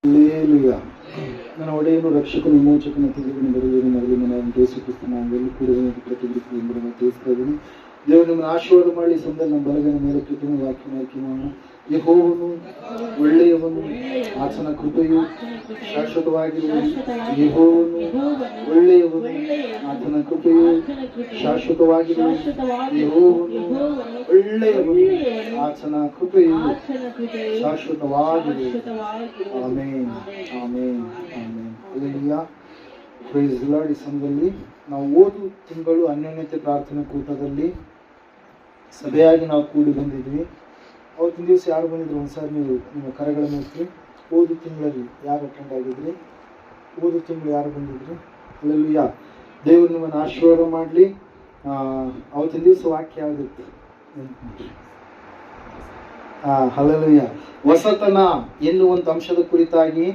Hallelujah. ನನ್ನ ಒಡೆಯನು ರಕ್ಷಕನು ವಿಮೋಚಕನ ತಿಳಿದನು ಬರುವುದನ್ನು ಮರಳಿ ನಾನು ದೇಶಕ್ಕಿಸ್ತು ನಾನು ಎಲ್ಲಿ ಕೂಡ ಪ್ರತಿಬಿಡಿಸಿ ಎಂಬುದನ್ನು ತಿಳಿಸ್ತಾ ಇದ್ದೀನಿ. ದೇವರು ನಿಮ್ಮನ್ನು ಆಶೀರ್ವಾದ ಮಾಡಲಿ. ಸಂದರ್ಭ ನಮ್ಮ ಬಲಗನ ಮೇಲೆ ಕೃತಜ್ಞ ವಾಕ್ಯ ಮಾಡೋಣ. ಯೆಹೋವನು ಒಳ್ಳೆಯವನು, ಆತನ ಕೃಪೆಯು ಶಾಶ್ವತವಾಗಿರುವುದು. ಯೆಹೋವನು ಒಳ್ಳೆಯವನು, ಆತನ ಕೃಪೆಯು ಶಾಶ್ವತವಾಗಿರುವುದು. ಯೆಹೋವನು ಒಳ್ಳೆಯವನು, ಆತನ ಕೃಪೆಯು ಶಾಶ್ವತವಾಗಿರುವುದು. Amen, amen, amen. Hallelujah. Praise the Lord. ಈ ಸಮಯದಲ್ಲಿ ನಾವು ಓದು ತಿಂಗಳು ಅನ್ಯೋನ್ಯತೆ ಪ್ರಾರ್ಥನಾ ಕೂಟದಲ್ಲಿ ಸಭೆಯಾಗಿ ನಾವು ಕೂಡಿ ಬಂದಿದ್ವಿ. ಅವತ್ತಿನ ದಿವಸ ಯಾರು ಬಂದಿದ್ರು ಒಂದ್ಸಾರಿ ನೀವು ನಿಮ್ಮ ಕರೆಗಳನ್ನು ಎತ್ತಿ. ಓದು ತಿಂಗಳಲ್ಲಿ ಯಾರು ಅಟೆಂಡ್ ಆಗಿದ್ರಿ? ಓದು ತಿಂಗಳು ಯಾರು ಬಂದಿದ್ರಿ? ಹಲ್ಲೆಲೂಯಾ. ದೇವರು ನಿಮ್ಮನ್ನು ಆಶೀರ್ವಾದ ಮಾಡಲಿ. ಅವತ್ತಿನ ದಿವಸ ವಾಕ್ಯ ಯಾವುದಿತ್ತು? ಹಲ್ಲೆಲೂಯಾ. ಹೊಸತನ ಎನ್ನುವಂಥ ಅಂಶದ ಕುರಿತಾಗಿ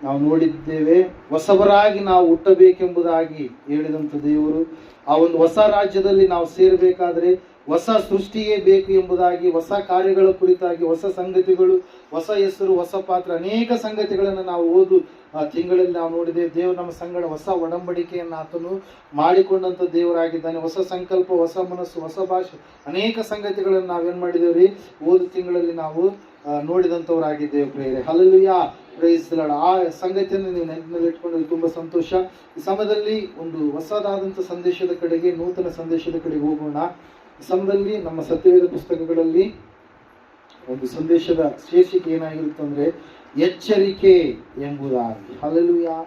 ನಾವು ನೋಡಿದ್ದೇವೆ. ಹೊಸಬರಾಗಿ ನಾವು ಹುಟ್ಟಬೇಕೆಂಬುದಾಗಿ ಹೇಳಿದಂಥ ದೇವರು ಆ ಒಂದು ಹೊಸ ರಾಜ್ಯದಲ್ಲಿ ನಾವು ಸೇರಬೇಕಾದ್ರೆ ಹೊಸ ಸೃಷ್ಟಿಯೇ ಬೇಕು ಎಂಬುದಾಗಿ, ಹೊಸ ಕಾರ್ಯಗಳ ಕುರಿತಾಗಿ, ಹೊಸ ಸಂಗತಿಗಳು, ಹೊಸ ಹೆಸರು, ಹೊಸ ಪಾತ್ರ, ಅನೇಕ ಸಂಗತಿಗಳನ್ನು ನಾವು ಓದು ತಿಂಗಳಲ್ಲಿ ನಾವು ನೋಡಿದ್ದೇವೆ. ದೇವರು ನಮ್ಮ ಸಂಗಡ ಹೊಸ ಒಡಂಬಡಿಕೆಯನ್ನು ಆತನು ಮಾಡಿಕೊಂಡಂಥ ದೇವರಾಗಿದ್ದಾನೆ. ಹೊಸ ಸಂಕಲ್ಪ, ಹೊಸ ಮನಸ್ಸು, ಹೊಸ ಭಾಷೆ, ಅನೇಕ ಸಂಗತಿಗಳನ್ನು ನಾವೇನು ಮಾಡಿದ್ದೇವ್ರಿ ಓದು ತಿಂಗಳಲ್ಲಿ ನಾವು ನೋಡಿದಂಥವರಾಗಿದ್ದೇವೆ ಪ್ರಿಯರೇ. ಹಲ್ಲೆಲೂಯಾ. Praise the Lord. ಆ ಸಂಗತಿಯನ್ನು ನೀವು ನೆನಪಿನಲ್ಲಿ ಇಟ್ಕೊಂಡು ತುಂಬಾ ಸಂತೋಷ. ಈ ಸಮಯದಲ್ಲಿ ಒಂದು ಹೊಸದಾದಂಥ ಸಂದೇಶದ ಕಡೆಗೆ, ನೂತನ ಸಂದೇಶದ ಕಡೆಗೆ ಹೋಗೋಣ. ಈ ಸಮಯದಲ್ಲಿ ನಮ್ಮ ಸತ್ಯವೇದ ಪುಸ್ತಕಗಳಲ್ಲಿ ಒಂದು ಸಂದೇಶದ ಶೀರ್ಷಿಕೆ ಏನಾಗಿರುತ್ತೆ ಅಂದ್ರೆ ಎಚ್ಚರಿಕೆ ಎಂಬುದಾಗಿ. ಹಲ್ಲೆಲೂಯಾ.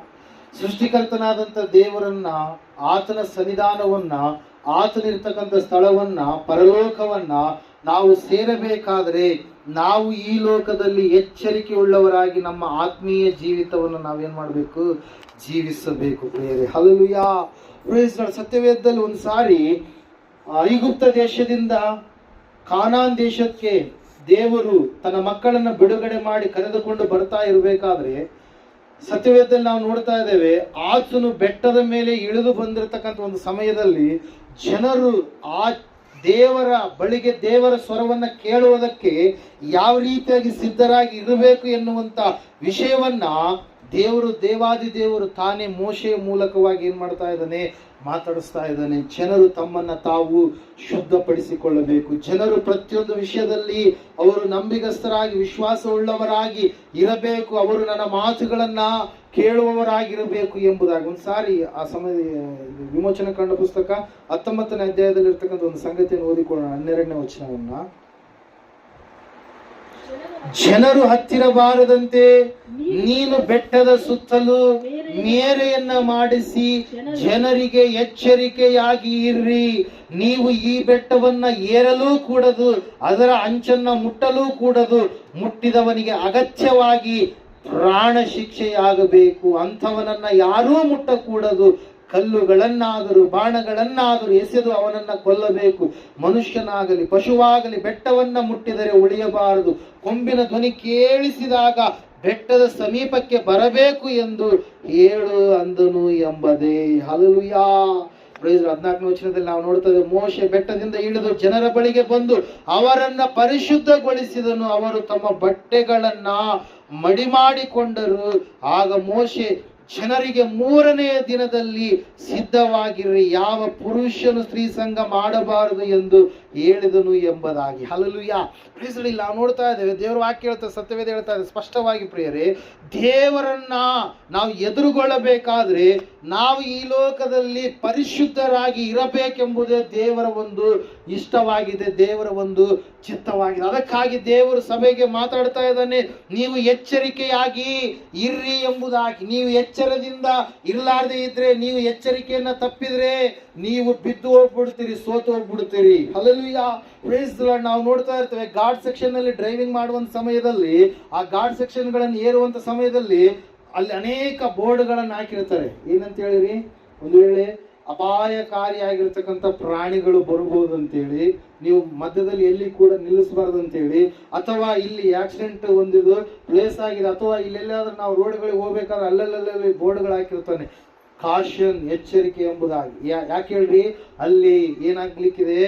ಸೃಷ್ಟಿಕರ್ತನಾದಂಥ ದೇವರನ್ನ, ಆತನ ಸನ್ನಿಧಾನವನ್ನ, ಆತನಿರ್ತಕ್ಕಂಥ ಸ್ಥಳವನ್ನ, ಪರಲೋಕವನ್ನ ನಾವು ಸೇರಬೇಕಾದ್ರೆ ನಾವು ಈ ಲೋಕದಲ್ಲಿ ಎಚ್ಚರಿಕೆ ಉಳ್ಳವರಾಗಿ ನಮ್ಮ ಆತ್ಮೀಯ ಜೀವಿತವನ್ನು ನಾವೇನ್ ಮಾಡಬೇಕು? ಜೀವಿಸಬೇಕು ಪ್ರಿಯರೇ. ಹಲ್ಲೆಲೂಯಾ. Praise the Lord. ಸತ್ಯವೇದದಲ್ಲಿ ಒಂದು ಸಾರಿ ಐಗುಪ್ತ ದೇಶದಿಂದ ಕಾನಾನ್ ದೇಶಕ್ಕೆ ದೇವರು ತನ್ನ ಮಕ್ಕಳನ್ನ ಬಿಡುಗಡೆ ಮಾಡಿ ಕರೆದುಕೊಂಡು ಬರ್ತಾ ಇರಬೇಕಾದ್ರೆ ಸತ್ಯವೇದದಲ್ಲಿ ನಾವು ನೋಡ್ತಾ ಇದ್ದೇವೆ, ಆತನು ಬೆಟ್ಟದ ಮೇಲೆ ಇಳಿದು ಬಂದಿರತಕ್ಕಂಥ ಒಂದು ಸಮಯದಲ್ಲಿ ಜನರು ಆ ದೇವರ ಬಳಿಗೆ, ದೇವರ ಸ್ವರವನ್ನ ಕೇಳುವುದಕ್ಕೆ ಯಾವ ರೀತಿಯಾಗಿ ಸಿದ್ಧರಾಗಿ ಇರಬೇಕು ಎನ್ನುವಂತ ವಿಷಯವನ್ನ ದೇವಾದಿ ದೇವರು ತಾನೇ ಮೋಶೆಯ ಮೂಲಕವಾಗಿ ಏನ್ ಮಾಡ್ತಾ ಇದ್ದಾನೆ? ಮಾತಾಡಿಸ್ತಾ ಇದ್ದಾನೆ. ಜನರು ತಮ್ಮನ್ನ ತಾವು ಶುದ್ಧಪಡಿಸಿಕೊಳ್ಳಬೇಕು. ಜನರು ಪ್ರತಿಯೊಂದು ವಿಷಯದಲ್ಲಿ ಅವರು ನಂಬಿಗಸ್ತರಾಗಿ, ವಿಶ್ವಾಸವುಳ್ಳವರಾಗಿ ಇರಬೇಕು. ಅವರು ನನ್ನ ಮಾತುಗಳನ್ನ ಕೇಳುವವರಾಗಿರಬೇಕು ಎಂಬುದಾಗಿ. ಒಂದ್ಸಾರಿ ಆ ಸಮಯ ವಿಮೋಚನಾ ಕಾಂಡ ಪುಸ್ತಕ 19ನೇ ಅಧ್ಯಾಯದಲ್ಲಿ ಇರ್ತಕ್ಕಂಥ ಒಂದು ಸಂಗತಿಯನ್ನು ಓದಿಕೊಳ್ಳೋಣ. 12ನೇ ವಚನವನ್ನ. ಜನರು ಹತ್ತಿರ ಬಾರದಂತೆ ನೀನು ಬೆಟ್ಟದ ಸುತ್ತಲೂ ಮೇರೆಯನ್ನ ಮಾಡಿಸಿ ಜನರಿಗೆ ಎಚ್ಚರಿಕೆಯಾಗಿ ಇರ್ರಿ. ನೀವು ಈ ಬೆಟ್ಟವನ್ನ ಏರಲೂ ಕೂಡದು, ಅದರ ಅಂಚನ್ನ ಮುಟ್ಟಲೂ ಕೂಡದು. ಮುಟ್ಟಿದವನಿಗೆ ಅಗತ್ಯವಾಗಿ ಪ್ರಾಣ ಶಿಕ್ಷೆಯಾಗಬೇಕು. ಅಂಥವನನ್ನ ಯಾರೂ ಮುಟ್ಟಕೂಡದು. ಕಲ್ಲುಗಳನ್ನಾದರೂ ಬಾಣಗಳನ್ನಾದರೂ ಎಸೆದು ಅವನನ್ನ ಕೊಲ್ಲಬೇಕು. ಮನುಷ್ಯನಾಗಲಿ ಪಶುವಾಗಲಿ ಬೆಟ್ಟವನ್ನ ಮುಟ್ಟಿದರೆ ಉಳಿಯಬಾರದು. ಕೊಂಬಿನ ಧ್ವನಿ ಕೇಳಿಸಿದಾಗ ಬೆಟ್ಟದ ಸಮೀಪಕ್ಕೆ ಬರಬೇಕು ಎಂದು ಹೇಳು ಅಂದನು ಎಂಬುದೇ. ಹಲ್ಲೆಲೂಯಾ. 14ನೇ ವಚನದಲ್ಲಿ ನಾವು ನೋಡ್ತಾ ಇದ್ದೇವೆ, ಮೋಶೆ ಬೆಟ್ಟದಿಂದ ಇಳಿದು ಜನರ ಬಳಿಗೆ ಬಂದು ಅವರನ್ನ ಪರಿಶುದ್ಧಗೊಳಿಸಿದನು. ಅವರು ತಮ್ಮ ಬಟ್ಟೆಗಳನ್ನ ಮಡಿ ಮಾಡಿಕೊಂಡರು. ಆಗ ಮೋಶೆ ಜನರಿಗೆ 3ನೆಯ ದಿನದಲ್ಲಿ ಸಿದ್ಧವಾಗಿರ್ರಿ, ಯಾವ ಪುರುಷನು ಸ್ತ್ರೀ ಸಂಘ ಮಾಡಬಾರದು ಎಂದು ಹೇಳಿದನು ಎಂಬುದಾಗಿ. ಹಲ್ಲೆಲೂಯಾ. ನಾವು ನೋಡ್ತಾ ಇದ್ದೇವೆ, ದೇವರ ವಾಕ್ಯ ಹೇಳ್ತಾರೆ, ಸತ್ಯವೇದ ಹೇಳ್ತಾ ಇದೆ ಸ್ಪಷ್ಟವಾಗಿ ಪ್ರಿಯರೇ, ದೇವರನ್ನ ನಾವು ಎದುರುಗೊಳ್ಳಬೇಕಾದ್ರೆ ನಾವು ಈ ಲೋಕದಲ್ಲಿ ಪರಿಶುದ್ಧರಾಗಿ ಇರಬೇಕೆಂಬುದೇ ದೇವರ ಒಂದು ಇಷ್ಟವಾಗಿದೆ, ದೇವರ ಒಂದು ಚಿತ್ತವಾಗಿದೆ. ಅದಕ್ಕಾಗಿ ದೇವರು ಸಭೆಗೆ ಮಾತಾಡ್ತಾ ಇದ್ದಾನೆ, ನೀವು ಎಚ್ಚರಿಕೆಯಾಗಿ ಇರ್ರಿ ಎಂಬುದಾಗಿ. ನೀವು ಎಚ್ಚರದಿಂದ ಇರಲಾರದೆ ಇದ್ರೆ, ನೀವು ಎಚ್ಚರಿಕೆಯನ್ನ ತಪ್ಪಿದ್ರೆ ನೀವು ಬಿದ್ದು ಹೋಗ್ಬಿಡ್ತೀರಿ, ಸೋತು ಹೋಗ್ಬಿಡ್ತೀರಿ. ಹಲ್ಲೆಲೂಯಾ. Praise the Lord. ನಾವು ನೋಡ್ತಾ ಇರ್ತೇವೆ, ಘಾಟ್ ಸೆಕ್ಷನ್ ನಲ್ಲಿ ಡ್ರೈವಿಂಗ್ ಮಾಡುವಂತ ಸಮಯದಲ್ಲಿ, ಆ ಘಾಟ್ ಸೆಕ್ಷನ್ ಗಳನ್ನು ಏರುವಂತ ಸಮಯದಲ್ಲಿ ಅಲ್ಲಿ ಅನೇಕ ಬೋರ್ಡ್ಗಳನ್ನು ಹಾಕಿರ್ತಾರೆ. ಏನಂತ ಹೇಳಿರಿ? ಒಂದು ವೇಳೆ ಅಪಾಯಕಾರಿಯಾಗಿರ್ತಕ್ಕಂಥ ಪ್ರಾಣಿಗಳು ಬರಬಹುದು ಅಂತೇಳಿ, ನೀವು ಮಧ್ಯದಲ್ಲಿ ಎಲ್ಲಿ ಕೂಡ ನಿಲ್ಲಿಸಬಾರ್ದು ಅಂತೇಳಿ, ಅಥವಾ ಇಲ್ಲಿ ಆಕ್ಸಿಡೆಂಟ್ ಹೊಂದಿದ್ದು ಪ್ಲೇಸ್ ಆಗಿದೆ, ಅಥವಾ ಇಲ್ಲೆಲ್ಲಾದ್ರೂ ನಾವು ರೋಡ್ಗಳಿಗೆ ಹೋಗ್ಬೇಕಾದ್ರೆ ಅಲ್ಲಲ್ಲಿ ಬೋರ್ಡ್ಗಳು ಹಾಕಿರ್ತಾನೆ. ಕಾಷನ್, ಎಚ್ಚರಿಕೆ ಎಂಬುದಾಗಿ. ಯಾಕೆ ಹೇಳ್ರಿ, ಅಲ್ಲಿ ಏನಾಗ್ಲಿಕ್ಕಿದೆ,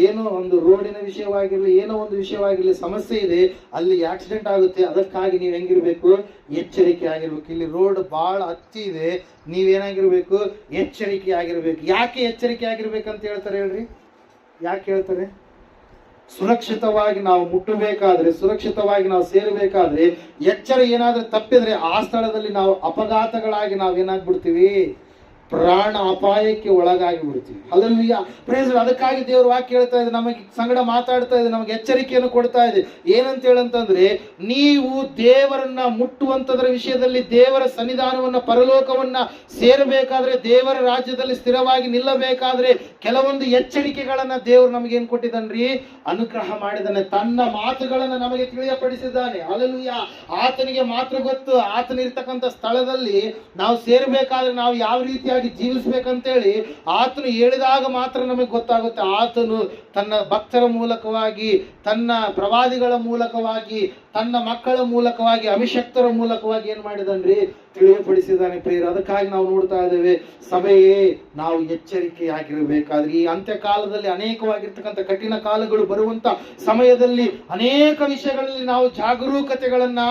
ಏನೋ ಒಂದು ರೋಡಿನ ವಿಷಯವಾಗಿರ್ಲಿ, ಏನೋ ಒಂದು ವಿಷಯವಾಗಿರ್ಲಿ, ಸಮಸ್ಯೆ ಇದೆ, ಅಲ್ಲಿ ಆಕ್ಸಿಡೆಂಟ್ ಆಗುತ್ತೆ. ಅದಕ್ಕಾಗಿ ನೀವು ಹೆಂಗಿರ್ಬೇಕು, ಎಚ್ಚರಿಕೆ ಆಗಿರ್ಬೇಕು. ಇಲ್ಲಿ ರೋಡ್ ಬಹಳ ಹತ್ತಿ ಇದೆ, ನೀವೇನಾಗಿರ್ಬೇಕು, ಎಚ್ಚರಿಕೆ ಆಗಿರ್ಬೇಕು. ಯಾಕೆ ಎಚ್ಚರಿಕೆ ಆಗಿರ್ಬೇಕಂತ ಹೇಳ್ತಾರೆ ಹೇಳ್ರಿ? ಯಾಕೆ ಹೇಳ್ತಾರೆ? ಸುರಕ್ಷಿತವಾಗಿ ನಾವು ಮುಟ್ಟಬೇಕಾದ್ರೆ, ಸುರಕ್ಷಿತವಾಗಿ ನಾವು ಸೇರಬೇಕಾದ್ರೆ, ಎಚ್ಚರ ಏನಾದ್ರೂ ತಪ್ಪಿದ್ರೆ ಆ ಸ್ಥಳದಲ್ಲಿ ನಾವು ಅಪಘಾತಗಳಾಗಿ ನಾವೇನಾಗ್ಬಿಡ್ತೀವಿ, ಪ್ರಾಣ ಅಪಾಯಕ್ಕೆ ಒಳಗಾಗಿ ಬಿಡ್ತೀವಿ. Hallelujah, praise. ಅದಕ್ಕಾಗಿ ದೇವರು ವಾಕ್ಯ ಹೇಳ್ತಾ ಇದೆ, ನಮಗೆ ಸಂಗಡ ಮಾತಾಡ್ತಾ ಇದೆ, ನಮಗೆ ಎಚ್ಚರಿಕೆಯನ್ನು ಕೊಡ್ತಾ ಇದೆ. ಏನಂತ ಹೇಳಂತಂದ್ರೆ, ನೀವು ದೇವರನ್ನ ಮುಟ್ಟುವಂತದ್ರ ವಿಷಯದಲ್ಲಿ, ದೇವರ ಸನ್ನಿಧಾನವನ್ನ, ಪರಲೋಕವನ್ನ ಸೇರಬೇಕಾದ್ರೆ, ದೇವರ ರಾಜ್ಯದಲ್ಲಿ ಸ್ಥಿರವಾಗಿ ನಿಲ್ಲಬೇಕಾದ್ರೆ ಕೆಲವೊಂದು ಎಚ್ಚರಿಕೆಗಳನ್ನ ದೇವರು ನಮಗೇನ್ ಕೊಟ್ಟಿದ್ದಾನ್ರಿ, ಅನುಗ್ರಹ ಮಾಡಿದ್ದಾನೆ. ತನ್ನ ಮಾತುಗಳನ್ನ ನಮಗೆ ತಿಳಿಯಪಡಿಸಿದ್ದಾನೆ. ಹಲ್ಲೆಲೂಯಾ, ಆತನಿಗೆ ಮಾತ್ರ ಗೊತ್ತು. ಆತನಿರ್ತಕ್ಕಂಥ ಸ್ಥಳದಲ್ಲಿ ನಾವು ಸೇರಬೇಕಾದ್ರೆ ನಾವು ಯಾವ ರೀತಿಯಾಗಿ ಜೀವಿಸ್ಬೇಕಂತೇಳಿ ಆತನು ಹೇಳಿದಾಗ ಮಾತ್ರ ನಮಗೆ ಗೊತ್ತಾಗುತ್ತೆ. ಆತನು ತನ್ನ ಭಕ್ತರ ಮೂಲಕವಾಗಿ, ತನ್ನ ಪ್ರವಾದಿಗಳ ಮೂಲಕವಾಗಿ, ತನ್ನ ಮಕ್ಕಳ ಮೂಲಕವಾಗಿ, ಅಭಿಷಕ್ತರ ಮೂಲಕವಾಗಿ ಏನ್ ಮಾಡಿದನ್ರಿ, ತಿಳಿಯಪಡಿಸಿದ್ದಾನೆ ಪ್ರಿಯರು. ಅದಕ್ಕಾಗಿ ನಾವು ನೋಡ್ತಾ ಇದ್ದೇವೆ, ಸಭೆಯೇ ನಾವು ಎಚ್ಚರಿಕೆಯಾಗಿರಬೇಕಾದ್ರೆ, ಈ ಅಂತ್ಯಕಾಲದಲ್ಲಿ ಅನೇಕವಾಗಿರ್ತಕ್ಕಂಥ ಕಠಿಣ ಕಾಲಗಳು ಬರುವಂತ ಸಮಯದಲ್ಲಿ ಅನೇಕ ವಿಷಯಗಳಲ್ಲಿ ನಾವು ಜಾಗರೂಕತೆಗಳನ್ನ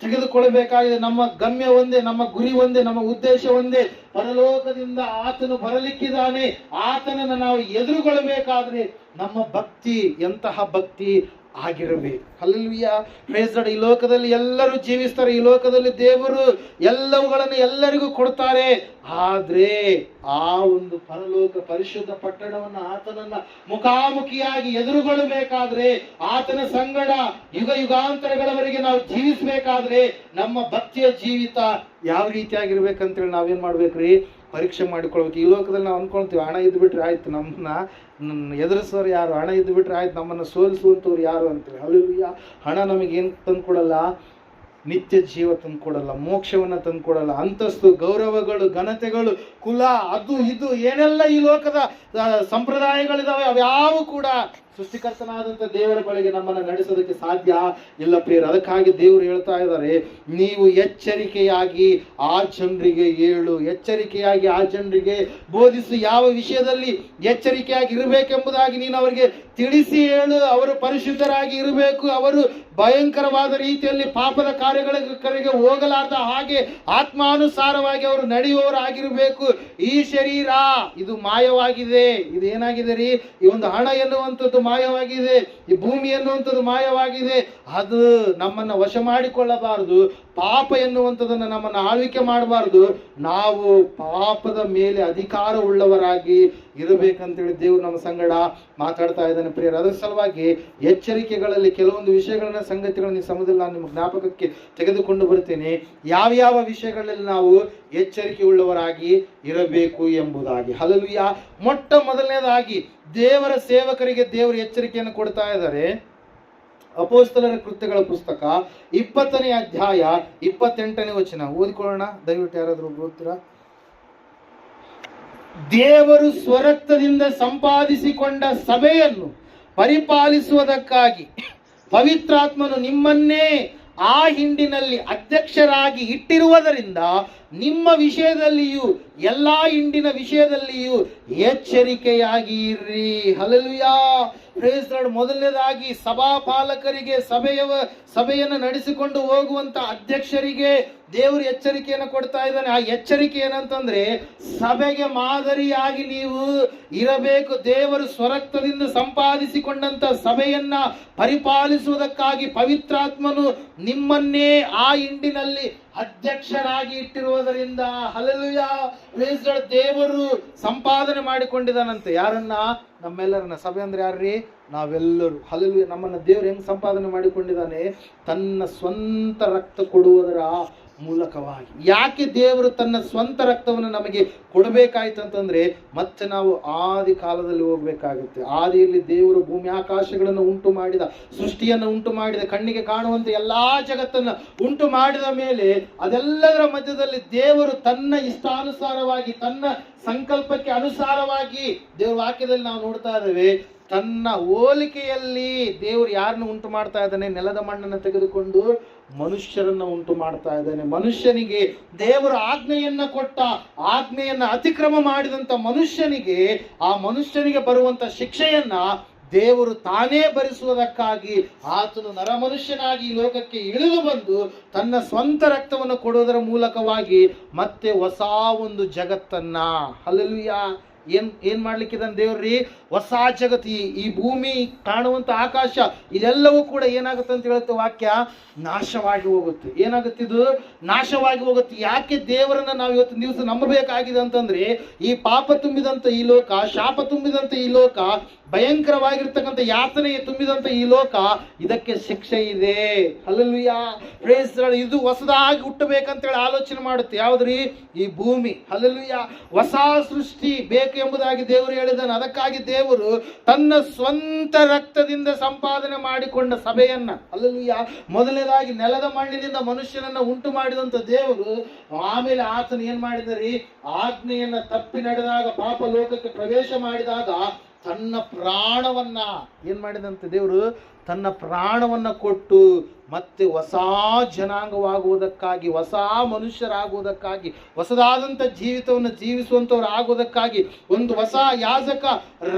ತೆಗೆದುಕೊಳ್ಳಬೇಕಾಗಿದೆ. ನಮ್ಮ ಗಮ್ಯ ಒಂದೇ, ನಮ್ಮ ಗುರಿ ಒಂದೇ, ನಮ್ಮ ಉದ್ದೇಶ ಒಂದೇ. ಪರಲೋಕದಿಂದ ಆತನು ಬರಲಿಕ್ಕಿದ್ದಾನೆ. ಆತನನ್ನು ನಾವು ಎದುರುಗೊಳ್ಳಬೇಕಾದ್ರೆ ನಮ್ಮ ಭಕ್ತಿ ಎಂತಹ ಭಕ್ತಿ ಆಗಿರಬೇಕು. Hallelujah, praise Lord. ಈ ಲೋಕದಲ್ಲಿ ಎಲ್ಲರೂ ಜೀವಿಸ್ತಾರೆ, ಈ ಲೋಕದಲ್ಲಿ ದೇವರು ಎಲ್ಲವುಗಳನ್ನು ಎಲ್ಲರಿಗೂ ಕೊಡ್ತಾರೆ. ಆದ್ರೆ ಆ ಒಂದು ಪರಲೋಕ ಪರಿಶುದ್ಧ ಪಟ್ಟಣವನ್ನ, ಆತನನ್ನ ಮುಖಾಮುಖಿಯಾಗಿ ಎದುರುಗೊಳ್ಳಬೇಕಾದ್ರೆ, ಆತನ ಸಂಗಡ ಯುಗ ಯುಗಾಂತರಗಳವರೆಗೆ ನಾವು ಜೀವಿಸಬೇಕಾದ್ರೆ ನಮ್ಮ ಭಕ್ತಿಯ ಜೀವಿತ ಯಾವ ರೀತಿಯಾಗಿರ್ಬೇಕಂತೇಳಿ ನಾವೇನ್ ಮಾಡ್ಬೇಕ್ರಿ, ಪರೀಕ್ಷೆ ಮಾಡಿಕೊಳ್ಬೇಕು. ಈ ಲೋಕದಲ್ಲಿ ನಾವು ಅನ್ಕೊಳ್ತೀವಿ, ಹಣ ಇದ್ದು ಬಿಟ್ರೆ ಆಯ್ತು, ನಮ್ಮನ್ನ ಎದುರಿಸೋರು ಯಾರು, ಹಣ ಇದ್ದು ಬಿಟ್ರೆ ಆಯ್ತು, ನಮ್ಮನ್ನು ಸೋಲಿಸುವಂಥವ್ರು ಯಾರು ಅಂತೇಳಿ. ಹಲ್ಲೆಲೂಯಾ, ಹಣ ನಮಗೇನು ತಂದು ಕೊಡಲ್ಲ, ನಿತ್ಯ ಜೀವ ತಂದು ಕೊಡಲ್ಲ, ಮೋಕ್ಷವನ್ನ ತಂದು ಕೊಡಲ್ಲ. ಅಂತಸ್ತು, ಗೌರವಗಳು, ಘನತೆಗಳು, ಕುಲ, ಅದು ಇದು ಏನೆಲ್ಲ ಈ ಲೋಕದ ಸಂಪ್ರದಾಯಗಳಿದಾವೆ, ಅವ್ಯಾವು ಕೂಡ ಸೃಷ್ಟಿಕರ್ತನಾದಂಥ ದೇವರ ಬಳಿಗೆ ನಮ್ಮನ್ನು ನಡೆಸೋದಕ್ಕೆ ಸಾಧ್ಯ ಇಲ್ಲ ಪ್ರಿಯರು. ಅದಕ್ಕಾಗಿ ದೇವರು ಹೇಳ್ತಾ ಇದ್ದಾರೆ, ನೀವು ಎಚ್ಚರಿಕೆಯಾಗಿ ಆ ಜನರಿಗೆ ಹೇಳು, ಎಚ್ಚರಿಕೆಯಾಗಿ ಆ ಜನರಿಗೆ ಬೋಧಿಸು. ಯಾವ ವಿಷಯದಲ್ಲಿ ಎಚ್ಚರಿಕೆಯಾಗಿ ಇರಬೇಕೆಂಬುದಾಗಿ ನೀನು ಅವರಿಗೆ ತಿಳಿಸಿ ಹೇಳು. ಅವರು ಪರಿಶುದ್ಧರಾಗಿ ಇರಬೇಕು. ಅವರು ಭಯಂಕರವಾದ ರೀತಿಯಲ್ಲಿ ಪಾಪದ ಕಾರ್ಯಗಳಿಗೆ ಹೋಗಲಾರ್ದ ಹಾಗೆ ಆತ್ಮಾನುಸಾರವಾಗಿ ಅವರು ನಡೆಯುವವರಾಗಿರಬೇಕು. ಈ ಶರೀರ ಇದು ಮಾಯವಾಗಿದೆ. ಇದು ಏನಾಗಿದೆ ರೀ, ಈ ಒಂದು ಹಣ ಎನ್ನುವಂಥದ್ದು ಮಾಯವಾಗಿದೆ, ಈ ಭೂಮಿ ಎನ್ನುವಂಥದ್ದು ಮಾಯವಾಗಿದೆ. ಅದು ನಮ್ಮನ್ನ ವಶ ಮಾಡಿಕೊಳ್ಳಬಾರದು. ಪಾಪ ಎನ್ನುವಂಥದ್ದನ್ನು ನಮ್ಮನ್ನು ಆಳ್ವಿಕೆ ಮಾಡಬಾರದು. ನಾವು ಪಾಪದ ಮೇಲೆ ಅಧಿಕಾರ ಉಳ್ಳವರಾಗಿ ಇರಬೇಕಂತೇಳಿ ದೇವರು ನಮ್ಮ ಸಂಗಡ ಮಾತಾಡ್ತಾ ಇದ್ದಾನೆ ಪ್ರಿಯರು. ಅದರ ಸಲುವಾಗಿ ಎಚ್ಚರಿಕೆಗಳಲ್ಲಿ ಕೆಲವೊಂದು ವಿಷಯಗಳನ್ನ, ಸಂಗತಿಗಳನ್ನ ಈ ಸಮಯದಲ್ಲಿ ನಾನು ನಿಮ್ಮ ಜ್ಞಾಪಕಕ್ಕೆ ತೆಗೆದುಕೊಂಡು ಬರ್ತೇನೆ. ಯಾವ ವಿಷಯಗಳಲ್ಲಿ ನಾವು ಎಚ್ಚರಿಕೆ ಉಳ್ಳವರಾಗಿ ಇರಬೇಕು ಎಂಬುದಾಗಿ. ಹಲ್ಲೆಲೂಯಾ. ಮೊಟ್ಟ ಮೊದಲನೇದಾಗಿ ದೇವರ ಸೇವಕರಿಗೆ ದೇವರು ಎಚ್ಚರಿಕೆಯನ್ನು ಕೊಡ್ತಾ ಇದ್ದಾರೆ. ಅಪೊಸ್ತಲರ ಕೃತ್ಯಗಳ ಪುಸ್ತಕ 20ನೇ ಅಧ್ಯಾಯ 28ನೇ ವಚನ ಓದಿಕೊಳ್ಳೋಣ ದಯವಿಟ್ಟು. ಯಾರಾದ್ರೂ ಓದ್ತೀರಾ? ದೇವರು ಸ್ವರಕ್ತದಿಂದ ಸಂಪಾದಿಸಿಕೊಂಡ ಸಭೆಯನ್ನು ಪರಿಪಾಲಿಸುವುದಕ್ಕಾಗಿ ಪವಿತ್ರಾತ್ಮನು ನಿಮ್ಮನ್ನೇ ಆ ಹಿಂಡಿನಲ್ಲಿ ಅಧ್ಯಕ್ಷರಾಗಿ ಇಟ್ಟಿರುವುದರಿಂದ ನಿಮ್ಮ ವಿಷಯದಲ್ಲಿಯೂ ಎಲ್ಲಾ ಹಿಂಡಿನ ವಿಷಯದಲ್ಲಿಯೂ ಎಚ್ಚರಿಕೆಯಾಗಿ ಇರ್ರಿ. Hallelujah, praise Lord. ಮೊದಲನೇದಾಗಿ ಸಭಾಪಾಲಕರಿಗೆ, ಸಭೆಯನ್ನು ನಡೆಸಿಕೊಂಡು ಹೋಗುವಂತ ಅಧ್ಯಕ್ಷರಿಗೆ ದೇವರು ಎಚ್ಚರಿಕೆಯನ್ನು ಕೊಡ್ತಾ ಇದ್ದಾನೆ. ಆ ಎಚ್ಚರಿಕೆ ಏನಂತಂದ್ರೆ, ಸಭೆಗೆ ಮಾದರಿಯಾಗಿ ನೀವು ಇರಬೇಕು. ದೇವರು ಸ್ವರಕ್ತದಿಂದ ಸಂಪಾದಿಸಿಕೊಂಡಂತ ಸಭೆಯನ್ನ ಪರಿಪಾಲಿಸುವುದಕ್ಕಾಗಿ ಪವಿತ್ರಾತ್ಮನು ನಿಮ್ಮನ್ನೇ ಆ ಹಿಂಡಿನಲ್ಲಿ ಅಧ್ಯಕ್ಷರಾಗಿ ಇಟ್ಟಿರುವುದರಿಂದ, ಹಲ್ಲೆಲೂಯಾ, ಪ್ರೈಸ್ ಲಾರ್ಡ್, ದೇವರು ಸಂಪಾದನೆ ಮಾಡಿಕೊಂಡಿದ್ದಾನಂತೆ. ಯಾರನ್ನ? ನಮ್ಮೆಲ್ಲರನ್ನ. ಸಭೆ ಅಂದ್ರೆ ಯಾರ್ರೀ? ನಾವೆಲ್ಲರೂ. ಹಲ್ಲೆಲೂಯಾ. ನಮ್ಮನ್ನ ದೇವರು ಹೆಂಗ್ ಸಂಪಾದನೆ ಮಾಡಿಕೊಂಡಿದ್ದಾನೆ? ತನ್ನ ಸ್ವಂತ ರಕ್ತ ಕೊಡುವುದರ ಮೂಲಕವಾಗಿ. ಯಾಕೆ ದೇವರು ತನ್ನ ಸ್ವಂತ ರಕ್ತವನ್ನು ನಮಗೆ ಕೊಡಬೇಕಾಯ್ತು ಅಂತಂದ್ರೆ, ಮತ್ತೆ ನಾವು ಆದಿ ಕಾಲದಲ್ಲಿ ಹೋಗ್ಬೇಕಾಗುತ್ತೆ. ಆದಿಯಲ್ಲಿ ದೇವರು ಭೂಮಿ ಆಕಾಶಗಳನ್ನು ಉಂಟು ಮಾಡಿದ, ಸೃಷ್ಟಿಯನ್ನು ಉಂಟು ಮಾಡಿದ, ಕಣ್ಣಿಗೆ ಕಾಣುವಂತೆ ಎಲ್ಲಾ ಜಗತ್ತನ್ನು ಉಂಟು ಮಾಡಿದ ಮೇಲೆ ಅದೆಲ್ಲದರ ಮಧ್ಯದಲ್ಲಿ ದೇವರು ತನ್ನ ಇಷ್ಟಾನುಸಾರವಾಗಿ, ತನ್ನ ಸಂಕಲ್ಪಕ್ಕೆ ಅನುಸಾರವಾಗಿ, ದೇವರ ವಾಕ್ಯದಲ್ಲಿ ನಾವು ನೋಡ್ತಾ ಇದ್ದೇವೆ, ತನ್ನ ಹೋಲಿಕೆಯಲ್ಲಿ ದೇವರು ಯಾರನ್ನು ಉಂಟು ಮಾಡ್ತಾ ಇದ್ದಾನೆ? ನೆಲದ ಮಣ್ಣನ್ನು ತೆಗೆದುಕೊಂಡು ಮನುಷ್ಯರನ್ನ ಉಂಟು ಮಾಡ್ತಾ ಇದ್ದಾನೆ. ಮನುಷ್ಯನಿಗೆ ದೇವರ ಆಜ್ಞೆಯನ್ನ ಕೊಟ್ಟ, ಆಜ್ಞೆಯನ್ನ ಅತಿಕ್ರಮ ಮಾಡಿದಂತ ಮನುಷ್ಯನಿಗೆ, ಆ ಮನುಷ್ಯನಿಗೆ ಬರುವಂತ ಶಿಕ್ಷೆಯನ್ನ ದೇವರು ತಾನೇ ಭರಿಸುವುದಕ್ಕಾಗಿ ಆತನು ನರಮನುಷ್ಯನಾಗಿ ಈ ಲೋಕಕ್ಕೆ ಇಳಿದು ಬಂದು ತನ್ನ ಸ್ವಂತ ರಕ್ತವನ್ನು ಕೊಡುವುದರ ಮೂಲಕವಾಗಿ ಮತ್ತೆ ಹೊಸ ಒಂದು ಜಗತ್ತನ್ನ, ಹಲ್ಲೆಲೂಯಾ, ಏನ್ ಮಾಡ್ಲಿಕ್ಕಿದ್ದಾನೆ ದೇವ್ರಿ? ಹೊಸ ಜಗತ್ತು, ಈ ಭೂಮಿ, ಕಾಣುವಂತ ಆಕಾಶ, ಇದೆಲ್ಲವೂ ಕೂಡ ಏನಾಗುತ್ತೆ ಅಂತ ಹೇಳುತ್ತೆ ವಾಕ್ಯ, ನಾಶವಾಗಿ ಹೋಗುತ್ತೆ. ಏನಾಗುತ್ತೆ? ಇದು ನಾಶವಾಗಿ ಹೋಗುತ್ತೆ. ಯಾಕೆ ದೇವರನ್ನ ನಾವು ಇವತ್ತಿನ ದಿವಸ ನಂಬಬೇಕಾಗಿದೆ ಅಂತಂದ್ರೆ, ಈ ಪಾಪ ತುಂಬಿದಂತ ಈ ಲೋಕ, ಶಾಪ ತುಂಬಿದಂತ ಈ ಲೋಕ, ಭಯಂಕರವಾಗಿರ್ತಕ್ಕಂಥ ಯಾತನೆ ತುಂಬಿದಂತ ಈ ಲೋಕ, ಇದಕ್ಕೆ ಶಿಕ್ಷೆ ಇದೆ. Hallelujah, praise God. ಇದು ಹೊಸದಾಗಿ ಹುಟ್ಟಬೇಕಂತೇಳಿ ಆಲೋಚನೆ ಮಾಡುತ್ತೆ. ಯಾವ್ದ್ರಿ? ಈ ಭೂಮಿ. ಹಲ್ಲೆಲೂಯಾ, ಹೊಸ ಸೃಷ್ಟಿ ಬೇಕು ಎಂಬುದಾಗಿ ದೇವರು ಹೇಳಿದ್ದಾನೆ. ಅದಕ್ಕಾಗಿ ದೇವರು ತನ್ನ ಸ್ವಂತ ರಕ್ತದಿಂದ ಸಂಪಾದನೆ ಮಾಡಿಕೊಂಡ ಸಭೆಯನ್ನ, ಹಲ್ಲೆಲೂಯಾ, ಮೊದಲನೇದಾಗಿ ನೆಲದ ಮಣ್ಣಿನಿಂದ ಮನುಷ್ಯನನ್ನ ಉಂಟು ಮಾಡಿದಂತ ದೇವರು, ಆಮೇಲೆ ಆತನು ಏನ್ ಮಾಡಿದರಿ? ಆಜ್ಞೆಯನ್ನ ತಪ್ಪಿ ನಡೆದಾಗ, ಪಾಪ ಲೋಕಕ್ಕೆ ಪ್ರವೇಶ ಮಾಡಿದಾಗ ತನ್ನ ಪ್ರಾಣವನ್ನ ಏನ್ ಮಾಡಿದಂತೆ ದೇವರು? ತನ್ನ ಪ್ರಾಣವನ್ನ ಕೊಟ್ಟು ಮತ್ತೆ ಹೊಸ ಜನಾಂಗವಾಗುವುದಕ್ಕಾಗಿ, ಹೊಸ ಮನುಷ್ಯರಾಗುವುದಕ್ಕಾಗಿ, ಹೊಸದಾದಂಥ ಜೀವಿತವನ್ನು ಜೀವಿಸುವಂಥವ್ರು ಆಗುವುದಕ್ಕಾಗಿ, ಒಂದು ಹೊಸ ಯಾಜಕ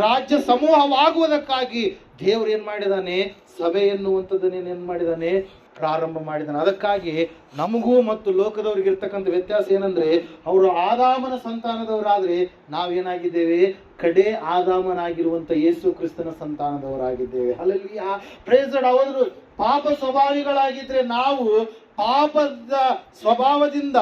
ರಾಜ್ಯ ಸಮೂಹವಾಗುವುದಕ್ಕಾಗಿ ದೇವರು ಏನ್ ಮಾಡಿದಾನೆ? ಸಭೆ ಎನ್ನುವಂಥದ್ದನ್ನೇನು ಏನ್ ಮಾಡಿದಾನೆ? ಪ್ರಾರಂಭ ಮಾಡಿದಾನೆ. ಅದಕ್ಕಾಗಿ ನಮಗೂ ಮತ್ತು ಲೋಕದವ್ರಿಗೆ ಇರ್ತಕ್ಕಂಥ ವ್ಯತ್ಯಾಸ ಏನಂದ್ರೆ, ಅವರು ಆದಾಮನ ಸಂತಾನದವರಾದ್ರೆ ನಾವೇನಾಗಿದ್ದೇವೆ? ಕಡೆ ಆದಾಮನಾಗಿರುವಂತ ಯೇಸು ಕ್ರಿಸ್ತನ ಸಂತಾನದವರಾಗಿದ್ದೇವೆ. Hallelujah, praise God. ಅವರು ಪಾಪ ಸ್ವಭಾವಿಗಳಾಗಿದ್ರೆ ನಾವು ಪಾಪದ ಸ್ವಭಾವದಿಂದ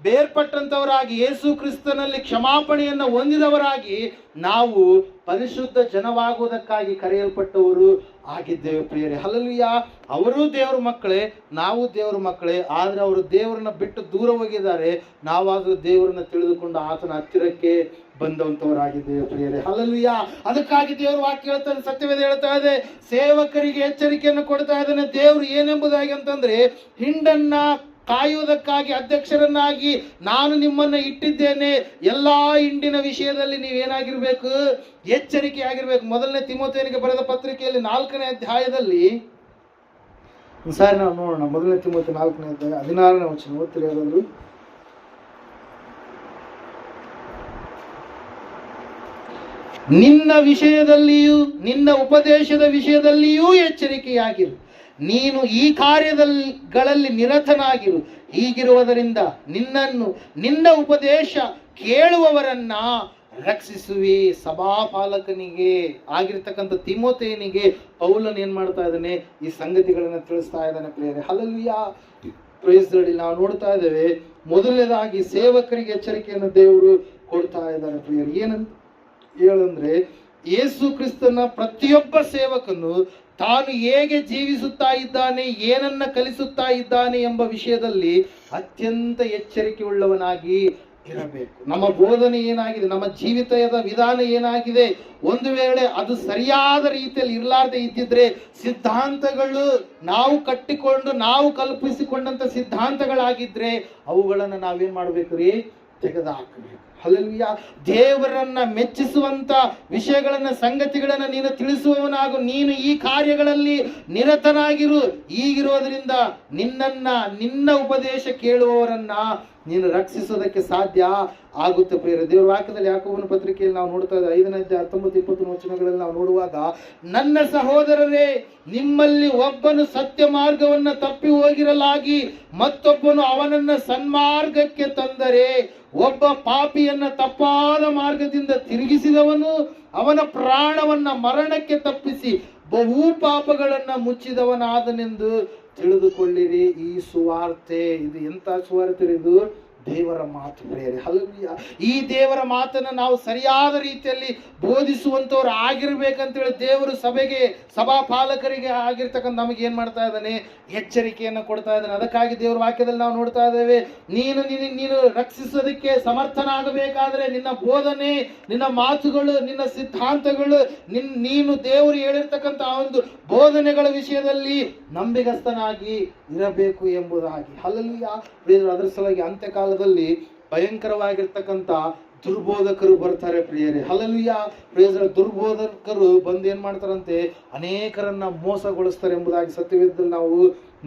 ಬೇರ್ಪಟ್ಟಂತವರಾಗಿ, ಯೇಸು ಕ್ರಿಸ್ತನಲ್ಲಿ ಕ್ಷಮಾಪಣೆಯನ್ನು ಹೊಂದಿದವರಾಗಿ ನಾವು ಪರಿಶುದ್ಧ ಜನವಾಗುವುದಕ್ಕಾಗಿ ಕರೆಯಲ್ಪಟ್ಟವರು ಆಗಿದ್ದೇವೆ ಪ್ರಿಯರೇ. ಹಲ್ಲೆಲೂಯಾ. ಅವರು ದೇವರ ಮಕ್ಕಳೇ, ನಾವು ದೇವರ ಮಕ್ಕಳೇ. ಆದ್ರೆ ಅವರು ದೇವರನ್ನ ಬಿಟ್ಟು ದೂರ ಹೋಗಿದ್ದಾರೆ. ನಾವಾದ್ರೂ ದೇವರನ್ನ ತಿಳಿದುಕೊಂಡು ಆತನ ಹತ್ತಿರಕ್ಕೆ ಬಂದಂತವರಾಗಿದ್ದೇವೆ ಪ್ರಿಯರೇ. ಹಲ್ಲೆಲೂಯಾ. ಅದಕ್ಕಾಗಿ ದೇವರು ವಾಕ್ಯ ಹೇಳ್ತಾನೆ, ಸತ್ಯವೇದ ಹೇಳ್ತಾ ಇದೆ, ಸೇವಕರಿಗೆ ಎಚ್ಚರಿಕೆಯನ್ನು ಕೊಡ್ತಾ ಇದ್ದಾನೆ. ದೇವರು ಏನೆಂಬುದಾಗಿ ಅಂತಂದ್ರೆ, ಹಿಂಡನ್ನ ಕಾಯುವುದಕ್ಕಾಗಿ ಅಧ್ಯಕ್ಷರನ್ನಾಗಿ ನಾನು ನಿಮ್ಮನ್ನ ಇಟ್ಟಿದ್ದೇನೆ. ಎಲ್ಲಾ ಹಿಂಡಿನ ವಿಷಯದಲ್ಲಿ ನೀವೇನಾಗಿರ್ಬೇಕು? ಎಚ್ಚರಿಕೆ ಆಗಿರ್ಬೇಕು. ಮೊದಲನೇ ತಿಮೋಥೆಯನಿಗೆ ಬರೆದ ಪತ್ರಿಕೆಯಲ್ಲಿ 4ನೇ ಅಧ್ಯಾಯದಲ್ಲಿ, ಸಾರಿ ನಾವು ನೋಡೋಣ, ಮೊದಲನೇ ತಿಮೋಥೆ 4ನೇ ಅಧ್ಯಾಯ 16ನೇ ವಚನ ಓದ್ತಿರಿ ಯಾರಾದ್ರು? ನಿನ್ನ ವಿಷಯದಲ್ಲಿಯೂ ನಿನ್ನ ಉಪದೇಶದ ವಿಷಯದಲ್ಲಿಯೂ ಎಚ್ಚರಿಕೆಯಾಗಿರು. ನೀನು ಈ ಕಾರ್ಯಗಳಲ್ಲಿ ನಿರತನಾಗಿರು. ಹೀಗಿರುವುದರಿಂದ ನಿನ್ನ ಉಪದೇಶ ಕೇಳುವವರನ್ನ ರಕ್ಷಿಸುವಿ. ಸಭಾಪಾಲಕನಿಗೆ ಆಗಿರ್ತಕ್ಕಂಥ ತಿಮೋಥೆಯನಿಗೆ ಪೌಲನ್ ಏನ್ ಮಾಡ್ತಾ ಇದ್ದಾನೆ? ಈ ಸಂಗತಿಗಳನ್ನ ತಿಳಿಸ್ತಾ ಇದ್ದಾನೆ ಪ್ರಿಯರೇ. Hallelujah, praise God. ನಾವು ನೋಡ್ತಾ ಇದ್ದೇವೆ, ಮೊದಲನೇದಾಗಿ ಸೇವಕರಿಗೆ ಎಚ್ಚರಿಕೆಯನ್ನು ದೇವರು ಕೊಡ್ತಾ ಇದ್ದಾರೆ ಪ್ರಿಯರೇ. ಏನಂತ ಹೇಳಂದ್ರೆ, ಯೇಸು ಕ್ರಿಸ್ತನ ಪ್ರತಿಯೊಬ್ಬ ಸೇವಕನು ತಾನು ಹೇಗೆ ಜೀವಿಸುತ್ತಾ ಇದ್ದಾನೆ, ಏನನ್ನ ಕಲಿಸುತ್ತಾ ಇದ್ದಾನೆ ಎಂಬ ವಿಷಯದಲ್ಲಿ ಅತ್ಯಂತ ಎಚ್ಚರಿಕೆ ಉಳ್ಳವನಾಗಿ ಇರಬೇಕು. ನಮ್ಮ ಬೋಧನೆ ಏನಾಗಿದೆ, ನಮ್ಮ ಜೀವಿತದ ವಿಧಾನ ಏನಾಗಿದೆ, ಒಂದು ವೇಳೆ ಅದು ಸರಿಯಾದ ರೀತಿಯಲ್ಲಿ ಇರಲಾರ್ದೆ ಇದ್ದಿದ್ರೆ, ಸಿದ್ಧಾಂತಗಳು ನಾವು ಕಟ್ಟಿಕೊಂಡು ನಾವು ಕಲ್ಪಿಸಿಕೊಂಡಂತ ಸಿದ್ಧಾಂತಗಳಾಗಿದ್ರೆ ಅವುಗಳನ್ನು ನಾವೇನ್ ಮಾಡ್ಬೇಕು ರೀ? ತೆಗೆದುಹಾಕಬೇಕು. ಹಲ್ಲೆಲೂಯಾ. ದೇವರನ್ನ ಮೆಚ್ಚಿಸುವಂತ ವಿಷಯಗಳನ್ನ, ಸಂಗತಿಗಳನ್ನ ನೀನು ತಿಳಿಸುವವನಾಗು. ನೀನು ಈ ಕಾರ್ಯಗಳಲ್ಲಿ ನಿರತನಾಗಿರು. ಹೀಗಿರೋದ್ರಿಂದ ನಿನ್ನ ಉಪದೇಶ ಕೇಳುವವರನ್ನ ನೀನು ರಕ್ಷಿಸೋದಕ್ಕೆ ಸಾಧ್ಯ ಆಗುತ್ತೆ ಪ್ರಿಯರೇ. ದೇವರ ವಾಕ್ಯದಲ್ಲಿ ಯಾಕೋಬನ ಪತ್ರಿಕೆಯಲ್ಲಿ ನಾವು ನೋಡ್ತಾ ಇದ್ದೇವೆ, 5ನೇ ಅಧ್ಯಾಯ 19-20 ವಚನಗಳಲ್ಲಿ ನಾವು ನೋಡುವಾಗ, ನನ್ನ ಸಹೋದರರೇ, ನಿಮ್ಮಲ್ಲಿ ಒಬ್ಬನು ಸತ್ಯ ಮಾರ್ಗವನ್ನ ತಪ್ಪಿ ಹೋಗಿರಲಾಗಿ ಮತ್ತೊಬ್ಬನು ಅವನನ್ನ ಸನ್ಮಾರ್ಗಕ್ಕೆ ತಂದರೆ, ಒಬ್ಬ ಪಾಪಿಯನ್ನ ತಪ್ಪಾದ ಮಾರ್ಗದಿಂದ ತಿರುಗಿಸಿದವನು ಅವನ ಪ್ರಾಣವನ್ನ ಮರಣಕ್ಕೆ ತಪ್ಪಿಸಿ ಬಹು ಪಾಪಗಳನ್ನ ಮುಚ್ಚಿದವನಾದನೆಂದು ತಿಳಿದುಕೊಳ್ಳಿರಿ. ಈ ಸುವಾರ್ತೆ, ಇದು ಎಂತ ಸುವಾರ್ತೆ? ಇದು ದೇವರ ಮಾತು ಪ್ರಿಯರೇ. ಹಲ್ಲೆಲೂಯಾ. ಈ ದೇವರ ಮಾತನ್ನ ನಾವು ಸರಿಯಾದ ರೀತಿಯಲ್ಲಿ ಬೋಧಿಸುವಂತವ್ರು ಆಗಿರ್ಬೇಕಂತೇಳಿ ದೇವರು ಸಭೆಗೆ, ಸಭಾಪಾಲಕರಿಗೆ ಆಗಿರ್ತಕ್ಕಂಥ ನಮಗೆ ಏನ್ ಮಾಡ್ತಾ ಇದ್ದಾನೆ? ಎಚ್ಚರಿಕೆಯನ್ನು ಕೊಡ್ತಾ ಇದ್ದಾನೆ. ಅದಕ್ಕಾಗಿ ದೇವರ ವಾಕ್ಯದಲ್ಲಿ ನಾವು ನೋಡ್ತಾ ಇದ್ದೇವೆ, ನೀನು ರಕ್ಷಿಸೋದಕ್ಕೆ ಸಮರ್ಥನಾಗಬೇಕಾದ್ರೆ ನಿನ್ನ ಬೋಧನೆ, ನಿನ್ನ ಮಾತುಗಳು, ನಿನ್ನ ಸಿದ್ಧಾಂತಗಳು, ನೀನು ದೇವರು ಹೇಳಿರ್ತಕ್ಕಂಥ ಒಂದು ಬೋಧನೆಗಳ ವಿಷಯದಲ್ಲಿ ನಂಬಿಗಸ್ತನಾಗಿ ಇರಬೇಕು ಎಂಬುದಾಗಿ. ಹಲ್ಲೆಲೂಯಾ. ಅದರ ಸಲುವಾಗಿ ಅಂತ್ಯಕಾಲದಲ್ಲಿ ಭಯಂಕರವಾಗಿರ್ತಕ್ಕಂಥ ದುರ್ಬೋಧಕರು ಬರ್ತಾರೆ ಪ್ರಿಯರೇ. ಹಲ್ಲೆಲೂಯಾ. ದುರ್ಬೋಧಕರು ಬಂದು ಏನ್ ಮಾಡ್ತಾರಂತೆ, ಅನೇಕರನ್ನ ಮೋಸಗೊಳಿಸ್ತಾರೆ ಎಂಬುದಾಗಿ ಸತ್ಯವೇದದಲ್ಲಿ ನಾವು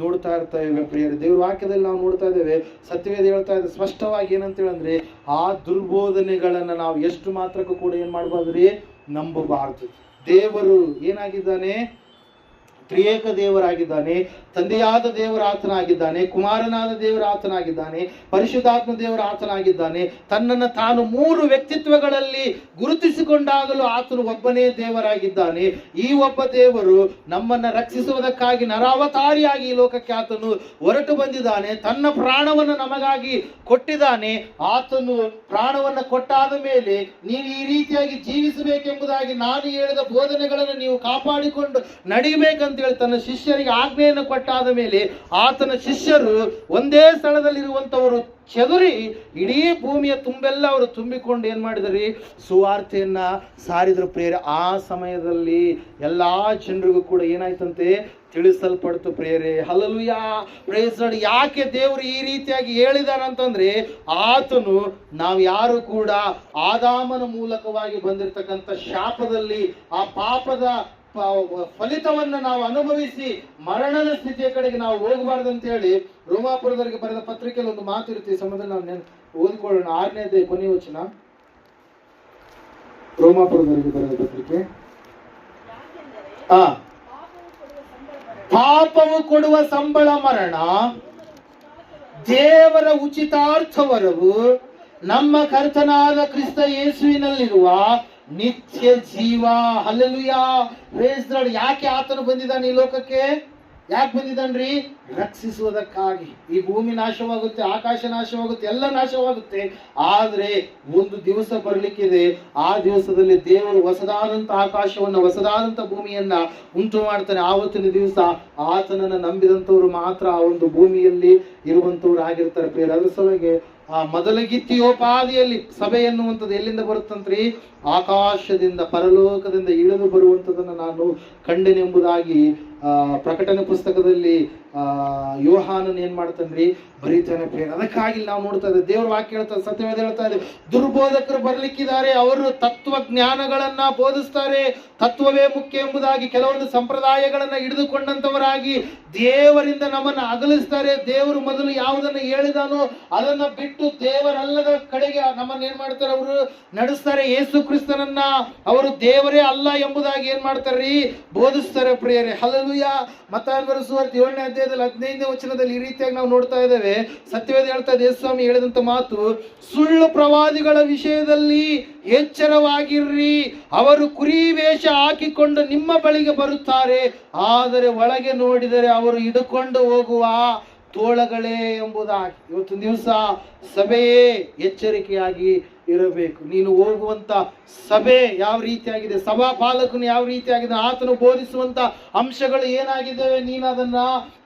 ನೋಡ್ತಾ ಇರ್ತೇವೆ ಪ್ರಿಯರೇ. ದೇವ್ರ ವಾಕ್ಯದಲ್ಲಿ ನಾವು ನೋಡ್ತಾ ಇದ್ದೇವೆ. ಸತ್ಯವೇದ ಹೇಳ್ತಾ ಇದೆ ಸ್ಪಷ್ಟವಾಗಿ ಏನಂತ ಹೇಳಂದ್ರೆ, ಆ ದುರ್ಬೋಧನೆಗಳನ್ನ ನಾವು ಎಷ್ಟು ಮಾತ್ರಕ್ಕೂ ಕೂಡ ಏನ್ ಮಾಡಬಾರ್ದ್ರಿ, ನಂಬಬಾರದು. ದೇವರು ಏನಾಗಿದ್ದಾನೆ, ತ್ರಿಯೇಕ ದೇವರಾಗಿದ್ದಾನೆ. ತಂದೆಯಾದ ದೇವರ ಆತನಾಗಿದ್ದಾನೆ, ಕುಮಾರನಾದ ದೇವರ ಆತನಾಗಿದ್ದಾನೆ, ಪರಿಶುದ್ಧಾತ್ಮ ದೇವರ ಆತನಾಗಿದ್ದಾನೆ. ತನ್ನನ್ನು ತಾನು 3 ವ್ಯಕ್ತಿತ್ವಗಳಲ್ಲಿ ಗುರುತಿಸಿಕೊಂಡಾಗಲೂ ಆತನು ಒಬ್ಬನೇ ದೇವರಾಗಿದ್ದಾನೆ. ಈ ಒಬ್ಬ ದೇವರು ನಮ್ಮನ್ನ ರಕ್ಷಿಸುವುದಕ್ಕಾಗಿ ನರಾವತಾರಿಯಾಗಿ ಈ ಲೋಕಕ್ಕೆ ಆತನು ಹೊರಟು ಬಂದಿದ್ದಾನೆ. ತನ್ನ ಪ್ರಾಣವನ್ನು ನಮಗಾಗಿ ಕೊಟ್ಟಿದ್ದಾನೆ. ಆತನು ಪ್ರಾಣವನ್ನು ಕೊಟ್ಟಾದ ಮೇಲೆ ನೀವು ಈ ರೀತಿಯಾಗಿ ಜೀವಿಸಬೇಕೆಂಬುದಾಗಿ ನಾನು ಹೇಳಿದ ಬೋಧನೆಗಳನ್ನು ನೀವು ಕಾಪಾಡಿಕೊಂಡು ನಡೆಯಬೇಕಂತ ಹೇಳಿ ತನ್ನ ಶಿಷ್ಯರಿಗೆ ಆಜ್ಞೆಯನ್ನು ಕೊಟ್ಟಾದ ಮೇಲೆ ಆತನ ಶಿಷ್ಯರು ಒಂದೇ ಸ್ಥಳದಲ್ಲಿರುವಂತವರು ಚದುರಿ ಇಡೀ ಭೂಮಿಯ ತುಂಬೆಲ್ಲ ಅವರು ತುಂಬಿಕೊಂಡು ಏನ್ ಮಾಡಿದ್ರಿ, ಸುವಾರ್ತೆಯನ್ನ ಸಾರಿದ್ರು ಪ್ರಿಯರೇ. ಆ ಸಮಯದಲ್ಲಿ ಎಲ್ಲಾ ಜನರಿಗೂ ಕೂಡ ಏನಾಯ್ತಂತೆ, ತಿಳಿಸಲ್ಪಡ್ತು ಪ್ರಿಯರೇ. ಹಲ್ಲೆಲೂಯಾ. Praise Lord. ಯಾಕೆ ದೇವರು ಈ ರೀತಿಯಾಗಿ ಹೇಳಿದಾರಂತಂದ್ರೆ, ಆತನು ನಾವು ಯಾರು ಕೂಡ ಆದಾಮನ ಮೂಲಕವಾಗಿ ಬಂದಿರತಕ್ಕಂಥ ಶಾಪದಲ್ಲಿ ಆ ಪಾಪದ ಫಲಿತವನ್ನು ನಾವು ಅನುಭವಿಸಿ ಮರಣದ ಸ್ಥಿತಿಯ ಕಡೆಗೆ ನಾವು ಹೋಗಬಾರ್ದು ಅಂತ ಹೇಳಿ ರೋಮಾಪುರದವರಿಗೆ ಬರೆದ ಪತ್ರಿಕೆಯಲ್ಲಿ ಒಂದು ಮಾತು ಇರುತ್ತೆ. ಈ ಸಮಯದಲ್ಲಿ ನಾವು ಓದಿಕೊಳ್ಳೋಣ. 6ನೇ ಕೊನೆಯ ವಚನ, ರೋಮಾಪುರದವರಿಗೆ ಬರೆದ ಪತ್ರಿಕೆ. ಪಾಪವು ಕೊಡುವ ಸಂಬಳ ಮರಣ, ದೇವರ ಉಚಿತಾರ್ಥವರವು ನಮ್ಮ ಕರ್ತನಾದ ಕ್ರಿಸ್ತ ಯೇಸುವಿನಲ್ಲಿರುವ ನಿತ್ಯ ಜೀವ. ಹಲ್ಲೆಲೂಯಾ. Praise Lord. ಯಾಕೆ ಆತನು ಬಂದಿದ್ದಾನೆ ಈ ಲೋಕಕ್ಕೆ? ಯಾಕೆ ಬಂದಿದ್ದಾನ್ರಿ? ರಕ್ಷಿಸುವುದಕ್ಕಾಗಿ. ಈ ಭೂಮಿ ನಾಶವಾಗುತ್ತೆ, ಆಕಾಶ ನಾಶವಾಗುತ್ತೆ, ಎಲ್ಲ ನಾಶವಾಗುತ್ತೆ. ಆದ್ರೆ ಒಂದು ದಿವಸ ಬರ್ಲಿಕ್ಕಿದೆ. ಆ ದಿವಸದಲ್ಲಿ ದೇವರು ಹೊಸದಾದಂತ ಆಕಾಶವನ್ನ, ಹೊಸದಾದಂತ ಭೂಮಿಯನ್ನ ಉಂಟು ಮಾಡ್ತಾನೆ. ಆವತ್ತಿನ ದಿವಸ ಆತನನ್ನ ನಂಬಿದಂತವ್ರು ಮಾತ್ರ ಆ ಒಂದು ಭೂಮಿಯಲ್ಲಿ ಇರುವಂತವ್ರು ಆಗಿರ್ತಾರೆ ಪ್ರಿಯರೇ. ಅದ್ರ ಸಲುವಾಗಿ ಆ ಮೊದಲಗಿತ್ತಿಯೋಪಾದಿಯಲ್ಲಿ ಸಭೆ ಎನ್ನುವಂಥದ್ದು ಎಲ್ಲಿಂದ ಬರುತ್ತಂತ್ರಿ? ಆಕಾಶದಿಂದ, ಪರಲೋಕದಿಂದ ಇಳಿದು ಬರುವಂಥದ್ದನ್ನು ನಾನು ಕಂಡೆನೆಂಬುದಾಗಿ ಪ್ರಕಟಣೆ ಪುಸ್ತಕದಲ್ಲಿ ಯೋಹಾನನ್ ಏನ್ ಮಾಡ್ತಾನ್ರಿ, ಬರೀತಾನೆ ಪ್ರಿಯರೇ. ಅದಕ್ಕಾಗಿ ನಾವು ನೋಡ್ತಾ ಇದ್ದೇವೆ, ದೇವ್ರ ವಾಕ್ಯ ಹೇಳ್ತಾರೆ, ಸತ್ಯವೇದ ಹೇಳ್ತಾ ಇದೆ, ದುರ್ಬೋಧಕರು ಬರ್ಲಿಕ್ಕಿದ್ದಾರೆ. ಅವರು ತತ್ವಜ್ಞಾನಗಳನ್ನ ಬೋಧಿಸ್ತಾರೆ. ತತ್ವವೇ ಮುಖ್ಯ ಎಂಬುದಾಗಿ ಕೆಲವೊಂದು ಸಂಪ್ರದಾಯಗಳನ್ನ ಹಿಡಿದುಕೊಂಡಂತವರಾಗಿ ದೇವರಿಂದ ನಮ್ಮನ್ನ ಅಗಲಿಸ್ತಾರೆ. ದೇವರು ಮೊದಲು ಯಾವುದನ್ನ ಹೇಳಿದಾನೋ ಅದನ್ನ ಬಿಟ್ಟು ದೇವರಲ್ಲದ ಕಡೆಗೆ ನಮ್ಮನ್ನ ಏನ್ ಮಾಡ್ತಾರೆ, ಅವರು ನಡೆಸ್ತಾರೆ. ಯೇಸು ಕ್ರಿಸ್ತನನ್ನ ಅವರು ದೇವರೇ ಅಲ್ಲ ಎಂಬುದಾಗಿ ಏನ್ ಮಾಡ್ತಾರ್ರಿ, ಬೋಧಿಸ್ತಾರೆ ಪ್ರಿಯರೇ. ಹಲ್ಲೆಲೂಯಾ. ಮತ್ತಾಯ ಸುವಾರ್ತೆ 7ನೇ ಅಧ್ಯಾಯದಲ್ಲಿ 15ನೇ ವಚನದಲ್ಲಿ ಈ ರೀತಿಯಾಗಿ ನಾವು ನೋಡ್ತಾ ಇದ್ದೇವೆ. ಸತ್ಯವೇದ ಹೇಳ್ತಾ ಇದೆ, ಯೇಸು ಸ್ವಾಮಿ ಹೇಳಿದಂತ ಮಾತು, ಸುಳ್ಳು ಪ್ರವಾದಿಗಳ ವಿಷಯದಲ್ಲಿ ಎಚ್ಚರವಾಗಿರ್ರಿ. ಅವರು ಕುರಿ ವೇಷ ಹಾಕಿಕೊಂಡು ನಿಮ್ಮ ಬಳಿಗೆ ಬರುತ್ತಾರೆ, ಆದರೆ ಒಳಗೆ ನೋಡಿದರೆ ಅವರು ಹಿಡುಕೊಂಡು ಹೋಗುವ ತೋಳಗಳೇ ಎಂಬುದಾಗಿ. ಇವತ್ತಿನ ದಿವಸ ಸಭೆಯೇ ಎಚ್ಚರಿಕೆಯಾಗಿ ಇರಬೇಕು. ನೀನು ಹೋಗುವಂತ ಸಭೆ ಯಾವ ರೀತಿಯಾಗಿದೆ, ಸಭಾ ಪಾಲಕನು ಯಾವ ರೀತಿಯಾಗಿದೆ, ಆತನು ಬೋಧಿಸುವಂತ ಅಂಶಗಳು ಏನಾಗಿದ್ದಾವೆ, ನೀನು ಅದನ್ನ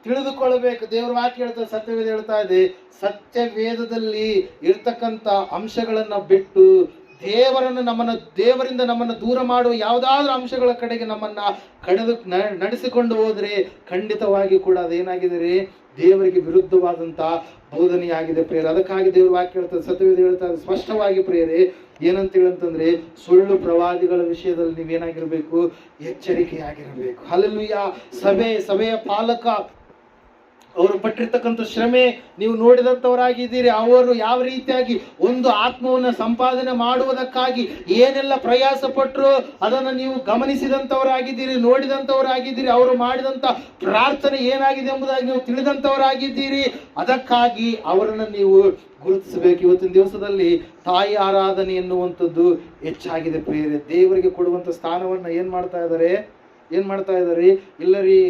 ತಿಳಿದುಕೊಳ್ಳಬೇಕು. ದೇವರ ವಾಕ್ಯ ಹೇಳ್ತಾ, ಸತ್ಯವೇದ ಹೇಳ್ತಾ ಇದೆ, ಸತ್ಯವೇದದಲ್ಲಿ ಇರ್ತಕ್ಕಂಥ ಅಂಶಗಳನ್ನ ಬಿಟ್ಟು ದೇವರಿಂದ ನಮ್ಮನ್ನು ದೂರ ಮಾಡುವ ಯಾವುದಾದ್ರೂ ಅಂಶಗಳ ಕಡೆಗೆ ನಮ್ಮನ್ನ ನಡೆಸಿಕೊಂಡು ಹೋದ್ರೆ ಖಂಡಿತವಾಗಿ ಕೂಡ ಅದೇನಾಗಿದೆ, ದೇವರಿಗೆ ವಿರುದ್ಧವಾದಂತ ಬೋಧನೆಯಾಗಿದೆ ಪ್ರಿಯರೇ. ಅದಕ್ಕಾಗಿ ದೇವರ ವಾಕ್ಯ ಹೇಳ್ತಾರೆ, ಸತ್ಯವೇದ ಹೇಳ್ತಾರೆ ಸ್ಪಷ್ಟವಾಗಿ ಪ್ರಿಯರೇ, ಏನಂತ ಹೇಳಂತಂದ್ರೆ, ಸುಳ್ಳು ಪ್ರವಾದಿಗಳ ವಿಷಯದಲ್ಲಿ ನೀವೇನಾಗಿರ್ಬೇಕು, ಎಚ್ಚರಿಕೆಯಾಗಿರಬೇಕು. ಹಲ್ಲೆಲೂಯಾ. ಸಭೆಯ ಪಾಲಕ ಅವರು ಪಟ್ಟಿರ್ತಕ್ಕಂಥ ಶ್ರಮೆ ನೀವು ನೋಡಿದಂಥವರಾಗಿದ್ದೀರಿ. ಅವರು ಯಾವ ರೀತಿಯಾಗಿ ಒಂದು ಆತ್ಮವನ್ನು ಸಂಪಾದನೆ ಮಾಡುವುದಕ್ಕಾಗಿ ಏನೆಲ್ಲ ಪ್ರಯಾಸ ಪಟ್ಟರು ಅದನ್ನು ನೀವು ಗಮನಿಸಿದಂಥವರಾಗಿದ್ದೀರಿ, ನೋಡಿದಂಥವರಾಗಿದ್ದೀರಿ. ಅವರು ಮಾಡಿದಂಥ ಪ್ರಾರ್ಥನೆ ಏನಾಗಿದೆ ಎಂಬುದಾಗಿ ನೀವು ತಿಳಿದಂಥವರಾಗಿದ್ದೀರಿ. ಅದಕ್ಕಾಗಿ ಅವರನ್ನು ನೀವು ಗುರುತಿಸಬೇಕು. ಇವತ್ತಿನ ದಿವಸದಲ್ಲಿ ತಾಯಿ ಆರಾಧನೆ ಎನ್ನುವಂಥದ್ದು ಹೆಚ್ಚಾಗಿದೆ ಪ್ರಿಯರೇ. ದೇವರಿಗೆ ಕೊಡುವಂಥ ಸ್ಥಾನವನ್ನು ಏನ್ ಮಾಡ್ತಾ ಇದ್ದಾರೆ, ಇಲ್ಲ ರೀ,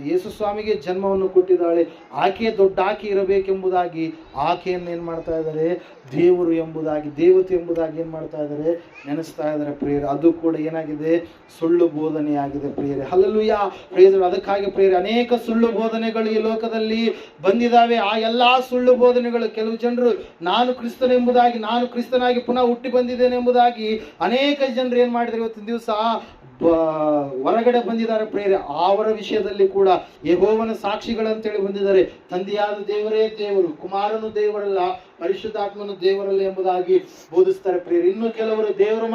ಯೇಸು ಸ್ವಾಮಿಗೆ ಜನ್ಮವನ್ನು ಕೊಟ್ಟಿದ್ದಾಳೆ, ಆಕೆ ದೊಡ್ಡ ಆಕೆ ಇರಬೇಕೆಂಬುದಾಗಿ ಆಕೆಯನ್ನು ಏನ್ ಮಾಡ್ತಾ ಇದ್ದಾರೆ, ದೇವರು ಎಂಬುದಾಗಿ, ದೇವತೆ ಎಂಬುದಾಗಿ ಏನ್ ಮಾಡ್ತಾ ಇದ್ದಾರೆ, ನೆನೆಸ್ತಾ ಇದ್ದಾರೆ ಪ್ರಿಯರೇ. ಅದು ಕೂಡ ಏನಾಗಿದೆ, ಸುಳ್ಳು ಬೋಧನೆಯಾಗಿದೆ ಪ್ರಿಯರೇ. ಹಲ್ಲೆಲೂಯಾ. ಪ್ರಿಯರೇ, ಅದಕ್ಕಾಗಿ ಪ್ರಿಯರೇ, ಅನೇಕ ಸುಳ್ಳು ಬೋಧನೆಗಳು ಈ ಲೋಕದಲ್ಲಿ ಬಂದಿದ್ದಾವೆ. ಆ ಎಲ್ಲಾ ಸುಳ್ಳು ಬೋಧನೆಗಳು, ಕೆಲವು ಜನರು ನಾನು ಕ್ರಿಸ್ತನೆಂಬುದಾಗಿ, ನಾನು ಕ್ರಿಸ್ತನಾಗಿ ಪುನಃ ಹುಟ್ಟಿ ಬಂದಿದ್ದೇನೆ ಎಂಬುದಾಗಿ ಅನೇಕ ಜನರು ಏನ್ ಮಾಡಿದ್ರು ಇವತ್ತಿನ ದಿವಸ ಹೊರಗಡೆ ಬಂದಿದ್ದಾರೆ ಪ್ರೇರೆ, ಅವರ ವಿಷಯದಲ್ಲಿ ಕೂಡ ಯೆಹೋವನ ಸಾಕ್ಷಿಗಳಂತೇಳಿ ಬಂದಿದ್ದಾರೆ. ತಂದೆಯಾದ ದೇವರೇ ದೇವರು, ಕುಮಾರನು ದೇವರಲ್ಲ, ಪರಿಶುದ್ಧಾತ್ಮನು ದೇವರಲ್ಲ ಎಂಬುದಾಗಿ ಬೋಧಿಸ್ತಾರೆ ಪ್ರೇರೆ. ಇನ್ನು ಕೆಲವರು ದೇವರು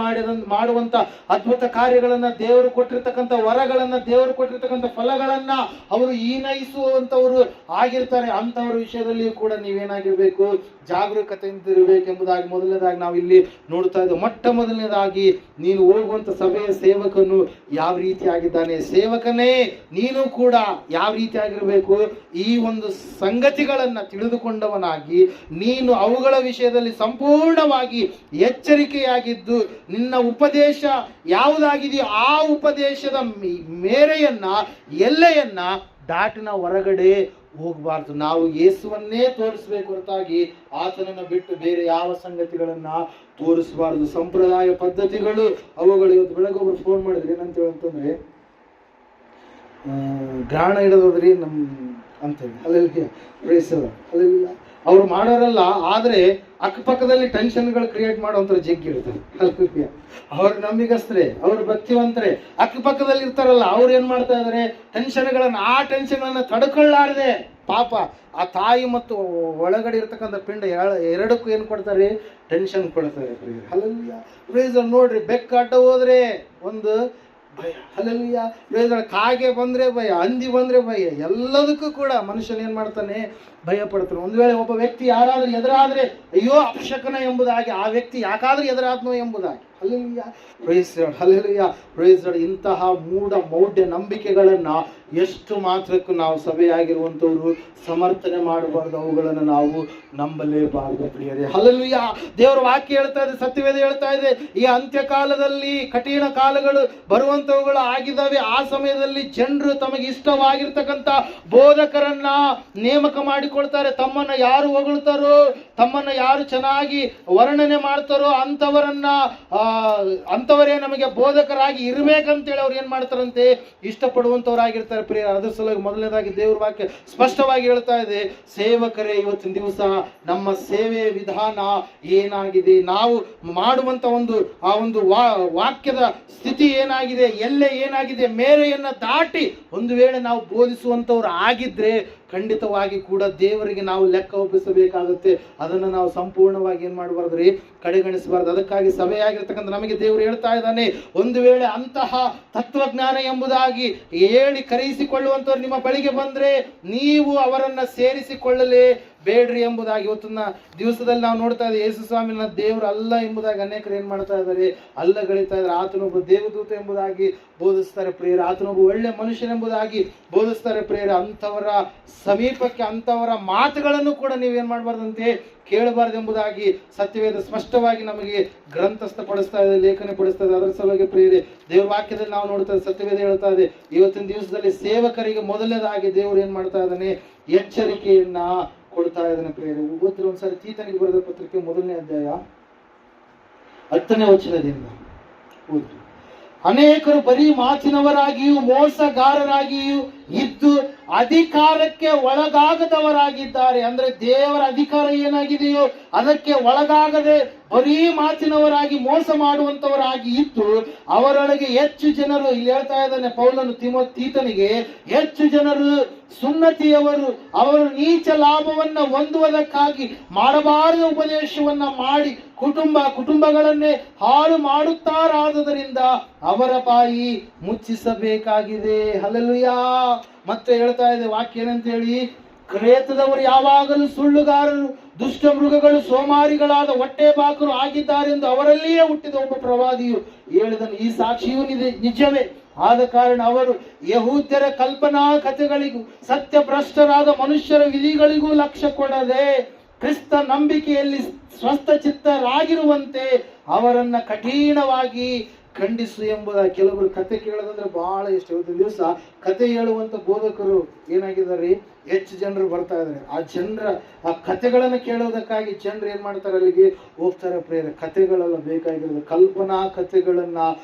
ಮಾಡುವಂತ ಅದ್ಭುತ ಕಾರ್ಯಗಳನ್ನ, ದೇವರು ಕೊಟ್ಟಿರ್ತಕ್ಕಂಥ ವರಗಳನ್ನ, ದೇವರು ಕೊಟ್ಟಿರ್ತಕ್ಕಂಥ ಫಲಗಳನ್ನ ಅವರು ಈನೈಸುವಂತವರು ಆಗಿರ್ತಾರೆ. ಅಂತವರ ವಿಷಯದಲ್ಲಿಯೂ ಕೂಡ ನೀವೇನಾಗಿರ್ಬೇಕು, ಜಾಗರೂಕತೆಯಿಂದ ಇರಬೇಕೆಂಬುದಾಗಿ ಮೊದಲನೇದಾಗಿ ನಾವು ಇಲ್ಲಿ ನೋಡ್ತಾ ಇದ್ದೇವೆ. ಮೊಟ್ಟ ಮೊದಲನೇದಾಗಿ ನೀನು ಹೋಗುವಂತ ಸಭೆಯ ಸೇವಕನು ಯಾವ ರೀತಿಯಾಗಿದ್ದಾನೆ, ಸೇವಕನೇ ನೀನು ಕೂಡ ಯಾವ ರೀತಿಯಾಗಿರ್ಬೇಕು, ಈ ಒಂದು ಸಂಗತಿಗಳನ್ನ ತಿಳಿದುಕೊಂಡವನಾಗಿ ನೀನು ಅವುಗಳ ವಿಷಯದಲ್ಲಿ ಸಂಪೂರ್ಣವಾಗಿ ಎಚ್ಚರಿಕೆಯಾಗಿದ್ದು, ನಿನ್ನ ಉಪದೇಶ ಯಾವುದಾಗಿದೆಯೋ ಆ ಉಪದೇಶದ ಮೇರೆಯನ್ನ, ಎಲ್ಲೆಯನ್ನ ದಾಟಿನ ಹೊರಗಡೆ ಹೋಗಬಾರ್ದು. ನಾವು ಯೇಸುವನ್ನೇ ತೋರಿಸ್ಬೇಕು ಹೊರತಾಗಿ ಆತನನ್ನ ಬಿಟ್ಟು ಬೇರೆ ಯಾವ ಸಂಗತಿಗಳನ್ನ ತೋರಿಸಬಾರದು. ಸಂಪ್ರದಾಯ ಪದ್ಧತಿಗಳು ಅವುಗಳು. ಇವತ್ತು ಬೆಳಗ್ಗೆ ಒಬ್ರು ಫೋನ್ ಮಾಡಿದ್ರಿ, ಏನಂತ ಹೇಳಂತಂದ್ರೆ ಗ್ರಹಣ ಇಡೋದ್ರಿ ಅಂತೇಳಿ ಅಲ್ಲೆಲ್ಲ ಅವ್ರು ಮಾಡೋರಲ್ಲ, ಆದ್ರೆ ಅಕ್ಕಪಕ್ಕದಲ್ಲಿ ಟೆನ್ಷನ್ಗಳು ಕ್ರಿಯೇಟ್ ಮಾಡುವಂತ ಜಗ್ಗಿ ಇರ್ತಾರೆ. ಅವ್ರ ನಂಬಿಗಸ್ತ್ರೆ, ಅವ್ರ ಭಕ್ತಿವಂತರೆ, ಅಕ್ಕಪಕ್ಕದಲ್ಲಿ ಇರ್ತಾರಲ್ಲ, ಅವ್ರು ಏನ್ ಮಾಡ್ತಾ ಇದಾರೆ, ಆ ಟೆನ್ಷನ್ಗಳನ್ನ ತಡ್ಕೊಳ್ಳಾರದೆ ಪಾಪ ಆ ತಾಯಿ ಮತ್ತು ಒಳಗಡೆ ಇರ್ತಕ್ಕಂಥ ಪಿಂಡ ಎರಡಕ್ಕೂ ಏನ್ ಕೊಡ್ತಾರೆ, ಟೆನ್ಷನ್ ಕೊಡ್ತಾರೆ. ನೋಡ್ರಿ, ಬೆಕ್ಕ ಅಡ್ಡ ಹೋದ್ರೆ ಒಂದು ಭಯ, ಅಲ್ಲೆಲ್ಲ ಕಾಗೆ ಬಂದ್ರೆ ಭಯ, ಹಂದಿ ಬಂದ್ರೆ ಭಯ, ಎಲ್ಲದಕ್ಕೂ ಕೂಡ ಮನುಷ್ಯನ ಏನ್ ಮಾಡ್ತಾನೆ, ಭಯ ಪಡ್ತಾನೆ. ಒಂದು ವೇಳೆ ಒಬ್ಬ ವ್ಯಕ್ತಿ ಯಾರಾದ್ರೂ ಎದುರಾದ್ರೆ ಅಯ್ಯೋ ಅಪಶಕನ ಎಂಬುದಾಗಿ, ಆ ವ್ಯಕ್ತಿ ಯಾಕಾದ್ರೂ ಎದುರಾದ್ನೋ ಎಂಬುದಾಗಿ. ಇಂತಹ ಮೂಢ ಮೌಢ್ಯ ನಂಬಿಕೆಗಳನ್ನ ಎಷ್ಟು ಮಾತ್ರಕ್ಕೂ ನಾವು ಸಭೆಯಾಗಿರುವಂತವ್ರು ಸಮರ್ಥನೆ ಮಾಡಬಾರ್ದು, ಅವುಗಳನ್ನು ನಾವು ನಂಬಲೇಬಾರದು ಪ್ರಿಯರೇ. ಹಲ್ಲೆಲೂಯಾ. ದೇವರ ವಾಕ್ಯ ಹೇಳ್ತಾ ಇದೆ, ಸತ್ಯವೇದ ಹೇಳ್ತಾ ಇದೆ, ಈ ಅಂತ್ಯಕಾಲದಲ್ಲಿ ಕಠಿಣ ಕಾಲಗಳು ಬರುವಂತವುಗಳು ಆಗಿದ್ದಾವೆ. ಆ ಸಮಯದಲ್ಲಿ ಜನರು ತಮಗೆ ಇಷ್ಟವಾಗಿರ್ತಕ್ಕಂಥ ಬೋಧಕರನ್ನ ನೇಮಕ ಮಾಡಿಕೊಳ್ತಾರೆ. ತಮ್ಮನ್ನ ಯಾರು ಹೊಗಳ್ತಾರೋ, ತಮ್ಮನ್ನ ಯಾರು ಚೆನ್ನಾಗಿ ವರ್ಣನೆ ಮಾಡ್ತಾರೋ ಅಂತವರೇ ನಮಗೆ ಬೋಧಕರಾಗಿ ಇರ್ಬೇಕಂತೇಳಿ ಅವ್ರು ಏನ್ ಮಾಡ್ತಾರಂತೆ, ಇಷ್ಟಪಡುವಂತವರಾಗಿರ್ತಾರೆ ಪ್ರಿಯ. ಅದ್ರ ಸಲುವಾಗಿ ಮೊದಲನೇದಾಗಿ ದೇವ್ರ ವಾಕ್ಯ ಸ್ಪಷ್ಟವಾಗಿ ಹೇಳ್ತಾ ಇದೆ, ಸೇವಕರೇ ಇವತ್ತಿನ ದಿವಸ ನಮ್ಮ ಸೇವೆಯ ವಿಧಾನ ಏನಾಗಿದೆ, ನಾವು ಮಾಡುವಂತ ಆ ಒಂದು ವಾಕ್ಯದ ಸ್ಥಿತಿ ಏನಾಗಿದೆ, ಎಲ್ಲೇ ಏನಾಗಿದೆ, ಮೇರೆಯನ್ನ ದಾಟಿ ಒಂದು ವೇಳೆ ನಾವು ಬೋಧಿಸುವಂತವ್ರು ಆಗಿದ್ರೆ ಖಂಡಿತವಾಗಿ ಕೂಡ ದೇವರಿಗೆ ನಾವು ಲೆಕ್ಕ ಒಪ್ಪಿಸಬೇಕಾಗುತ್ತೆ. ಅದನ್ನು ನಾವು ಸಂಪೂರ್ಣವಾಗಿ ಏನ್ ಮಾಡಬಾರ್ದ್ರಿ, ಕಡೆಗಣಿಸಬಾರ್ದು. ಅದಕ್ಕಾಗಿ ಸಭೆಯಾಗಿರ್ತಕ್ಕಂಥ ನಮಗೆ ದೇವರು ಹೇಳ್ತಾ ಇದ್ದಾನೆ, ಒಂದು ವೇಳೆ ಅಂತಹ ತತ್ವಜ್ಞಾನ ಎಂಬುದಾಗಿ ಹೇಳಿ ಕರೆಯಿಸಿಕೊಳ್ಳುವಂತವ್ರು ನಿಮ್ಮ ಬಳಿಗೆ ಬಂದ್ರೆ ನೀವು ಅವರನ್ನ ಸೇರಿಸಿಕೊಳ್ಳಲೇ ಬೇಡ್ರಿ ಎಂಬುದಾಗಿ ಇವತ್ತಿನ ದಿವಸದಲ್ಲಿ ನಾವು ನೋಡ್ತಾ ಇದ್ದೇವೆ. ಯೇಸು ಸ್ವಾಮಿನ ದೇವರು ಅಲ್ಲ ಎಂಬುದಾಗಿ ಅನೇಕರು ಏನ್ ಮಾಡ್ತಾ ಇದ್ದಾರೆ, ಅಲ್ಲಗಳಿತಾ ಇದ್ದಾರೆ. ಆತನೊಬ್ಬ ದೇವದೂತ ಎಂಬುದಾಗಿ ಬೋಧಿಸ್ತಾರೆ ಪ್ರೇರ, ಆತನೊಬ್ಬ ಒಳ್ಳೆ ಮನುಷ್ಯನೆಂಬುದಾಗಿ ಬೋಧಿಸ್ತಾರೆ ಪ್ರೇರ. ಅಂತವರ ಸಮೀಪಕ್ಕೆ ಅಂತವರ ಮಾತುಗಳನ್ನು ಕೂಡ ನೀವೇನ್ ಮಾಡಬಾರ್ದಂತೆ, ಕೇಳಬಾರ್ದು ಎಂಬುದಾಗಿ ಸತ್ಯವೇದ ಸ್ಪಷ್ಟವಾಗಿ ನಮಗೆ ಗ್ರಂಥಸ್ಥಪಡಿಸ್ತಾ ಇದೆ, ಲೇಖನ ಪಡಿಸ್ತಾ ಇದೆ. ಅದರ ಸಲುವಾಗಿ ಪ್ರೇರೆ ದೇವ್ರ ವಾಕ್ಯದಲ್ಲಿ ನಾವು ನೋಡ್ತಾ ಇದ್ದೇವೆ, ಸತ್ಯವೇದ ಹೇಳ್ತಾ ಇದೆ, ಇವತ್ತಿನ ದಿವಸದಲ್ಲಿ ಸೇವಕರಿಗೆ ಮೊದಲನೇದಾಗಿ ದೇವರು ಏನ್ ಮಾಡ್ತಾ ಇದ್ದಾನೆ, ಎಚ್ಚರಿಕೆಯನ್ನ ಕೊಡ್ತಾ ಇದ್ದಾನೆ ಪ್ರೇರೆ. ಓದ್ರಿ ಒಂದ್ಸರಿ ತೀತನಿಗೆ ಬರೆದ ಪತ್ರಿಕೆ 1ನೇ ಅಧ್ಯಾಯ 10ನೇ ವಚನದಿಂದ ಓದ್ರಿ. ಅನೇಕರು ಬರೀ ಮಾತಿನವರಾಗಿಯೂ ಮೋಸಗಾರರಾಗಿಯೂ ಇದ್ದು ಅಧಿಕಾರಕ್ಕೆ ಒಳಗಾಗದವರಾಗಿದ್ದಾರೆ. ಅಂದ್ರೆ ದೇವರ ಅಧಿಕಾರ ಏನಾಗಿದೆಯೋ ಅದಕ್ಕೆ ಒಳಗಾಗದೆ ಬರೀ ಮಾತಿನವರಾಗಿ ಮೋಸ ಮಾಡುವಂತವರಾಗಿ ಇದ್ದು ಅವರೊಳಗೆ ಹೆಚ್ಚು ಜನರು, ಇಲ್ಲಿ ಹೇಳ್ತಾ ಇದ್ದಾನೆ ಪೌಲನು ತೀತನಿಗೆ, ಹೆಚ್ಚು ಜನರು ಸುನ್ನತಿಯವರು ಅವರು ನೀಚ ಲಾಭವನ್ನ ಹೊಂದುವುದಕ್ಕಾಗಿ ಮಾಡಬಾರದ ಉಪದೇಶವನ್ನ ಮಾಡಿ ಕುಟುಂಬಗಳನ್ನೇ ಹಾಳು ಮಾಡುತ್ತಾರಾದುದರಿಂದ ಅವರ ಬಾಯಿ ಮುಚ್ಚಿಸಬೇಕಾಗಿದೆ. ಹಲ್ಲೆಲೂಯಾ. ಮತ್ತೆ ಹೇಳ್ತಾ ಇದೆ ವಾಕ್ಯ ಏನಂತ ಹೇಳಿ, ಕ್ರೇತದವರು ಯಾವಾಗಲೂ ಸುಳ್ಳುಗಾರರು, ದುಷ್ಟ ಮೃಗಗಳು, ಸೋಮಾರಿಗಳಾದ ಹೊಟ್ಟೆ ಬಾಕರು ಆಗಿದ್ದಾರೆಂದು ಅವರಲ್ಲಿಯೇ ಹುಟ್ಟಿದ ಒಬ್ಬ ಪ್ರವಾದಿಯು ಹೇಳಿದನು. ಈ ಸಾಕ್ಷಿಯು ನಿಜವೇ. ಆದ ಕಾರಣ ಅವರು ಯಹೂದ್ಯರ ಕಲ್ಪನಾ ಕಥೆಗಳಿಗೂ ಸತ್ಯಭ್ರಷ್ಟರಾದ ಮನುಷ್ಯರ ವಿಧಿಗಳಿಗೂ ಲಕ್ಷ್ಯ ಕೊಡದೆ ಕ್ರಿಸ್ತ ನಂಬಿಕೆಯಲ್ಲಿ ಸ್ವಸ್ಥಚಿತ್ತರಾಗಿರುವಂತೆ ಅವರನ್ನ ಕಠಿಣವಾಗಿ ಖಂಡಿಸು ಎಂಬುದಾಗಿ. ಕೆಲವರು ಕತೆ ಕೇಳೋದಂದ್ರೆ ಬಹಳ ಇಷ್ಟ. ಇವತ್ತಿನ ದಿವಸ ಕತೆ ಹೇಳುವಂತ ಬೋಧಕರು ಏನಾಗಿದ್ದಾರೆ, ಹೆಚ್ಚು ಜನರು ಬರ್ತಾ ಇದ್ದಾರೆ. ಆ ಜನರ ಆ ಕಥೆಗಳನ್ನು ಕೇಳೋದಕ್ಕಾಗಿ ಜನರು ಏನ್ ಮಾಡ್ತಾರೆ, ಅಲ್ಲಿಗೆ ಹೋಗ್ತಾರೆ ಪ್ರೇರೆ. ಕಥೆಗಳೆಲ್ಲ ಬೇಕಾಗಿರೋದು, ಕಲ್ಪನಾ ಕಥೆಗಳನ್ನ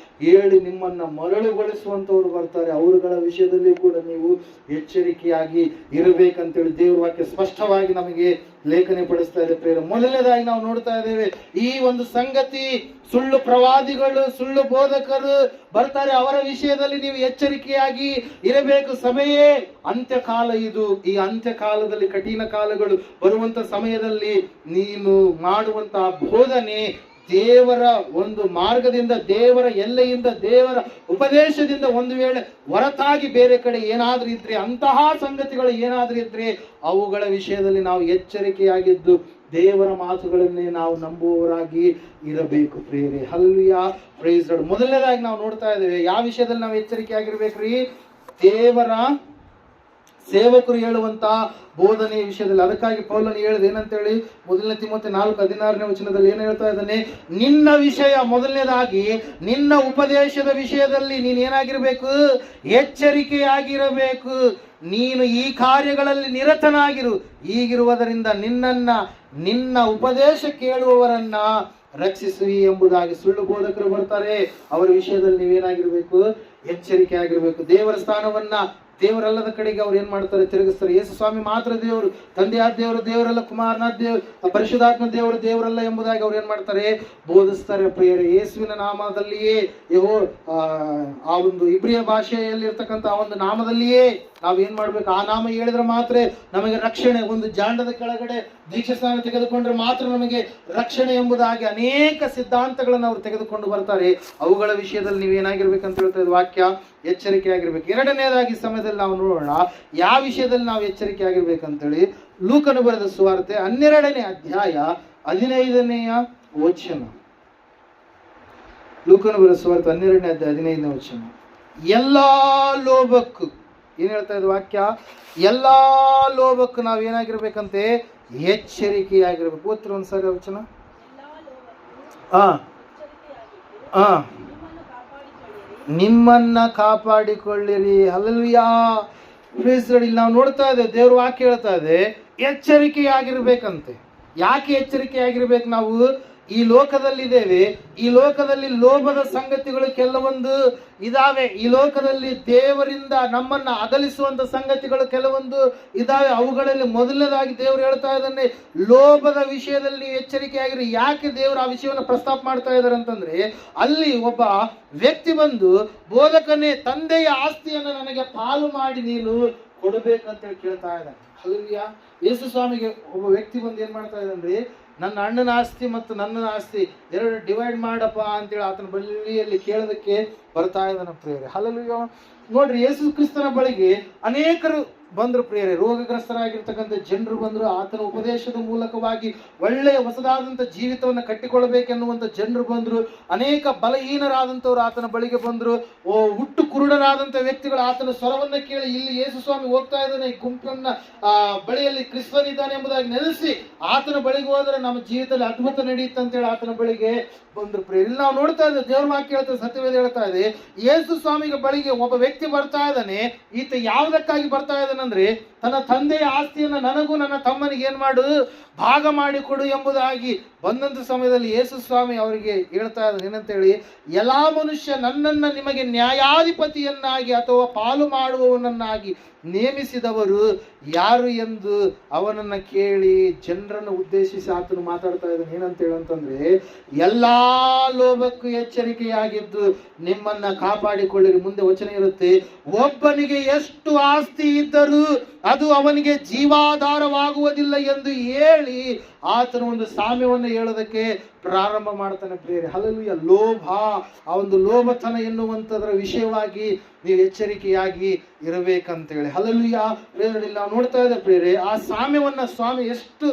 ಹೇಳಿ ನಿಮ್ಮನ್ನ ಮರಳುಗೊಳಿಸುವಂತವ್ರು ಬರ್ತಾರೆ. ಅವರುಗಳ ವಿಷಯದಲ್ಲಿ ಕೂಡ ನೀವು ಎಚ್ಚರಿಕೆಯಾಗಿ ಇರಬೇಕಂತೇಳಿ ದೇವ್ರ ವಾಕ್ಯ ಸ್ಪಷ್ಟವಾಗಿ ನಮಗೆ ಲೇಖನೆ ಪಡಿಸ್ತಾ ಇದೆ ಪ್ರೇರೆ. ಮೊದಲನೇದಾಗಿ ನಾವು ನೋಡ್ತಾ ಇದ್ದೇವೆ, ಈ ಒಂದು ಸಂಗತಿ ಸುಳ್ಳು ಪ್ರವಾದಿಗಳು, ಸುಳ್ಳು ಬೋಧಕರು ಬರ್ತಾರೆ. ಅವರ ವಿಷಯದಲ್ಲಿ ನೀವು ಎಚ್ಚರಿಕೆಯಾಗಿ ಇರಬೇಕು. ಸಮಯವೇ ಅಂತ್ಯಕಾಲ ಇದು. ಈ ಅಂತ್ಯಕಾಲದಲ್ಲಿ, ಕಠಿಣ ಕಾಲಗಳು ಬರುವಂತ ಸಮಯದಲ್ಲಿ ನೀನು ಮಾಡುವಂತಹ ಬೋಧನೆ ದೇವರ ಒಂದು ಮಾರ್ಗದಿಂದ, ದೇವರ ಎಲ್ಲೆಯಿಂದ, ದೇವರ ಉಪದೇಶದಿಂದ ಒಂದು ವೇಳೆ ಹೊರತಾಗಿ ಬೇರೆ ಕಡೆ ಏನಾದ್ರೂ ಇದ್ರೆ, ಅಂತಹ ಸಂಗತಿಗಳು ಏನಾದ್ರೂ ಇದ್ರೆ ಅವುಗಳ ವಿಷಯದಲ್ಲಿ ನಾವು ಎಚ್ಚರಿಕೆಯಾಗಿದ್ದು ದೇವರ ಮಾತುಗಳನ್ನೇ ನಾವು ನಂಬುವವರಾಗಿ ಇರಬೇಕು ಪ್ರೇರೆ. Hallelujah, praise Lord. ಮೊದಲನೇದಾಗಿ ನಾವು ನೋಡ್ತಾ ಇದ್ದೇವೆ, ಯಾವ ವಿಷಯದಲ್ಲಿ ನಾವು ಎಚ್ಚರಿಕೆಯಾಗಿರ್ಬೇಕ್ರಿ? ದೇವರ ಸೇವಕರು ಹೇಳುವಂತಹ ಬೋಧನೆಯ ವಿಷಯದಲ್ಲಿ. ಅದಕ್ಕಾಗಿ ಪೌಲನು ಹೇಳಿದ ಏನಂತೇಳಿ, ಮೊದಲನೇ ತಿಮೋಥೆ 4:16 ಏನು ಹೇಳ್ತಾ ಇದ್ದಾನೆ? ನಿನ್ನ ವಿಷಯ, ಮೊದಲನೇದಾಗಿ ನಿನ್ನ ಉಪದೇಶದ ವಿಷಯದಲ್ಲಿ ನೀನು ಏನಾಗಿರ್ಬೇಕು? ಎಚ್ಚರಿಕೆಯಾಗಿರಬೇಕು. ನೀನು ಈ ಕಾರ್ಯಗಳಲ್ಲಿ ನಿರತನಾಗಿರು. ಹೀಗಿರುವುದರಿಂದ ನಿನ್ನ ಉಪದೇಶ ಕೇಳುವವರನ್ನ ರಕ್ಷಿಸುವಿ ಎಂಬುದಾಗಿ. ಸುಳ್ಳು ಬೋಧಕರು ಬರ್ತಾರೆ, ಅವರ ವಿಷಯದಲ್ಲಿ ನೀವೇನಾಗಿರ್ಬೇಕು? ಎಚ್ಚರಿಕೆ ಆಗಿರ್ಬೇಕು. ದೇವರ ಸ್ಥಾನವನ್ನ ದೇವರಲ್ಲದ ಕಡೆಗೆ ಅವ್ರು ಏನ್ ಮಾಡ್ತಾರೆ? ತಿರುಗಿಸ್ತಾರೆ. ಯೇಸು ಸ್ವಾಮಿ ಮಾತ್ರ ದೇವರು, ತಂದೆಯಾದ ದೇವರು ದೇವರಲ್ಲ, ಕುಮಾರನಾದ ದೇವರು, ಪರಿಶುದ್ಧಾತ್ಮ ದೇವರು ದೇವರಲ್ಲ ಎಂಬುದಾಗಿ ಅವ್ರು ಏನ್ ಮಾಡ್ತಾರೆ? ಬೋಧಿಸ್ತಾರೆ ಪ್ರಿಯರೇ. ಯೇಸುವಿನ ನಾಮದಲ್ಲಿಯೇ, ಆ ಒಂದು ಇಬ್ರಿಯ ಭಾಷೆಯಲ್ಲಿ ಇರ್ತಕ್ಕಂಥ ಆ ಒಂದು ನಾಮದಲ್ಲಿಯೇ ನಾವೇನ್ ಮಾಡ್ಬೇಕು? ಆ ನಾಮ ಹೇಳಿದ್ರೆ ಮಾತ್ರ ನಮಗೆ ರಕ್ಷಣೆ. ಒಂದು ಜಾಂಡದ ಕೆಳಗಡೆ ದೀಕ್ಷಾ ಸ್ನಾನ ತೆಗೆದುಕೊಂಡ್ರೆ ಮಾತ್ರ ನಮಗೆ ರಕ್ಷಣೆ ಎಂಬುದಾಗಿ ಅನೇಕ ಸಿದ್ಧಾಂತಗಳನ್ನು ಅವರು ತೆಗೆದುಕೊಂಡು ಬರ್ತಾರೆ. ಅವುಗಳ ವಿಷಯದಲ್ಲಿ ನೀವೇನಾಗಿರ್ಬೇಕಂತ ಹೇಳ್ತಾ ವಾಕ್ಯ ಎಚ್ಚರಿಕೆ ಆಗಿರ್ಬೇಕು. ಎರಡನೇದಾಗಿ ಸಮಯದಲ್ಲಿ ನಾವು ನೋಡೋಣ ಯಾವ ವಿಷಯದಲ್ಲಿ ನಾವು ಎಚ್ಚರಿಕೆ ಆಗಿರ್ಬೇಕಂತೇಳಿ. ಲೂಕನು ಬರೆದ ಸುವಾರ್ತೆ 12ನೇ ಅಧ್ಯಾಯ 15ನೇ ವಚನ. ಲೂಕನು ಬರೆದ ಸುವಾರ್ತೆ 12ನೇ ಅಧ್ಯಾಯ 15ನೇ ವಚನ. ಎಲ್ಲಾ ಲೋಭಕ್ಕೂ, ಏನ್ ಹೇಳ್ತಾ ಇದ್ದ ವಾಕ್ಯ? ಎಲ್ಲಾ ಲೋಭಕ್ಕೂ ನಾವೇನಾಗಿರ್ಬೇಕಂತೆ? ಎಚ್ಚರಿಕೆಯಾಗಿರ್ಬೇಕು. ಓದ್ತಿರ ಒಂದ್ಸರಿ ವಚನ. ನಿಮ್ಮನ್ನ ಕಾಪಾಡಿಕೊಳ್ಳಿರಿ. Hallelujah, praise lord. ಇಲ್ಲಿ ನಾವು ನೋಡ್ತಾ ಇದ್ದೇವೆ, ದೇವ್ರ ವಾಕ್ಯ ಹೇಳ್ತಾ ಇದೆ ಎಚ್ಚರಿಕೆಯಾಗಿರ್ಬೇಕಂತೆ. ಯಾಕೆ ಎಚ್ಚರಿಕೆಯಾಗಿರ್ಬೇಕು? ನಾವು ಈ ಲೋಕದಲ್ಲಿದ್ದೇವೆ. ಈ ಲೋಕದಲ್ಲಿ ಲೋಭದ ಸಂಗತಿಗಳು ಕೆಲವೊಂದು ಇದಾವೆ. ಈ ಲೋಕದಲ್ಲಿ ದೇವರಿಂದ ನಮ್ಮನ್ನ ಅಗಲಿಸುವಂತ ಸಂಗತಿಗಳು ಕೆಲವೊಂದು ಇದಾವೆ. ಅವುಗಳಲ್ಲಿ ಮೊದಲನೇದಾಗಿ ದೇವರು ಹೇಳ್ತಾ ಇದ್ದಾನೆ, ಲೋಭದ ವಿಷಯದಲ್ಲಿ ನೀವು ಎಚ್ಚರಿಕೆಯಾಗಿರಿ. ಯಾಕೆ ದೇವರು ಆ ವಿಷಯವನ್ನು ಪ್ರಸ್ತಾಪ ಮಾಡ್ತಾ ಇದ್ದಾರೆ ಅಂತಂದ್ರೆ, ಅಲ್ಲಿ ಒಬ್ಬ ವ್ಯಕ್ತಿ ಬಂದು, ಬೋಧಕನೇ, ತಂದೆಯ ಆಸ್ತಿಯನ್ನು ನನಗೆ ಪಾಲು ಮಾಡಿ ನೀನು ಕೊಡಬೇಕಂತೇಳಿ ಕೇಳ್ತಾ ಇದ್ದಾನೆ. ಹಲ್ಲೆಲೂಯಾ. ಯೇಸು ಸ್ವಾಮಿಗೆ ಒಬ್ಬ ವ್ಯಕ್ತಿ ಬಂದು ಏನ್ ಮಾಡ್ತಾ ಇದ್ದಾನ್ರಿ? ನನ್ನ ಅಣ್ಣನ ಆಸ್ತಿ ಮತ್ತು ನನ್ನ ಆಸ್ತಿ ಎರಡು ಡಿವೈಡ್ ಮಾಡಪ್ಪ ಅಂತೇಳಿ ಆತನ ಬಳಿಯಲ್ಲಿ ಕೇಳೋದಕ್ಕೆ ಬರ್ತಾ ಇದ್ದಾನ ಪ್ರಿಯರೇ. ಹಲ್ಲೆಲೂಯಾ. ನೋಡ್ರಿ, ಯೇಸು ಕ್ರಿಸ್ತನ ಬಳಿಗೆ ಅನೇಕರು ಬಂದ್ರು ಪ್ರಿಯರೇ. ರೋಗಗ್ರಸ್ತರಾಗಿರ್ತಕ್ಕಂಥ ಜನರು ಬಂದ್ರು. ಆತನ ಉಪದೇಶದ ಮೂಲಕವಾಗಿ ಒಳ್ಳೆಯ ಹೊಸದಾದಂಥ ಜೀವಿತವನ್ನು ಕಟ್ಟಿಕೊಳ್ಳಬೇಕೆನ್ನುವಂಥ ಜನರು ಬಂದ್ರು. ಅನೇಕ ಬಲಹೀನರಾದಂಥವ್ರು ಆತನ ಬಳಿಗೆ ಬಂದ್ರು. ಹುಟ್ಟು ಕುರುಡರಾದಂಥ ವ್ಯಕ್ತಿಗಳು ಆತನ ಸ್ವರವನ್ನ ಕೇಳಿ, ಇಲ್ಲಿ ಯೇಸು ಸ್ವಾಮಿ ಹೋಗ್ತಾ ಇದ್ದಾನೆ, ಈ ಗುಂಪನ್ನ ಬಳಿಯಲ್ಲಿ ಕ್ರಿಸ್ತನಿದ್ದಾನೆ ಎಂಬುದಾಗಿ ನೆಲೆಸಿ ಆತನ ಬಳಿಗೆ ಹೋದ್ರೆ ನಮ್ಮ ಜೀವಿತದಲ್ಲಿ ಅದ್ಭುತ ನಡೆಯುತ್ತೆ ಅಂತೇಳಿ ಆತನ ಬಳಿಗೆ ಬಂದ್ರು ಪ್ರಿಯರೇ. ಇಲ್ಲಿ ನಾವು ನೋಡ್ತಾ ಇದ್ದೇವೆ, ದೇವ್ರ ವಾಕ್ಯ ಹೇಳ್ತಾ, ಸತ್ಯವೇದ ಹೇಳ್ತಾ ಇದೆ, ಯೇಸು ಸ್ವಾಮಿಗೆ ಬಳಿಗೆ ಒಬ್ಬ ವ್ಯಕ್ತಿ ಬರ್ತಾ ಇದ್ದಾನೆ. ಈತ ಯಾವುದಕ್ಕಾಗಿ ಬರ್ತಾ ಇದ್ದಾನಂದ್ರೆ, ತನ್ನ ತಂದೆಯ ಆಸ್ತಿಯನ್ನು ನನಗೂ ನನ್ನ ತಮ್ಮನಿಗೆ ಏನ್ ಮಾಡು, ಭಾಗ ಮಾಡಿಕೊಡು ಎಂಬುದಾಗಿ ಬಂದಂತ ಸಮಯದಲ್ಲಿ ಯೇಸು ಸ್ವಾಮಿ ಅವರಿಗೆ ಹೇಳ್ತಾ ಇದ್ದಾನೆ ಏನಂತೇಳಿ, ಎಲ್ಲಾ ಮನುಷ್ಯ ನನ್ನನ್ನ ನಿಮಗೆ ನ್ಯಾಯಾಧಿಪತಿಯನ್ನಾಗಿ ಅಥವಾ ಪಾಲು ಮಾಡುವವನನ್ನಾಗಿ ನೇಮಿಸಿದವರು ಯಾರು ಎಂದು ಅವನನ್ನ ಕೇಳಿ ಜನರನ್ನು ಉದ್ದೇಶಿಸಿ ಆತನು ಮಾತಾಡ್ತಾ ಇದ್ದಾನೆ. ಏನಂತ ಹೇಳಂತಂದ್ರೆ, ಎಲ್ಲಾ ಲೋಭಕ್ಕೂ ಎಚ್ಚರಿಕೆಯಾಗಿದ್ದು ನಿಮ್ಮನ್ನ ಕಾಪಾಡಿಕೊಳ್ಳಿರಿ. ಮುಂದೆ ವಚನ ಇರುತ್ತೆ, ಒಬ್ಬನಿಗೆ ಎಷ್ಟು ಆಸ್ತಿ ಇದ್ದರೂ ಅದು ಅವನಿಗೆ ಜೀವಾಧಾರವಾಗುವುದಿಲ್ಲ ಎಂದು ಹೇಳಿ ಆತನು ಒಂದು ಸಾಮ್ಯವನ್ನು ಹೇಳೋದಕ್ಕೆ ಪ್ರಾರಂಭ ಮಾಡ್ತಾನೆ ಪ್ರಿಯರೇ. ಹಲ್ಲೆಲೂಯಾ. ಲೋಭ, ಆ ಒಂದು ಲೋಭತನ ಎನ್ನುವಂಥದ್ರ ವಿಷಯವಾಗಿ ನೀವು ಎಚ್ಚರಿಕೆಯಾಗಿ ಇರಬೇಕಂತೇಳಿ. ಹಲ್ಲೆಲೂಯಾ. ನಾವು ನೋಡ್ತಾ ಇದ್ದೇವೆ ಪ್ರಿಯರೇ, ಆ ಸಾಮ್ಯವನ್ನ ಸ್ವಾಮಿ ಎಷ್ಟು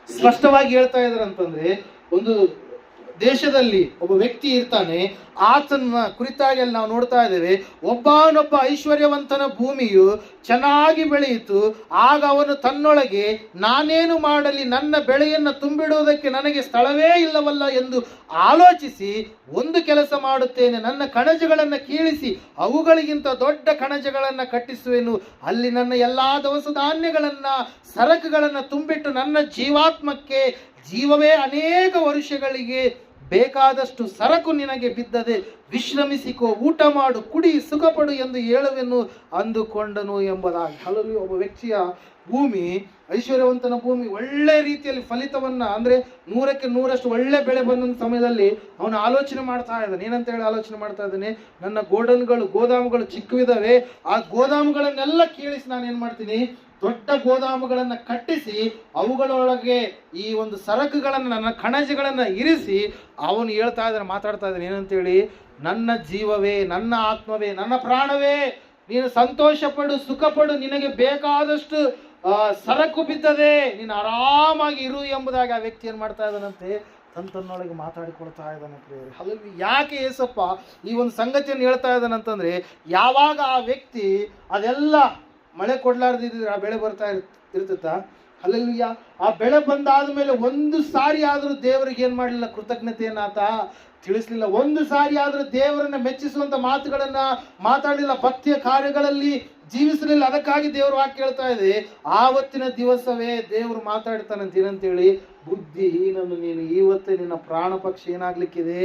ಸ್ಪಷ್ಟವಾಗಿ ಹೇಳ್ತಾ ಇದ್ದಾರೆ ಅಂತಂದ್ರೆ, ಒಂದು ದೇಶದಲ್ಲಿ ಒಬ್ಬ ವ್ಯಕ್ತಿ ಇರ್ತಾನೆ. ಆತನ ಕುರಿತಾಗಿ ಅಲ್ಲಿ ನಾವು ನೋಡ್ತಾ ಇದ್ದೇವೆ. ಒಬ್ಬನೊಬ್ಬ ಐಶ್ವರ್ಯವಂತನ ಭೂಮಿಯು ಚೆನ್ನಾಗಿ ಬೆಳೆಯಿತು. ಆಗ ಅವನು ತನ್ನೊಳಗೆ, ನಾನೇನು ಮಾಡಲಿ, ನನ್ನ ಬೆಳೆಯನ್ನು ತುಂಬಿಡುವುದಕ್ಕೆ ನನಗೆ ಸ್ಥಳವೇ ಇಲ್ಲವಲ್ಲ ಎಂದು ಆಲೋಚಿಸಿ, ಒಂದು ಕೆಲಸ ಮಾಡುತ್ತೇನೆ, ನನ್ನ ಕಣಜಗಳನ್ನು ಕೀಳಿಸಿ ಅವುಗಳಿಗಿಂತ ದೊಡ್ಡ ಕಣಜಗಳನ್ನು ಕಟ್ಟಿಸುವೆನು. ಅಲ್ಲಿ ನನ್ನ ಎಲ್ಲಾ ದವಸ ಧಾನ್ಯಗಳನ್ನ, ಸರಕುಗಳನ್ನು ತುಂಬಿಟ್ಟು ನನ್ನ ಜೀವಾತ್ಮಕ್ಕೆ, ಜೀವವೇ ಅನೇಕ ವರ್ಷಗಳಿಗೆ ಬೇಕಾದಷ್ಟು ಸರಕು ನಿನಗೆ ಬಿದ್ದದೆ, ವಿಶ್ರಮಿಸಿಕೋ, ಊಟ ಮಾಡು, ಕುಡಿ, ಸುಖಪಡು ಎಂದು ಹೇಳುವೆನು ಅಂದುಕೊಂಡನು ಎಂಬುದಾಗಿ. ಹಲವು ಒಬ್ಬ ವ್ಯಕ್ತಿಯ ಭೂಮಿ, ಐಶ್ವರ್ಯವಂತನ ಭೂಮಿ ಒಳ್ಳೆ ರೀತಿಯಲ್ಲಿ ಫಲಿತವನ್ನ, ಅಂದ್ರೆ 100ಕ್ಕೆ 100ರಷ್ಟು ಒಳ್ಳೆ ಬೆಳೆ ಬಂದ ಸಮಯದಲ್ಲಿ ಅವನು ಆಲೋಚನೆ ಮಾಡ್ತಾ ಇದ್ದಾನೆ. ಏನಂತ ಹೇಳಿ ಆಲೋಚನೆ ಮಾಡ್ತಾ ಇದ್ದಾನೆ? ನನ್ನ ಗೋದಾಮುಗಳು ಚಿಕ್ಕವಿದಾವೆ, ಆ ಗೋದಾಮುಗಳನ್ನೆಲ್ಲ ಕೀಳಿಸಿ ನಾನು ಏನ್ ಮಾಡ್ತೀನಿ, ದೊಡ್ಡ ಗೋದಾಮುಗಳನ್ನು ಕಟ್ಟಿಸಿ ಅವುಗಳೊಳಗೆ ಈ ಒಂದು ಸರಕುಗಳನ್ನು, ನನ್ನ ಕಣಜಗಳನ್ನು ಇರಿಸಿ ಅವನು ಮಾತಾಡ್ತಾ ಇದ್ದಾನೆ ಏನಂತೇಳಿ, ನನ್ನ ಜೀವವೇ, ನನ್ನ ಆತ್ಮವೇ, ನನ್ನ ಪ್ರಾಣವೇ, ನೀನು ಸಂತೋಷ ಪಡು, ಸುಖ ಪಡು, ನಿನಗೆ ಬೇಕಾದಷ್ಟು ಸರಕು ಬಿದ್ದದೆ, ನೀನು ಆರಾಮಾಗಿ ಇರು ಎಂಬುದಾಗಿ ಆ ವ್ಯಕ್ತಿ ಏನ್ ಮಾಡ್ತಾ ಇದ್ದಾನಂತೆ, ತನ್ನೊಳಗೆ ಮಾತಾಡಿಕೊಳ್ತಾ ಇದ್ದಾನೆ. ಪ್ರಿಯರೇ, ಹಲವು ಯಾಕೆ ಏಸಪ್ಪ ಈ ಒಂದು ಸಂಗತಿಯನ್ನು ಹೇಳ್ತಾ ಇದ್ದಾನಂತಂದ್ರೆ, ಯಾವಾಗ ಆ ವ್ಯಕ್ತಿ ಅದೆಲ್ಲ ಮಳೆ ಕೊಡ್ಲಾರ್ದಿದ್ರೆ ಆ ಬೆಳೆ ಬರ್ತಾ ಇರ್ತೈತಾ? ಹಲ್ಲೆಲೂಯ. ಆ ಬೆಳೆ ಬಂದಾದ ಮೇಲೆ ಒಂದು ಸಾರಿ ಆದ್ರೂ ದೇವರಿಗೆ ಏನ್ ಮಾಡಲಿಲ್ಲ, ಕೃತಜ್ಞತೆಯನ್ನ ಆತ ತಿಳಿಸ್ಲಿಲ್ಲ. ಒಂದು ಸಾರಿ ಆದ್ರೂ ದೇವರನ್ನ ಮೆಚ್ಚಿಸುವಂತ ಮಾತುಗಳನ್ನ ಮಾತಾಡಲಿಲ್ಲ, ಭಕ್ತಿಯ ಕಾರ್ಯಗಳಲ್ಲಿ ಜೀವಿಸಲಿಲ್ಲ. ಅದಕ್ಕಾಗಿ ದೇವರು ವಾಕ್ಯ ಹೇಳ್ತಾ ಇದೆ, ಆವತ್ತಿನ ದಿವಸವೇ ದೇವರು ಮಾತಾಡ್ತಾನಂತ ಏನಂತೇಳಿ, ಬುದ್ಧಿಹೀನನು ನೀನು, ಇವತ್ತೇ ನಿನ್ನ ಪ್ರಾಣ ಪಕ್ಷಿ ಏನಾಗ್ಲಿಕ್ಕಿದೆ,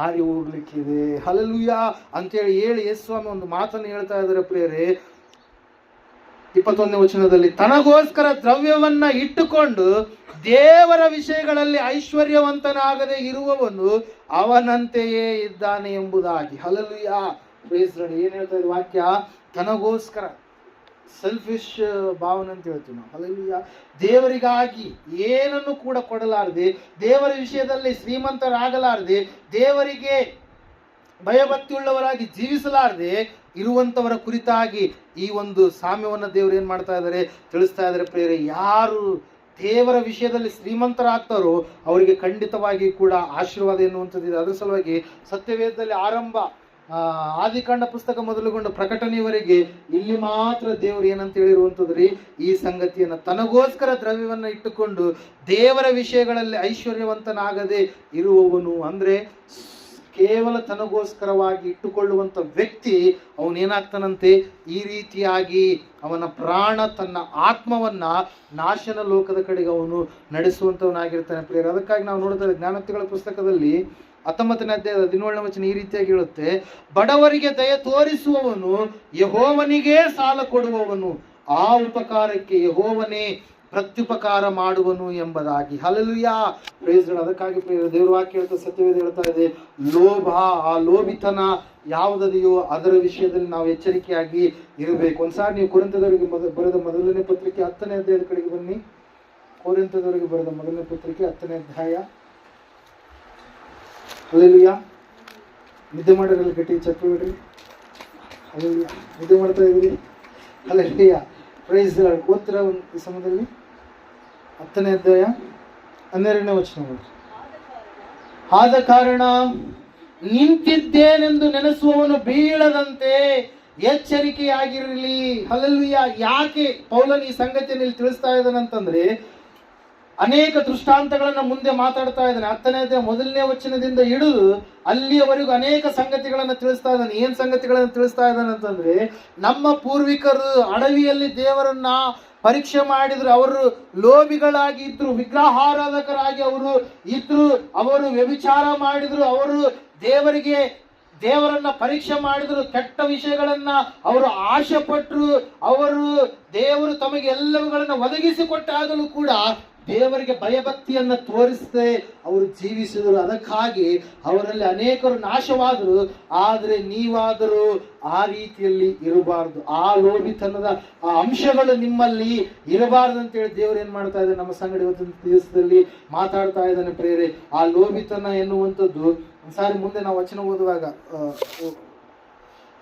ಆರಿ ಹೋಗ್ಲಿಕ್ಕಿದೆ. ಹಲ್ಲೆಲೂಯ ಅಂತೇಳಿ ಯೇಸು ಸ್ವಾಮಿ ಒಂದು ಮಾತನ್ನು ಹೇಳ್ತಾ ಇದ್ದಾರೆ. ಪ್ರಿಯರೇ, 21ನೇ ವಚನದಲ್ಲಿ, ತನಗೋಸ್ಕರ ದ್ರವ್ಯವನ್ನ ಇಟ್ಟುಕೊಂಡು ದೇವರ ವಿಷಯಗಳಲ್ಲಿ ಐಶ್ವರ್ಯವಂತನಾಗದೆ ಇರುವವನು ಅವನಂತೆಯೇ ಇದ್ದಾನೆ ಎಂಬುದಾಗಿ. Hallelujah, praise Lord. ಏನ್ ಹೇಳ್ತಾ ಇದೆ ವಾಕ್ಯ? ತನಗೋಸ್ಕರ, ಸೆಲ್ಫಿಶ್ ಭಾವನೆ ಅಂತ ಹೇಳ್ತೀವಿ ನಾವು. ಹಲ್ಲೆಲೂಯ. ದೇವರಿಗಾಗಿ ಏನನ್ನು ಕೂಡ ಕೊಡಲಾರದೆ, ದೇವರ ವಿಷಯದಲ್ಲಿ ಶ್ರೀಮಂತರಾಗಲಾರದೆ, ದೇವರಿಗೆ ಭಯಭಕ್ತಿಯುಳ್ಳವರಾಗಿ ಜೀವಿಸಲಾರದೆ ಇರುವಂತವರ ಕುರಿತಾಗಿ ಈ ಒಂದು ಸಾಮ್ಯವನ್ನು ದೇವರು ಏನ್ ಮಾಡ್ತಾ ಇದ್ದಾರೆ, ತಿಳಿಸ್ತಾ ಇದ್ದಾರೆ. ಪ್ರಿಯರೇ, ಯಾರು ದೇವರ ವಿಷಯದಲ್ಲಿ ಶ್ರೀಮಂತರಾಗ್ತಾರೋ ಅವರಿಗೆ ಖಂಡಿತವಾಗಿ ಕೂಡ ಆಶೀರ್ವಾದ ಎನ್ನುವಂಥದ್ದಿದೆ. ಅದರ ಸಲುವಾಗಿ ಸತ್ಯವೇದದಲ್ಲಿ ಆರಂಭ, ಆದಿಕಾಂಡ ಪುಸ್ತಕ ಮೊದಲುಗೊಂಡು ಪ್ರಕಟಣೆಯವರೆಗೆ ಇಲ್ಲಿ ಮಾತ್ರ ದೇವರು ಏನಂತ ಹೇಳಿರುವಂಥದ್ರಿ, ಈ ಸಂಗತಿಯನ್ನು, ತನಗೋಸ್ಕರ ದ್ರವ್ಯವನ್ನ ಇಟ್ಟುಕೊಂಡು ದೇವರ ವಿಷಯಗಳಲ್ಲಿ ಐಶ್ವರ್ಯವಂತನಾಗದೆ ಇರುವವನು, ಅಂದ್ರೆ ಕೇವಲ ತನಗೋಸ್ಕರವಾಗಿ ಇಟ್ಟುಕೊಳ್ಳುವಂತ ವ್ಯಕ್ತಿ ಅವನೇನಾಗ್ತಾನಂತೆ, ಈ ರೀತಿಯಾಗಿ ಅವನ ಪ್ರಾಣ, ತನ್ನ ಆತ್ಮವನ್ನ ನಾಶನ ಲೋಕದ ಕಡೆಗೆ ಅವನು ನಡೆಸುವಂತವನಾಗಿರ್ತಾನೆ. ಪ್ರಿಯರೇ, ಅದಕ್ಕಾಗಿ ನಾವು ನೋಡ್ತಾ ಇದ್ದೇವೆ ಜ್ಞಾನೋಕ್ತಿಗಳ ಪುಸ್ತಕದಲ್ಲಿ 19ನೇ ಅಧ್ಯಾಯದ 17ನೇ ವಚನ ಈ ರೀತಿಯಾಗಿ ಹೇಳುತ್ತೆ, ಬಡವರಿಗೆ ದಯ ತೋರಿಸುವವನು ಯೆಹೋವನಿಗೆ ಸಾಲ ಕೊಡುವವನು, ಆ ಉಪಕಾರಕ್ಕೆ ಯೆಹೋವನೇ ಪ್ರತ್ಯುಪಕಾರ ಮಾಡುವನು ಎಂಬುದಾಗಿ. Hallelujah, praise Lord. ಅದಕ್ಕಾಗಿ ದೇವರ ವಾಕ್ಯ ಹೇಳ್ತಾ, ಸತ್ಯವೇದ ಹೇಳ್ತಾ ಇದೆ, ಲೋಭ, ಆ ಲೋಭಿತನ ಯಾವುದದೆಯೋ ಅದರ ವಿಷಯದಲ್ಲಿ ನಾವು ಎಚ್ಚರಿಕೆಯಾಗಿ ಇರಬೇಕು. ಒಂದ್ಸಾರಿ ನೀವು ಕೊರಿಂಥದವರಿಗೆ ಬರೆದ ಮೊದಲನೇ ಪತ್ರಿಕೆ 10ನೇ ಅಧ್ಯಾಯದ ಕಡೆಗೆ ಬನ್ನಿ. ಕೊರಿಂಥದವರಿಗೆ ಬರೆದ ಮೊದಲನೇ ಪತ್ರಿಕೆ 10ನೇ ಅಧ್ಯಾಯ. ಹಲ್ಲೆಲೂಯ. ನಿದ್ದೆ ಮಾಡೋದ್ರಲ್ಲಿ ಗಟ್ಟಿ ಚಪ್ಪು ಬಿಡ್ರಿ. ಹಲ್ಲೆಲೂಯ. ನಿದ್ದೆ ಮಾಡ್ತಾ ಇದ್ದೀರಿ. Hallelujah, praise lord. ಓದ್ತೀರ ಈ ಸಮಯದಲ್ಲಿ 10ನೇ ಅಧ್ಯಾಯ 12ನೇ ವಚನ. ಆದ ಕಾರಣ ನಿಂತಿದ್ದೇನೆಂದು ನೆನೆಸುವವನು ಬೀಳದಂತೆ ಎಚ್ಚರಿಕೆಯಾಗಿರಲಿ. ಹಲ್ಲೆಲೂಯ. ಯಾಕೆ ಪೌಲನ್ ಈ ಸಂಗತಿಯನ್ನು ಇಲ್ಲಿ ತಿಳಿಸ್ತಾ ಇದ್ದಾನಂತಂದ್ರೆ, ಅನೇಕ ದೃಷ್ಟಾಂತಗಳನ್ನ ಮುಂದೆ ಮಾತಾಡ್ತಾ ಇದ್ದಾನೆ. 10ನೇ ಅಧ್ಯಾಯ 1ನೇ ವಚನದಿಂದ ಹಿಡಿದು ಅಲ್ಲಿಯವರೆಗೂ ಅನೇಕ ಸಂಗತಿಗಳನ್ನ ತಿಳಿಸ್ತಾ ಇದ್ದಾನೆ. ಏನ್ ಸಂಗತಿಗಳನ್ನ ತಿಳಿಸ್ತಾ ಇದ್ದಾನೆ ಅಂತಂದ್ರೆ, ನಮ್ಮ ಪೂರ್ವಿಕರು ಅಡವಿಯಲ್ಲಿ ದೇವರನ್ನ ಪರೀಕ್ಷೆ ಮಾಡಿದ್ರು, ಅವರು ಲೋಭಿಗಳಾಗಿ ಇದ್ರು, ವಿಗ್ರಹಾರಾಧಕರಾಗಿ ಅವರು ಇದ್ರು, ಅವರು ವ್ಯಭಿಚಾರ ಮಾಡಿದ್ರು, ಅವರು ದೇವರನ್ನ ಪರೀಕ್ಷೆ ಮಾಡಿದ್ರು, ಕೆಟ್ಟ ವಿಷಯಗಳನ್ನ ಅವರು ಆಶೆ ಪಟ್ಟರು, ಅವರು ದೇವರು ತಮಗೆ ಎಲ್ಲವುಗಳನ್ನ ಒದಗಿಸಿಕೊಟ್ಟಾಗಲೂ ಕೂಡ ದೇವರಿಗೆ ಭಯಭಕ್ತಿಯನ್ನ ತೋರಿಸದೆ ಅವರು ಜೀವಿಸಿದರು. ಅದಕ್ಕಾಗಿ ಅವರಲ್ಲಿ ಅನೇಕರು ನಾಶವಾದರು. ಆದರೆ ನೀವಾದರೂ ಆ ರೀತಿಯಲ್ಲಿ ಇರಬಾರ್ದು, ಆ ಲೋಭಿತನದ ಆ ಅಂಶಗಳು ನಿಮ್ಮಲ್ಲಿ ಇರಬಾರ್ದು ಅಂತೇಳಿ ದೇವರು ಏನ್ ಮಾಡ್ತಾ ಇದ್ದಾರೆ, ನಮ್ಮ ಸಂಗಡ ಇವತ್ತಿನ ದಿವಸದಲ್ಲಿ ಮಾತಾಡ್ತಾ ಇದ್ದಾನೆ. ಪ್ರೇರೆ, ಆ ಲೋಭಿತನ ಎನ್ನುವಂಥದ್ದು ಒಂದ್ಸಾರಿ ಮುಂದೆ ನಾವು ವಚನ ಓದುವಾಗ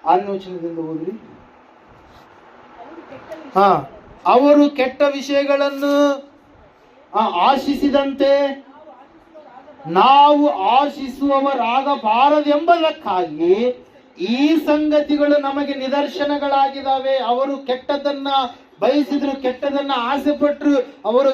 6ನೇ ವಚನದಿಂದ ಓದ್ರಿ. ಅವರು ಕೆಟ್ಟ ವಿಷಯಗಳನ್ನು ಆಶಿಸಿದಂತೆ ನಾವು ಆಶಿಸುವವರಾಗಬಾರದೆಂಬುದಕ್ಕಾಗಿ ಈ ಸಂಗತಿಗಳು ನಮಗೆ ನಿದರ್ಶನಗಳಾಗಿದ್ದಾವೆ. ಅವರು ಕೆಟ್ಟದನ್ನ ಬಯಸಿದ್ರು, ಕೆಟ್ಟದನ್ನ ಆಸೆ ಪಟ್ಟರು, ಅವರು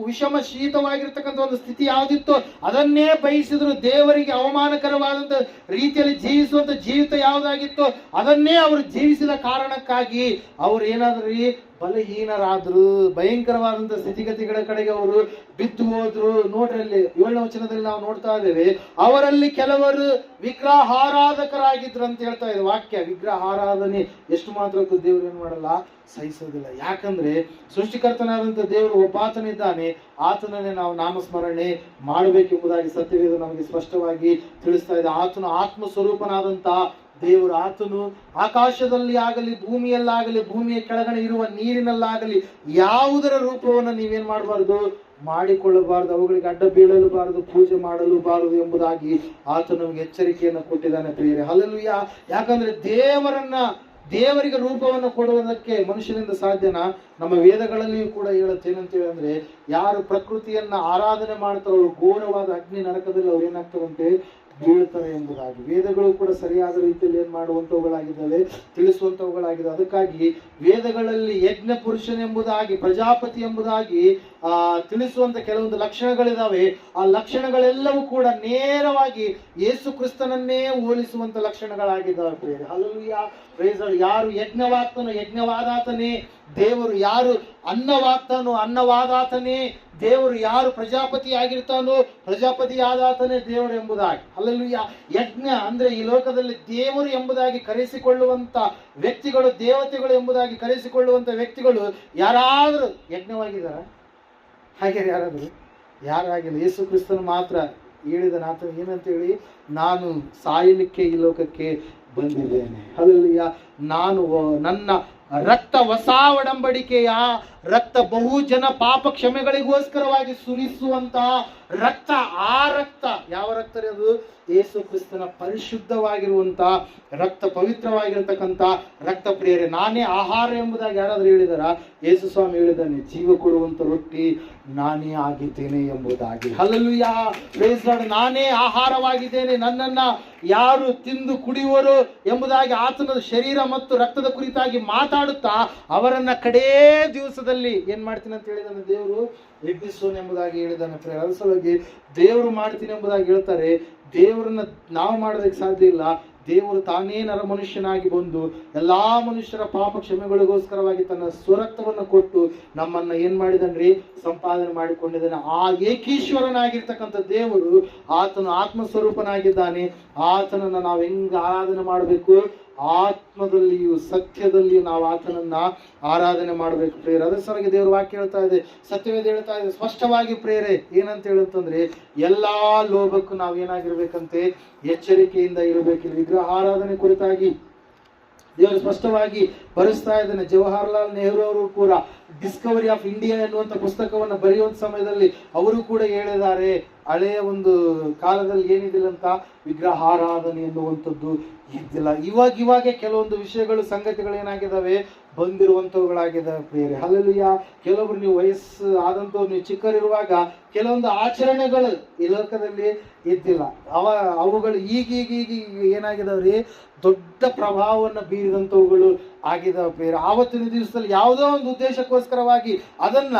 ವಿಷಮ ಶೀತವಾಗಿರ್ತಕ್ಕಂಥ ಒಂದು ಸ್ಥಿತಿ ಯಾವುದಿತ್ತು ಅದನ್ನೇ ಬಯಸಿದ್ರು. ದೇವರಿಗೆ ಅವಮಾನಕರವಾದಂತ ರೀತಿಯಲ್ಲಿ ಜೀವಿಸುವಂತ ಜೀವಿತ ಯಾವುದಾಗಿತ್ತು ಅದನ್ನೇ ಅವರು ಜೀವಿಸಿದ ಕಾರಣಕ್ಕಾಗಿ ಅವ್ರು ಏನಾದ್ರೂ ಬಲಹೀನರಾದ್ರು, ಭಯಂಕರವಾದಂತ ಸ್ಥಿತಿಗತಿಗಳ ಕಡೆಗೆ ಅವರು ಬಿದ್ದು ಹೋದ್ರು. ನೋಡ್ರಿ, ಅಲ್ಲಿ 7ನೇ ವಚನದಲ್ಲಿ ನಾವು ನೋಡ್ತಾ ಇದ್ದೇವೆ, ಅವರಲ್ಲಿ ಕೆಲವರು ವಿಗ್ರಹಾರಾಧಕರಾಗಿದ್ರು ಅಂತ ಹೇಳ್ತಾ ಇದೆ ವಾಕ್ಯ. ವಿಗ್ರಹಾರಾಧನೆ ಎಷ್ಟು ಮಾತ್ರಕ್ಕೂ ದೇವರು ಏನ್ ಮಾಡಲ್ಲ, ಸಹಿಸೋದಿಲ್ಲ. ಯಾಕಂದ್ರೆ ಸೃಷ್ಟಿಕರ್ತನಾದಂತ ದೇವರು ಒಬ್ಬಾತನಿದ್ದಾನೆ, ಆತನನ್ನೇ ನಾವು ನಾಮಸ್ಮರಣೆ ಮಾಡಬೇಕೆಂಬುದಾಗಿ ಸತ್ಯವೇದ ನಮಗೆ ಸ್ಪಷ್ಟವಾಗಿ ತಿಳಿಸ್ತಾ ಇದೆ. ಆತನು ಆತ್ಮ ಸ್ವರೂಪನಾದಂತ ದೇವರು. ಆತನು ಆಕಾಶದಲ್ಲಿ ಆಗಲಿ, ಭೂಮಿಯಲ್ಲಾಗಲಿ, ಭೂಮಿಯ ಕೆಳಗಡೆ ಇರುವ ನೀರಿನಲ್ಲಾಗಲಿ ಯಾವುದರ ರೂಪವನ್ನು ನೀವೇನ್ ಮಾಡಬಾರ್ದು, ಮಾಡಿಕೊಳ್ಳಬಾರದು, ಅವುಗಳಿಗೆ ಅಡ್ಡ ಬೀಳಲುಬಾರದು, ಪೂಜೆ ಮಾಡಲೂಬಾರದು ಎಂಬುದಾಗಿ ಆತನು ನಮಗೆ ಎಚ್ಚರಿಕೆಯನ್ನು ಕೊಟ್ಟಿದ್ದಾನೆ ಪ್ರಿಯರೇ. ಹಲ್ಲೆಲೂಯ. ಯಾಕಂದ್ರೆ ದೇವರಿಗೆ ರೂಪವನ್ನು ಕೊಡುವುದಕ್ಕೆ ಮನುಷ್ಯನಿಂದ ಸಾಧ್ಯನಾ? ನಮ್ಮ ವೇದಗಳಲ್ಲಿಯೂ ಕೂಡ ಹೇಳುತ್ತೇನಂತೇಳಿ ಅಂದ್ರೆ, ಯಾರು ಪ್ರಕೃತಿಯನ್ನ ಆರಾಧನೆ ಮಾಡ್ತಾರೋ ಅವರು ಘೋರವಾದ ಅಗ್ನಿ ನರಕದಲ್ಲಿ ಅವ್ರು ಏನಾಗ್ತಾರಂತೆ, ಬೀಳ್ತಾರೆ ಎಂಬುದಾಗಿ ವೇದಗಳು ಕೂಡ ಸರಿಯಾದ ರೀತಿಯಲ್ಲಿ ಏನ್ ಮಾಡುವಂತವುಗಳಾಗಿದ್ದಾವೆ, ತಿಳಿಸುವಂತವುಗಳಾಗಿದ್ದಾವೆ. ಅದಕ್ಕಾಗಿ ವೇದಗಳಲ್ಲಿ ಯಜ್ಞ ಪುರುಷನೆಂಬುದಾಗಿ, ಪ್ರಜಾಪತಿ ಎಂಬುದಾಗಿ ತಿಳಿಸುವಂತ ಕೆಲವೊಂದು ಲಕ್ಷಣಗಳಿದಾವೆ. ಆ ಲಕ್ಷಣಗಳೆಲ್ಲವೂ ಕೂಡ ನೇರವಾಗಿ ಯೇಸು ಕ್ರಿಸ್ತನನ್ನೇ ಹೋಲಿಸುವಂತ ಲಕ್ಷಣಗಳಾಗಿದ್ದಾವೆ ಪ್ರಿಯರೇ. Hallelujah, praise the Lord. ಯಾರು ಯಜ್ಞವಾಗ್ತಾನೋ ಯಜ್ಞವಾದಾತನೇ ದೇವರು, ಯಾರು ಅನ್ನವಾಗ್ತಾನೋ ಅನ್ನವಾದಾತನೇ ದೇವರು, ಯಾರು ಪ್ರಜಾಪತಿ ಆಗಿರ್ತಾನೋ ಪ್ರಜಾಪತಿ ಆದಾತನೇ ದೇವರು ಎಂಬುದಾಗಿ. ಹಲ್ಲೆಲೂಯಾ. ಯಜ್ಞ ಅಂದ್ರೆ ಈ ಲೋಕದಲ್ಲಿ ದೇವರು ಎಂಬುದಾಗಿ ಕರೆಸಿಕೊಳ್ಳುವಂತ ವ್ಯಕ್ತಿಗಳು, ದೇವತೆಗಳು ಎಂಬುದಾಗಿ ಕರೆಸಿಕೊಳ್ಳುವಂತ ವ್ಯಕ್ತಿಗಳು ಯಾರಾದ್ರೂ ಯಜ್ಞವಾಗಿದ್ದಾರ? ಹಾಗೆ ಯಾರಾಗಿಲ್ಲ. ಯೇಸು ಕ್ರಿಸ್ತನು ಮಾತ್ರ ಹೇಳಿದ ಆತನು ಏನಂತೇಳಿ, ನಾನು ಸಾಯಲಿಕ್ಕೆ ಈ ಲೋಕಕ್ಕೆ ಬಂದಿದ್ದೇನೆ. ಹಲ್ಲೆಲೂಯಾ. ನಾನು ನನ್ನ ರಕ್ತ ಹೊಸ ಒಡಂಬಡಿಕೆಯ ರಕ್ತ, ಬಹುಜನ ಪಾಪ ಕ್ಷಮೆಗಳಿಗೋಸ್ಕರವಾಗಿ ಸುರಿಸುವಂತ ರಕ್ತ. ಆ ರಕ್ತ ಯಾವ ರಕ್ತ ರೀ ಅದು? ಯೇಸು ಕ್ರಿಸ್ತನ ಪರಿಶುದ್ಧವಾಗಿರುವಂತ ರಕ್ತ, ಪವಿತ್ರವಾಗಿರತಕ್ಕಂತ ರಕ್ತ ಪ್ರಿಯರೇ. ನಾನೇ ಆಹಾರ ಎಂಬುದಾಗಿ ಯಾರಾದ್ರೂ ಹೇಳಿದಾರ? ಯೇಸು ಸ್ವಾಮಿ ಹೇಳಿದ್ದಾನೆ, ಜೀವ ಕೊಡುವಂತ ರೊಟ್ಟಿ ನಾನೇ ಆಗಿದ್ದೇನೆ ಎಂಬುದಾಗಿ. Hallelujah, praise the Lord. ನಾನೇ ಆಹಾರವಾಗಿದ್ದೇನೆ, ನನ್ನನ್ನ ಯಾರು ತಿಂದು ಕುಡಿಯುವರು ಎಂಬುದಾಗಿ ಆತನ ಶರೀರ ಮತ್ತು ರಕ್ತದ ಕುರಿತಾಗಿ ಮಾತಾಡುತ್ತಾ ಅವರನ್ನ ಕಡೇ ದಿವಸದಲ್ಲಿ ಏನ್ ಮಾಡ್ತೀನಿ ಅಂತ ಹೇಳಿದಾನೆ ದೇವರು, ಎಬ್ಬಿಸೋನು ಎಂಬುದಾಗಿ ಹೇಳಿದಾನೆ. ಅದರ ಸಲುವಾಗಿ ದೇವರು ಮಾಡ್ತೀನಿ ಎಂಬುದಾಗಿ ಹೇಳ್ತಾರೆ. ದೇವರನ್ನ ನಾವು ಮಾಡೋದಕ್ಕೆ ಸಾಧ್ಯ ಇಲ್ಲ. ದೇವರು ತಾನೇ ನರ ಮನುಷ್ಯನಾಗಿ ಬಂದು ಎಲ್ಲಾ ಮನುಷ್ಯರ ಪಾಪ ಕ್ಷಮೆಗಳಿಗೋಸ್ಕರವಾಗಿ ತನ್ನ ಸ್ವರಕ್ತವನ್ನು ಕೊಟ್ಟು ನಮ್ಮನ್ನ ಏನ್ ಮಾಡಿದನ್ರಿ, ಸಂಪಾದನೆ ಮಾಡಿಕೊಂಡಿದ್ದಾನೆ. ಆ ಏಕೀಶ್ವರನಾಗಿರ್ತಕ್ಕಂಥ ದೇವರು, ಆತನು ಆತ್ಮಸ್ವರೂಪನಾಗಿದ್ದಾನೆ. ಆತನನ್ನ ನಾವು ಹೆಂಗ ಆರಾಧನೆ ಮಾಡಬೇಕು? ಆತ್ಮದಲ್ಲಿಯೂ ಸತ್ಯದಲ್ಲಿಯೂ ನಾವು ಆತನನ್ನ ಆರಾಧನೆ ಮಾಡಬೇಕು ಪ್ರೇರೆ. ಅದರ ಸಲುವಾಗಿ ದೇವರು ವಾಕ್ಯ ಹೇಳ್ತಾ ಇದೆ, ಸತ್ಯವೇದ ಹೇಳ್ತಾ ಇದೆ ಸ್ಪಷ್ಟವಾಗಿ ಪ್ರೇರೆ. ಏನಂತ ಹೇಳುತ್ತಂದ್ರೆ, ಎಲ್ಲಾ ಲೋಭಕ್ಕೂ ನಾವು ಏನಾಗಿರ್ಬೇಕಂತೆ, ಎಚ್ಚರಿಕೆಯಿಂದ ಇರಬೇಕಿಲ್ಲ. ವಿಗ್ರಹ ಆರಾಧನೆ ಕುರಿತಾಗಿ ದೇವರು ಸ್ಪಷ್ಟವಾಗಿ ಬರೆಸ್ತಾ ಇದ್ದಾನೆ. ಜವಾಹರ್ಲಾಲ್ ನೆಹರು ಅವರು ಕೂಡ ಡಿಸ್ಕವರಿ ಆಫ್ ಇಂಡಿಯಾ ಎನ್ನುವಂತ ಪುಸ್ತಕವನ್ನು ಬರೆಯುವಂತ ಸಮಯದಲ್ಲಿ ಅವರು ಕೂಡ ಹೇಳಿದ್ದಾರೆ, ಹಳೆಯ ಒಂದು ಕಾಲದಲ್ಲಿ ಏನಿದಿಲ್ಲ ಅಂತ ವಿಗ್ರಹಾರಾಧನೆ ಎನ್ನುವಂಥದ್ದು ಇದ್ದಿಲ್ಲ. ಇವಾಗೆ ಕೆಲವೊಂದು ವಿಷಯಗಳು, ಸಂಗತಿಗಳು ಏನಾಗಿದ್ದಾವೆ, ಬಂದಿರುವಂತವುಗಳಾಗಿದ್ದಾವೆ ಪ್ರಿಯರೇ. ಹಲ್ಲೆಲೂಯಾ. ಕೆಲವೊಬ್ರು ನೀವು ವಯಸ್ಸು ಆದಂತವ್ರು, ನೀವು ಚಿಕ್ಕರಿರುವಾಗ ಕೆಲವೊಂದು ಆಚರಣೆಗಳು ಈ ಲೋಕದಲ್ಲಿ ಇದ್ದಿಲ್ಲ. ಅವುಗಳು ಈಗ ಏನಾಗಿದಾವ್ರಿ, ದೊಡ್ಡ ಪ್ರಭಾವವನ್ನು ಬೀರಿದಂಥವುಗಳು ಆಗಿದಾವೆ ಪ್ರಿಯರೇ. ಆವತ್ತಿನ ದಿವಸದಲ್ಲಿ ಯಾವುದೋ ಒಂದು ಉದ್ದೇಶಕ್ಕೋಸ್ಕರವಾಗಿ ಅದನ್ನ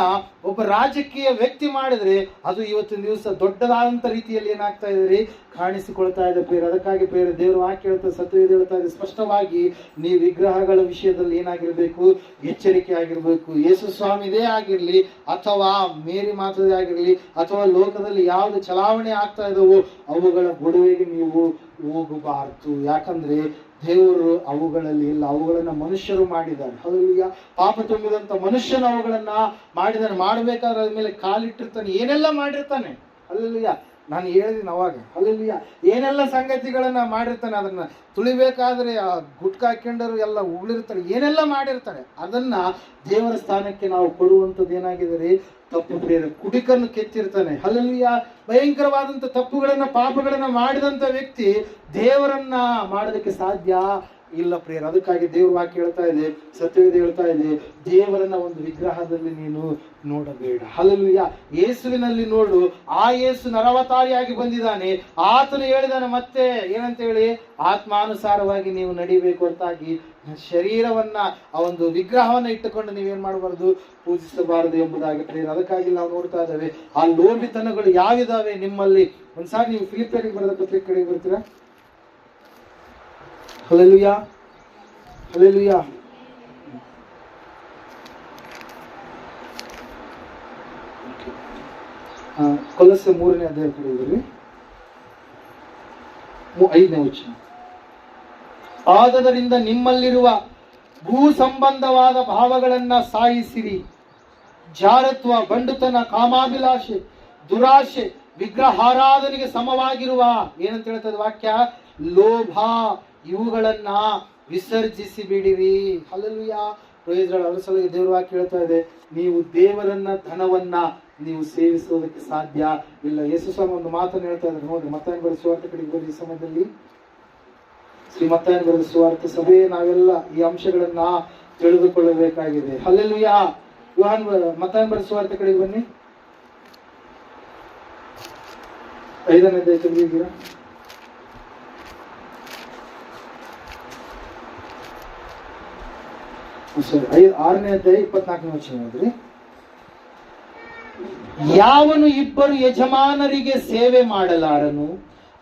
ಒಬ್ಬ ರಾಜಕೀಯ ವ್ಯಕ್ತಿ ಮಾಡಿದ್ರೆ ಅದು ಇವತ್ತಿನ ದಿವಸ ದೊಡ್ಡದಾದಂತ ರೀತಿಯಲ್ಲಿ ಏನಾಗ್ತಾ ಇದೆ, ಕಾಣಿಸಿಕೊಳ್ತಾ ಇದೆ ಪ್ರಿಯರೇ. ಅದಕ್ಕಾಗಿ ಪ್ರಿಯರೇ, ದೇವರು ವಾಕ್ಯ ಹೇಳ್ತಾ, ಸತ್ಯವೇದ ಹೇಳ್ತಾ ಇದೆ ಸ್ಪಷ್ಟವಾಗಿ, ನೀವು ವಿಗ್ರಹಗಳ ವಿಷಯದಲ್ಲಿ ಏನಾಗಿರ್ಬೇಕು, ಎಚ್ಚರಿಕೆ ಆಗಿರ್ಬೇಕು. ಯೇಸು ಸ್ವಾಮಿದೇ ಆಗಿರ್ಲಿ, ಅಥವಾ ಮೇರಿ ಮಾತದೇ ಆಗಿರ್ಲಿ, ಅಥವಾ ಲೋಕದಲ್ಲಿ ಯಾವ್ದು ಚಲಾವಣೆ ಆಗ್ತಾ ಇದಾವೋ ಅವುಗಳ ಗೊಡವೆಗೆ ನೀವು ಹೋಗಬಾರದು. ಯಾಕಂದ್ರೆ ದೇವರು ಅವುಗಳಲ್ಲಿ ಇಲ್ಲ, ಅವುಗಳನ್ನ ಮನುಷ್ಯರು ಮಾಡಿದ್ದಾರೆ. ಹಲ್ಲೆಲೂಯಾ. ಪಾಪ ತುಂಬಿದಂತ ಮನುಷ್ಯನು ಅವುಗಳನ್ನ ಮಾಡಿದಾನೆ. ಮಾಡಬೇಕಾದ್ರೆ ಅದ್ರ ಮೇಲೆ ಕಾಲಿಟ್ಟಿರ್ತಾನೆ, ಏನೆಲ್ಲ ಮಾಡಿರ್ತಾನೆ. ಹಲ್ಲೆಲೂಯಾ. ನಾನು ಹೇಳಿದ್ದೀನಿ ಅವಾಗ, ಹಲ್ಲೆಲೂಯಾ, ಏನೆಲ್ಲ ಸಂಗತಿಗಳನ್ನ ಮಾಡಿರ್ತಾನೆ. ಅದನ್ನ ತುಳಿಬೇಕಾದ್ರೆ ಆ ಗುಟ್ಕ ಹಾಕೊಂಡರು ಎಲ್ಲ ಉಗುಳಿರ್ತಾರೆ, ಏನೆಲ್ಲ ಮಾಡಿರ್ತಾರೆ. ಅದನ್ನ ದೇವರ ಸ್ಥಾನಕ್ಕೆ ನಾವು ಕೊಡುವಂಥದ್ದು ಏನಾಗಿದೆ, ತಪ್ಪು ಪ್ರಿಯರೇ. ಕುಡಿಕನ್ನು ಕೆತ್ತಿರ್ತಾನೆ. ಹಲ್ಲೆಲೂಯಾ. ಭಯಂಕರವಾದಂತ ತಪ್ಪುಗಳನ್ನ, ಪಾಪಗಳನ್ನ ಮಾಡಿದಂತ ವ್ಯಕ್ತಿ ದೇವರನ್ನ ಮಾಡೋದಕ್ಕೆ ಸಾಧ್ಯ ಇಲ್ಲ ಪ್ರಿಯರೇ. ಅದಕ್ಕಾಗಿ ದೇವ್ರ ವಾಕ್ಯ ಹೇಳ್ತಾ ಇದೆ, ಸತ್ಯವೇದ ಹೇಳ್ತಾ ಇದೆ, ದೇವರನ್ನ ಒಂದು ವಿಗ್ರಹದಲ್ಲಿ ನೀನು ನೋಡಬೇಡ. ಹಲ್ಲೆಲೂಯಾ. ಯೇಸುವಿನಲ್ಲಿ ನೋಡು. ಆ ಯೇಸು ನರವತಾರಿಯಾಗಿ ಬಂದಿದ್ದಾನೆ. ಆತನು ಹೇಳಿದಾನೆ ಮತ್ತೆ ಏನಂತ ಹೇಳಿ, ಆತ್ಮಾನುಸಾರವಾಗಿ ನೀವು ನಡಿಬೇಕು ಅಂತಾಗಿ. ಶರೀರವನ್ನ ಆ ಒಂದು ವಿಗ್ರಹವನ್ನ ಇಟ್ಟುಕೊಂಡು ನೀವೇನ್ ಮಾಡಬಾರದು, ಪೂಜಿಸಬಾರದು ಎಂಬುದಾಗಿ ಪ್ರಿಯರೇ. ಅದಕ್ಕಾಗಿ ನಾವು ನೋಡ್ತಾ ಇದ್ದೇವೆ ಆ ಲೋಭಿತನಗಳು ಯಾವಿದಾವೆ ನಿಮ್ಮಲ್ಲಿ. ಒಂದ್ಸಾರಿ ನೀವು ಫಿಲಿಪಿಯರಿಗೆ ಬರೆದ ಪತ್ರಿಕೆ ಕಡೆಗೆ ಬರ್ತೀರಾ? Hallelujah, hallelujah. ಕೊಲೊಸ್ಸೆ 3ನೇ ಅಧ್ಯಾಯ ಕಡೆಗೆ 5ನೇ ವಚನ. ಆದದರಿಂದ ನಿಮ್ಮಲ್ಲಿರುವ ಭೂ ಸಂಬಂಧವಾದ ಭಾವಗಳನ್ನ ಸಾಯಿಸಿರಿ. ಜಾರತ್ವ, ಬಂಡುತನ, ಕಾಮಾಭಿಲಾಷೆ, ದುರಾಶೆ, ವಿಗ್ರಹಾರಾಧನೆಗೆ ಸಮವಾಗಿರುವ ಏನಂತ ಹೇಳ್ತದೆ ವಾಕ್ಯ, ಲೋಭ, ಇವುಗಳನ್ನ ವಿಸರ್ಜಿಸಿ ಬಿಡಿರಿ. ಹಲ್ಲೆಲೂಯಾ. Praise Lord. ಅದರ ಸಲುವಾಗಿ ದೇವರ ವಾಕ್ಯ ಹೇಳ್ತಾ ಇದೆ, ನೀವು ದೇವರನ್ನ, ಧನವನ್ನ ನೀವು ಸೇವಿಸುವುದಕ್ಕೆ ಸಾಧ್ಯ ಇಲ್ಲ. ಯೇಸು ಸ್ವಾಮಿ ಒಂದು ಮಾತನ್ನು ಹೇಳ್ತಾ ಇದ್ದಾರೆ ನೋಡಿ, ಮತ್ತಾಯನ ಬರೆದ ಸುವಾರ್ಥ ಕಡೆಗೆ ಬರೀ ಈ ಸಮಯದಲ್ಲಿ. ಶ್ರೀ ಮತ್ತಾಯನ ಬರೆದ ಸುವಾರ್ಥ ಸಭೆ ನಾವೆಲ್ಲ ಈ ಅಂಶಗಳನ್ನ ತಿಳಿದುಕೊಳ್ಳಬೇಕಾಗಿದೆ. ಹಲ್ಲೆಲೂಯಾ. ಮತ್ತಾಯನ ಬರೆದ ಸುವಾರ್ಥ ಕಡೆಗೆ ಬನ್ನಿ. 5ನೇ ಅಧ್ಯಾಯ ತೆಗೆದಿದ್ದೀರಾ? ಸರಿ, 6ನೇ ಅಧ್ಯಾಯ 24ನೇ ವಚನ ನೋಡ್ರಿ. ಯಾವನು ಇಬ್ಬರು ಯಜಮಾನರಿಗೆ ಸೇವೆ ಮಾಡಲಾರನು,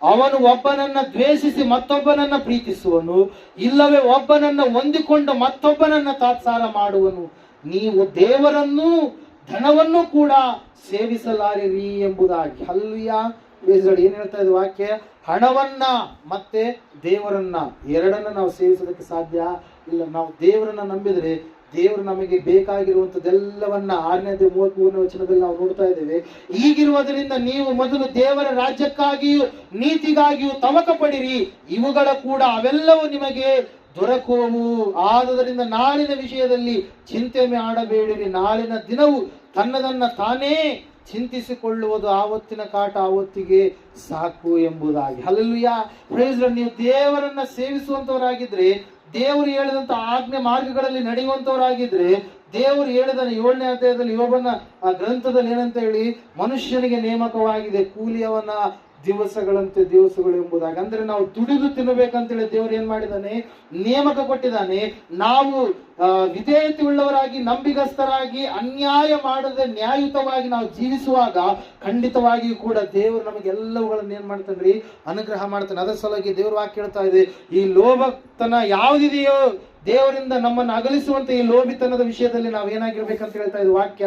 ಅವನು ಒಬ್ಬನನ್ನ ದ್ವೇಷಿಸಿ ಮತ್ತೊಬ್ಬನನ್ನ ಪ್ರೀತಿಸುವನು, ಇಲ್ಲವೇ ಒಬ್ಬನನ್ನ ಹೊಂದಿಕೊಂಡು ಮತ್ತೊಬ್ಬನನ್ನ ತಾತ್ಸಾರ ಮಾಡುವನು. ನೀವು ದೇವರನ್ನು ಧನವನ್ನು ಕೂಡ ಸೇವಿಸಲಾರಿರಿ ಎಂಬುದಾಗಿ. ಹಲ್ಲೆಲೂಯಾ. ಏನ್ ಹೇಳ್ತಾ ಇದೆ ವಾಕ್ಯ, ಹಣವನ್ನ ಮತ್ತೆ ದೇವರನ್ನ ಎರಡನ್ನ ನಾವು ಸೇವಿಸೋದಕ್ಕೆ ಸಾಧ್ಯ ಇಲ್ಲ. ನಾವು ದೇವರನ್ನ ನಂಬಿದ್ರೆ ದೇವರು ನಮಗೆ ಬೇಕಾಗಿರುವಂತದ್ದೆಲ್ಲವನ್ನ 6ನೇ ಅಧ್ಯಾಯ 33ನೇ ವಚನದಲ್ಲಿ ನಾವು ನೋಡ್ತಾ ಇದ್ದೇವೆ. ಹೀಗಿರುವುದರಿಂದ ನೀವು ಮೊದಲು ದೇವರ ರಾಜ್ಯಕ್ಕಾಗಿಯೂ ನೀತಿಗಾಗಿಯೂ ತವಕ ಪಡಿರಿ, ಇವುಗಳ ಕೂಡ ಅವೆಲ್ಲವೂ ನಿಮಗೆ ದೊರಕುವವು. ಆದುದರಿಂದ ನಾಳಿನ ವಿಷಯದಲ್ಲಿ ಚಿಂತೆ ಮಾಡಬೇಡಿರಿ. ನಾಳಿನ ದಿನವು ತನ್ನದನ್ನ ತಾನೇ ಚಿಂತಿಸಿಕೊಳ್ಳುವುದು, ಆವತ್ತಿನ ಕಾಟ ಆವತ್ತಿಗೆ ಸಾಕು ಎಂಬುದಾಗಿ. ಹಲ್ಲೆಲೂಯಾ. Praise Lord. ನೀವು ದೇವರನ್ನ ಸೇವಿಸುವಂತವರಾಗಿದ್ರೆ, ದೇವರು ಹೇಳಿದಂತ ಆಜ್ಞೆ ಮಾರ್ಗಗಳಲ್ಲಿ ನಡೆಯುವಂತವರಾಗಿದ್ರೆ, ದೇವರು ಹೇಳಿದ 7ನೇ ಅಧ್ಯಾಯದಲ್ಲಿ ಯೋಬನ ಆ ಗ್ರಂಥದಲ್ಲಿ ಏನಂತ ಹೇಳಿ, ಮನುಷ್ಯನಿಗೆ ನೇಮಕವಾಗಿದೆ ಕೂಲಿಯವನ ದಿವಸಗಳಂತೆ ದಿವಸಗಳು ಎಂಬುದಾಗಿ. ಅಂದ್ರೆ ನಾವು ದುಡಿದು ತಿನ್ನಬೇಕಂತೇಳಿ ದೇವರು ಏನ್ ಮಾಡಿದಾನೆ, ನೇಮಕ ಕೊಟ್ಟಿದ್ದಾನೆ. ನಾವು ವಿಧೇಯತೆ ಉಳ್ಳವರಾಗಿ, ನಂಬಿಗಸ್ತರಾಗಿ, ಅನ್ಯಾಯ ಮಾಡದೆ ನ್ಯಾಯಯುತವಾಗಿ ನಾವು ಜೀವಿಸುವಾಗ ಖಂಡಿತವಾಗಿಯೂ ಕೂಡ ದೇವರು ನಮಗೆ ಎಲ್ಲವುಗಳನ್ನ ಏನ್ ಮಾಡ್ತಾನ್ರಿ, ಅನುಗ್ರಹ ಮಾಡ್ತಾನೆ. ಅದರ ಸಲುವಾಗಿ ದೇವ್ರ ವಾಕ್ಯ ಹೇಳ್ತಾ ಇದೆ, ಈ ಲೋಭತನ ಯಾವುದಿದೆಯೋ ದೇವರಿಂದ ನಮ್ಮನ್ನು ಅಗಲಿಸುವಂತ ಈ ಲೋಭಿತನದ ವಿಷಯದಲ್ಲಿ ನಾವು ಏನಾಗಿರ್ಬೇಕಂತ ಹೇಳ್ತಾ ಇದೆ ವಾಕ್ಯ,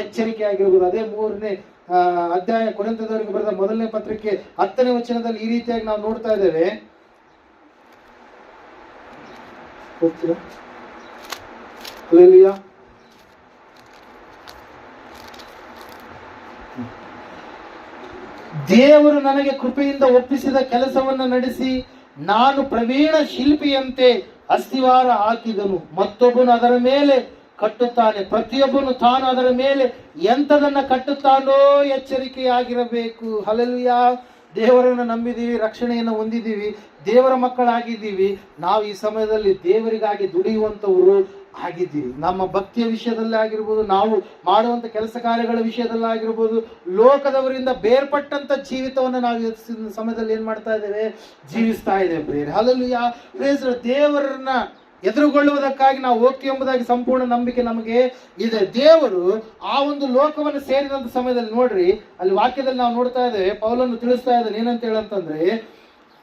ಎಚ್ಚರಿಕೆ ಆಗಿರ್ಬೋದು. ಅದೇ 3ನೇ ಅಧ್ಯಾಯ ಕೊರಿಂಥದವರಿಗೆ ಬರೆದ 1ನೇ ಪತ್ರಿಕೆ 10ನೇ ವಚನದಲ್ಲಿ ಈ ರೀತಿಯಾಗಿ ನಾವು ನೋಡ್ತಾ ಇದ್ದೇವೆ. ಹಲ್ಲೆಲೂಯಾ. ದೇವರು ನನಗೆ ಕೃಪೆಯಿಂದ ಒಪ್ಪಿಸಿದ ಕೆಲಸವನ್ನು ನಡೆಸಿ ನಾನು ಪ್ರವೀಣ ಶಿಲ್ಪಿಯಂತೆ ಅಸ್ತಿವಾರ ಹಾಕಿದನು, ಮತ್ತೊಬ್ಬನು ಅದರ ಮೇಲೆ ಕಟ್ಟುತ್ತಾನೆ. ಪ್ರತಿಯೊಬ್ಬನು ತಾನು ಅದರ ಮೇಲೆ ಎಂತದನ್ನ ಕಟ್ಟುತ್ತಾನೋ ಎಚ್ಚರಿಕೆಯಾಗಿರಬೇಕು. ಹಲ್ಲೆಲೂಯಾ. ದೇವರನ್ನು ನಂಬಿದೀವಿ, ರಕ್ಷಣೆಯನ್ನು ಹೊಂದಿದ್ದೀವಿ, ದೇವರ ಮಕ್ಕಳಾಗಿದ್ದೀವಿ. ನಾವು ಈ ಸಮಯದಲ್ಲಿ ದೇವರಿಗಾಗಿ ದುಡಿಯುವಂತವರು ಆಗಿದ್ದೀವಿ. ನಮ್ಮ ಭಕ್ತಿಯ ವಿಷಯದಲ್ಲಿ ಆಗಿರ್ಬೋದು, ನಾವು ಮಾಡುವಂತ ಕೆಲಸ ಕಾರ್ಯಗಳ ವಿಷಯದಲ್ಲಿ ಆಗಿರ್ಬೋದು, ಲೋಕದವರಿಂದ ಬೇರ್ಪಟ್ಟಂತ ಜೀವಿತವನ್ನು ನಾವು ಈ ಸಮಯದಲ್ಲಿ ಏನ್ ಮಾಡ್ತಾ ಇದ್ದೇವೆ, ಜೀವಿಸ್ತಾ ಇದ್ದೇವೆ ಪ್ರಿಯರೇ. ಹಲ್ಲೆಲೂಯಾ. ಪ್ರೇಸ್ ದೇವರನ್ನ ಎದುರುಗೊಳ್ಳುವುದಕ್ಕಾಗಿ ನಾವು ಹೋಗ್ತೀವಿ ಎಂಬುದಾಗಿ ಸಂಪೂರ್ಣ ನಂಬಿಕೆ ನಮಗೆ ಇದೆ. ದೇವರು ಆ ಒಂದು ಲೋಕವನ್ನು ಸೇರಿದಂತ ಸಮಯದಲ್ಲಿ ನೋಡ್ರಿ, ಅಲ್ಲಿ ವಾಕ್ಯದಲ್ಲಿ ನಾವು ನೋಡ್ತಾ ಇದ್ದೇವೆ, ಪೌಲನು ತಿಳಿಸ್ತಾ ಇದ್ದಾನೆ ಏನಂತ ಹೇಳಂತಂದ್ರೆ,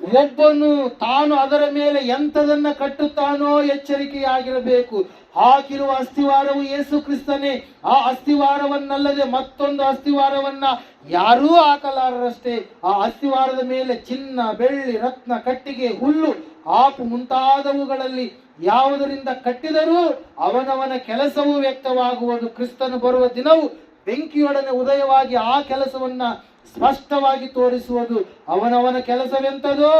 ಒಬ್ಬನು ತಾನು ಅದರ ಮೇಲೆ ಎಂತದನ್ನ ಕಟ್ಟುತ್ತಾನೋ ಎಚ್ಚರಿಕೆಯಾಗಿರಬೇಕು. ಹಾಕಿರುವ ಅಸ್ತಿವಾರವು ಯೇಸು ಕ್ರಿಸ್ತನೇ. ಆ ಅಸ್ತಿವಾರವನ್ನಲ್ಲದೆ ಮತ್ತೊಂದು ಅಸ್ತಿವಾರವನ್ನ ಯಾರೂ ಹಾಕಲಾರರಷ್ಟೇ. ಆ ಅಸ್ತಿವಾರದ ಮೇಲೆ ಚಿನ್ನ, ಬೆಳ್ಳಿ, ರತ್ನ, ಕಟ್ಟಿಗೆ, ಹುಲ್ಲು, ಆಪು ಮುಂತಾದವುಗಳಲ್ಲಿ ಯಾವುದರಿಂದ ಕಟ್ಟಿದರೂ ಅವನವನ ಕೆಲಸವೂ ವ್ಯಕ್ತವಾಗುವುದು. ಕ್ರಿಸ್ತನು ಬರುವ ದಿನವು ಬೆಂಕಿಯೊಡನೆ ಉದಯವಾಗಿ ಆ ಕೆಲಸವನ್ನ ಸ್ಪಷ್ಟವಾಗಿ ತೋರಿಸುವುದು. ಅವನವನ ಕೆಲಸವೆಂತದೋ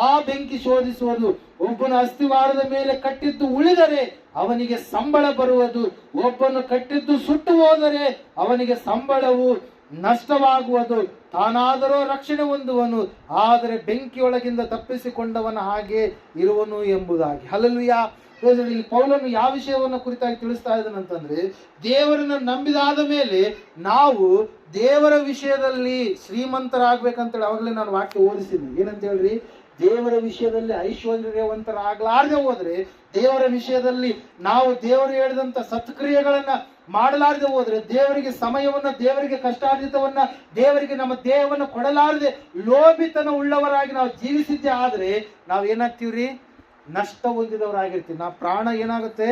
ಆ ಬೆಂಕಿ ಶೋಧಿಸುವುದು. ಒಬ್ಬನ ಅಸ್ತಿವಾರದ ಮೇಲೆ ಕಟ್ಟಿದ್ದು ಉಳಿದರೆ ಅವನಿಗೆ ಸಂಬಳ ಬರುವುದು, ಒಬ್ಬನು ಕಟ್ಟಿದ್ದು ಸುಟ್ಟು ಹೋದರೆ ಅವನಿಗೆ ಸಂಬಳವು ನಷ್ಟವಾಗುವುದು, ತಾನಾದರೂ ರಕ್ಷಣೆ ಹೊಂದುವನು, ಆದರೆ ಬೆಂಕಿಯೊಳಗಿಂದ ತಪ್ಪಿಸಿಕೊಂಡವನ ಹಾಗೆ ಇರುವನು ಎಂಬುದಾಗಿ. ಹಲ್ಲೆಲೂಯಾ. ಇಲ್ಲಿ ಪೌಲನು ಯಾವ ವಿಷಯವನ್ನು ಕುರಿತಾಗಿ ತಿಳಿಸ್ತಾ ಇದ್ದಾನಂತಂದ್ರೆ, ದೇವರನ್ನು ನಂಬಿದಾದ ಮೇಲೆ ನಾವು ದೇವರ ವಿಷಯದಲ್ಲಿ ಶ್ರೀಮಂತರಾಗ್ಬೇಕಂತೇಳಿ ಅವಾಗಲೇ ನಾನು ವಾಕ್ಯ ಓದಿಸಿದ್ವಿ. ಏನಂತ ಹೇಳ್ರಿ, ದೇವರ ವಿಷಯದಲ್ಲಿ ಐಶ್ವರ್ಯವಂತರಾಗ್ಲಾರ್ದೆ ಹೋದ್ರೆ, ದೇವರ ವಿಷಯದಲ್ಲಿ ನಾವು ದೇವರು ಹೇಳಿದಂತ ಸತ್ಕ್ರಿಯೆಗಳನ್ನ ಮಾಡಲಾರದೆ ಹೋದ್ರೆ, ದೇವರಿಗೆ ಸಮಯವನ್ನ, ದೇವರಿಗೆ ಕಷ್ಟಾರ್ಜಿತವನ್ನ, ದೇವರಿಗೆ ನಮ್ಮ ದೇಹವನ್ನು ಕೊಡಲಾರದೆ ಲೋಭಿತನ ಉಳ್ಳವರಾಗಿ ನಾವು ಜೀವಿಸಿದ್ದೆ ಆದ್ರೆ ನಾವು ಏನಾಗ್ತೀವ್ರಿ, ನಷ್ಟ ಹೊಂದಿದವರಾಗಿರ್ತೀವಿ. ನಾವು ಪ್ರಾಣ ಏನಾಗುತ್ತೆ,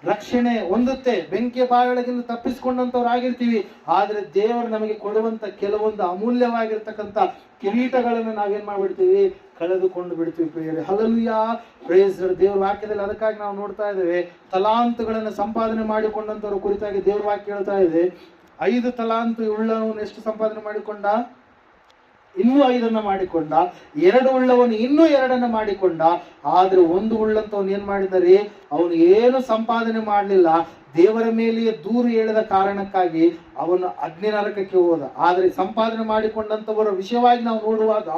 ರಕ್ಷಣೆ ಹೊಂದುತ್ತೆ, ಬೆಂಕಿಯ ಬಾಯೊಳಗಿಂದ ತಪ್ಪಿಸಿಕೊಂಡಂತವ್ರಾಗಿರ್ತೀವಿ. ಆದ್ರೆ ದೇವರು ನಮಗೆ ಕೊಡುವಂತ ಕೆಲವೊಂದು ಅಮೂಲ್ಯವಾಗಿರ್ತಕ್ಕಂಥ ಕಿರೀಟಗಳನ್ನು ನಾವೇನ್ ಮಾಡ್ಬಿಡ್ತೀವಿ, ಕಳೆದುಕೊಂಡು ಬಿಡ್ತೀವಿ ಪ್ರಿಯರೇ. Hallelujah, praise Lord. ದೇವರ ವಾಕ್ಯದಲ್ಲಿ ಅದಕ್ಕಾಗಿ ನಾವು ನೋಡ್ತಾ ಇದ್ದೇವೆ, ತಲಾಂತುಗಳನ್ನು ಸಂಪಾದನೆ ಮಾಡಿಕೊಂಡಂತವ್ರ ಕುರಿತಾಗಿ ದೇವರ ವಾಕ್ಯ ಹೇಳ್ತಾ ಇದೆ. 5 ತಲಾಂತು ಉಳ್ಳವನು ಎಷ್ಟು ಸಂಪಾದನೆ ಮಾಡಿಕೊಂಡ, ಇನ್ನೂ 5 ಮಾಡಿಕೊಂಡ. 2 ಉಳ್ಳವನು ಇನ್ನೂ 2 ಮಾಡಿಕೊಂಡ. ಆದ್ರೆ 1 ಉಳ್ಳಂತವನು ಏನ್ ಮಾಡಿದರೆ, ಅವನು ಏನು ಸಂಪಾದನೆ ಮಾಡಲಿಲ್ಲ, ದೇವರ ಮೇಲೆಯೇ ದೂರು ಹೇಳಿದ ಕಾರಣಕ್ಕಾಗಿ ಅವನು ಅಗ್ನಿ ನರಕಕ್ಕೆ ಹೋದ. ಆದ್ರೆ ಸಂಪಾದನೆ ಮಾಡಿಕೊಂಡಂತವರ ವಿಷಯವಾಗಿ ನಾವು ನೋಡುವಾಗ,